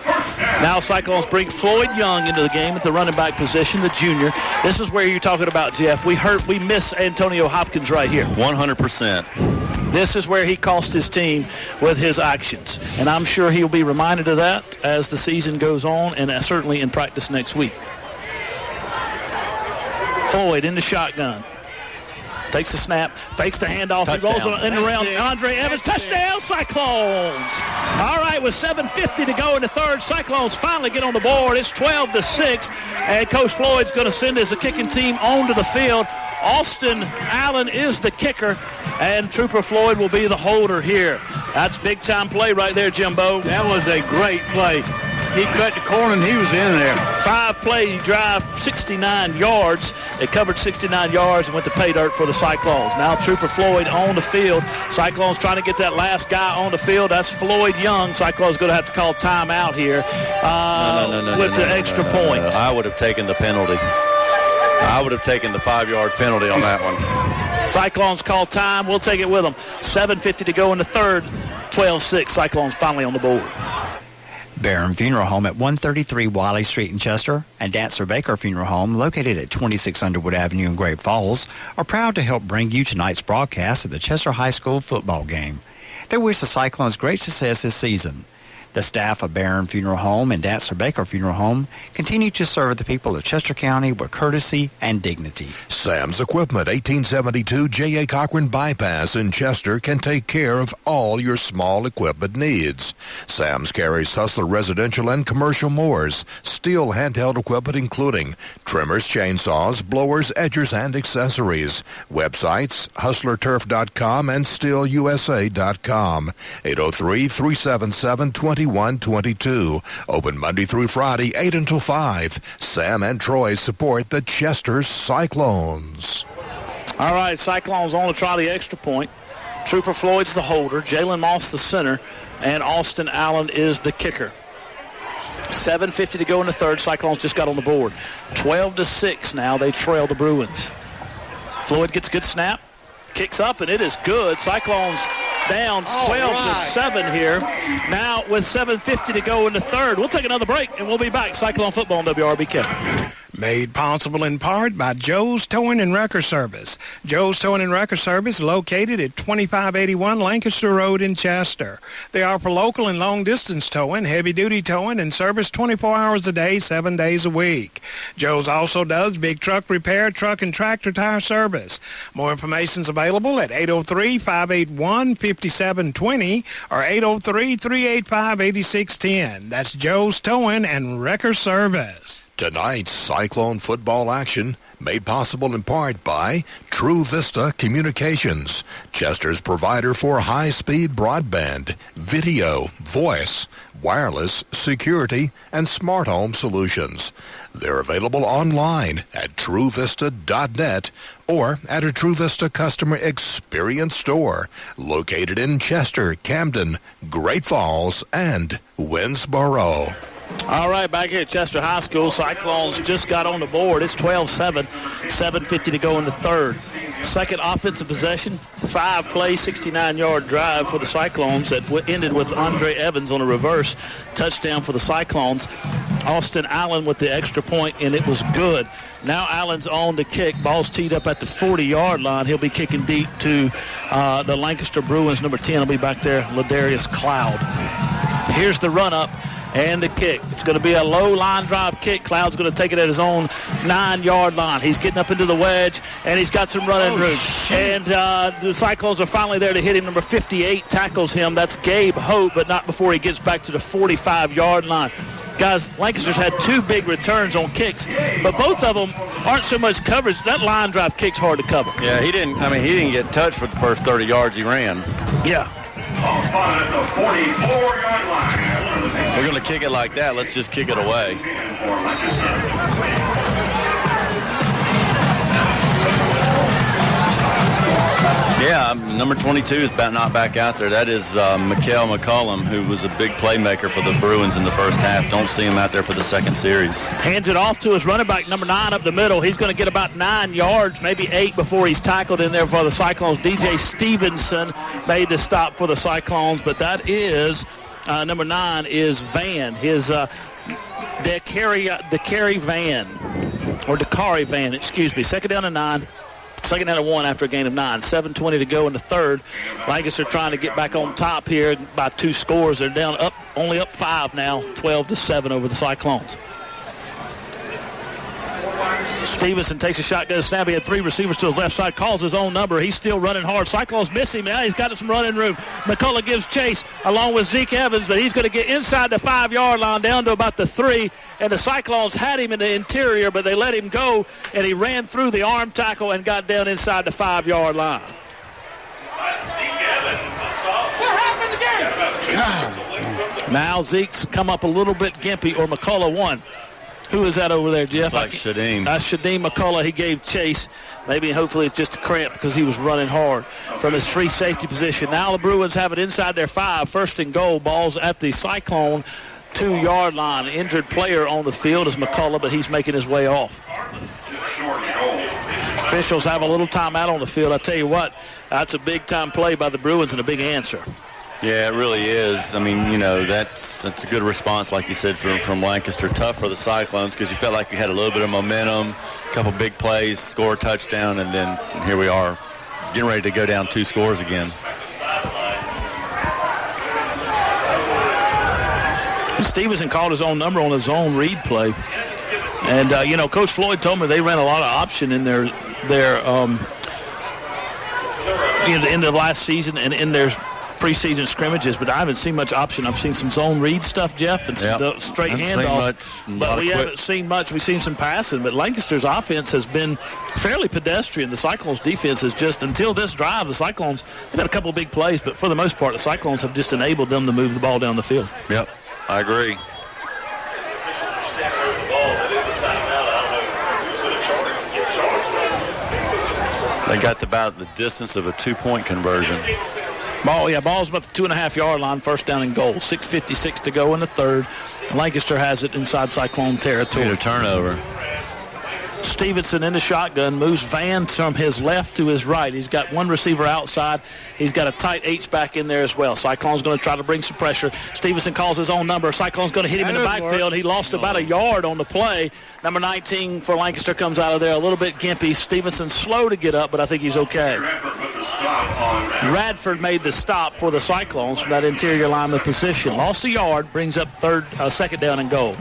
Now Cyclones bring Floyd Young into the game at the running back position, the junior. This is where you're talking about, Jeff. We miss Antonio Hopkins right here. 100%. This is where he cost his team with his actions. And I'm sure he'll be reminded of that as the season goes on and certainly in practice next week. Floyd in the shotgun. Takes the snap, fakes the handoff, he rolls in and around Andre Evans. Touchdown, Cyclones! All right, with 7:50 to go in the third, Cyclones finally get on the board. It's 12-6, and Coach Floyd's going to send his kicking team onto the field. Austin Allen is the kicker, and Trooper Floyd will be the holder here. That's big-time play right there, Jimbo. That was a great play. He cut the corner, and he was in there. 5-play drive, 69 yards. It covered 69 yards and went to pay dirt for the Cyclones. Now Trooper Floyd on the field. Cyclones trying to get that last guy on the field. That's Floyd Young. Cyclones going to have to call timeout here with the extra point. I would have taken the penalty. I would have taken the 5-yard penalty on that one. Cyclones call time. We'll take it with them. 7:50 to go in the third. 12-6. Cyclones finally on the board. Barron Funeral Home at 133 Wiley Street in Chester and Dancer Baker Funeral Home, located at 26 Underwood Avenue in Great Falls, are proud to help bring you tonight's broadcast of the Chester High School football game. They wish the Cyclones great success this season. The staff of Barron Funeral Home and Dancer Baker Funeral Home continue to serve the people of Chester County with courtesy and dignity. Sam's Equipment, 1872 J.A. Cochran Bypass in Chester, can take care of all your small equipment needs. Sam's carries Hustler residential and commercial mowers, steel handheld equipment including trimmers, chainsaws, blowers, edgers, and accessories. Websites, hustlerturf.com and steelusa.com. 803-377-2122. Open Monday through Friday, 8 until 5. Sam and Troy support the Chester Cyclones. All right, Cyclones on to try the extra point. Trooper Floyd's the holder, Jalen Moss the center, and Austin Allen is the kicker. 7:50 to go in the third. Cyclones just got on the board. 12-6 now. They trail the Bruins. Floyd gets a good snap, kicks up, and it is good. Cyclones down 12-7 here. Now with 7:50 to go in the third. We'll take another break, and we'll be back. Cyclone football on WRBK. Made possible in part by Joe's Towing and Wrecker Service. Joe's Towing and Wrecker Service located at 2581 Lancaster Road in Chester. They offer local and long-distance towing, heavy-duty towing, and service 24 hours a day, 7 days a week. Joe's also does big truck repair, truck and tractor tire service. More information is available at 803-581-5720 or 803-385-8610. That's Joe's Towing and Wrecker Service. Tonight's Cyclone football action made possible in part by True Vista Communications, Chester's provider for high-speed broadband, video, voice, wireless, security, and smart home solutions. They're available online at truevista.net or at a True Vista customer experience store located in Chester, Camden, Great Falls, and Winnsboro. All right, back here at Chester High School, Cyclones just got on the board. It's 12-7, 7:50 to go in the third. Second offensive possession, 5-play, 69-yard drive for the Cyclones that ended with Andre Evans on a reverse touchdown for the Cyclones. Austin Allen with the extra point, and it was good. Now Allen's on to kick. Ball's teed up at the 40-yard line. He'll be kicking deep to the Lancaster Bruins. Number 10 will be back there, Ladarius Cloud. Here's the run-up. And the kick. It's going to be a low line drive kick. Cloud's going to take it at his own 9-yard line. He's getting up into the wedge, and he's got some running room. And the Cyclones are finally there to hit him. Number 58 tackles him. That's Gabe Hope, but not before he gets back to the 45-yard line. Guys, Lancaster's had 2 big returns on kicks, but both of them aren't so much coverage. That line drive kick's hard to cover. Yeah, he didn't get touched for the first 30 yards he ran. Yeah. Spotted at the 44-yard line. If we're going to kick it like that, let's just kick it away. Yeah, number 22 is not back out there. That is Mikael McCullum, who was a big playmaker for the Bruins in the first half. Don't see him out there for the second series. Hands it off to his running back, number 9 up the middle. He's going to get about 9 yards, maybe 8 before he's tackled in there for the Cyclones. DJ Stevenson made the stop for the Cyclones, but that is number 9 is Van. His Dakari Van, excuse me. Second down and 9. Second down and 1 after a gain of 9. 7:20 to go in the third. Lancaster trying to get back on top here by 2 scores. They're down only up 5 now, 12-7 over the Cyclones. Stevenson takes a shotgun snap. He had 3 receivers to his left side, calls his own number. He's still running hard. Cyclones miss him. Now he's got some running room. McCullough gives chase along with Zeke Evans, but he's going to get inside the 5-yard line down to about the 3. And the Cyclones had him in the interior, but they let him go, and he ran through the arm tackle and got down inside the 5-yard line. Now Zeke's come up a little bit gimpy, or McCullough won. Who is that over there, Jeff? Like Shadim. Shadim McCullough. He gave chase. Maybe, hopefully, it's just a cramp because he was running hard from his free safety position. Now the Bruins have it inside their 5. First and goal. Ball's at the Cyclone 2-yard line. Injured player on the field is McCullough, but he's making his way off. Officials have a little timeout on the field. I tell you what, that's a big-time play by the Bruins and a big answer. Yeah, it really is. I mean, that's a good response, like you said, from Lancaster. Tough for the Cyclones because you felt like you had a little bit of momentum, a couple big plays, score a touchdown, and then here we are getting ready to go down 2 scores again. Stevenson called his own number on his own read play. And, Coach Floyd told me they ran a lot of option in their in the last season and in their preseason scrimmages, but I haven't seen much option. I've seen some zone read stuff, Jeff, and some straight handoffs, but we haven't seen much. We've seen some passing, but Lancaster's offense has been fairly pedestrian. The Cyclones' defense is just, until this drive, the Cyclones have had a couple of big plays, but for the most part, the Cyclones have just enabled them to move the ball down the field. Yep, I agree. They got about the distance of a 2-point conversion. Ball's about the 2.5-yard line, first down and goal. 6:56 to go in the third. Lancaster has it inside Cyclone territory. Need a turnover. Stevenson in the shotgun, moves Van from his left to his right. He's got 1 receiver outside. He's got a tight H-back in there as well. Cyclone's going to try to bring some pressure. Stevenson calls his own number. Cyclone's going to hit him in the backfield. He lost about a yard on the play. Number 19 for Lancaster comes out of there a little bit gimpy. Stevenson slow to get up, but I think he's okay. Radford made the stop for the Cyclones from that interior lineman position. Lost a yard, brings up second down and goal.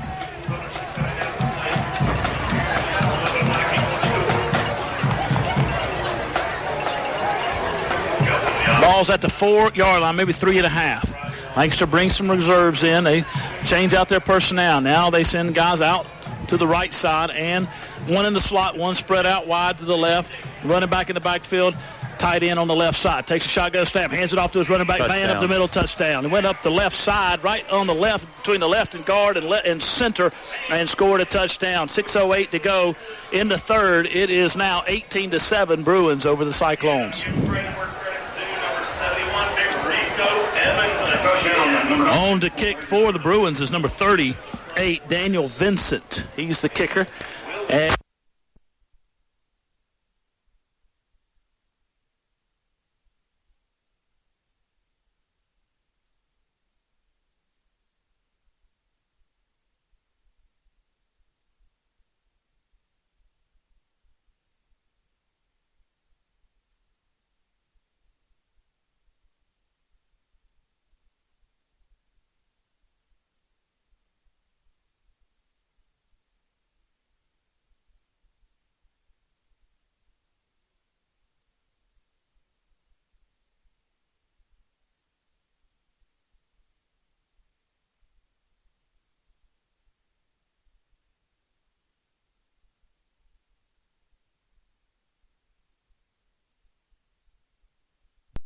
Ball's at the 4-yard line, maybe 3.5. Lancaster brings some reserves in. They change out their personnel. Now they send guys out to the right side, and 1 in the slot, 1 spread out wide to the left. Running back in the backfield, tight end on the left side. Takes a shotgun snap, hands it off to his running back, Van up the middle, touchdown. He went up the left side, right on the left, between the left and guard and center, and scored a touchdown. 6:08 to go in the third. It is now 18-7 Bruins over the Cyclones. On to kick for the Bruins is number 38, Daniel Vincent. He's the kicker. And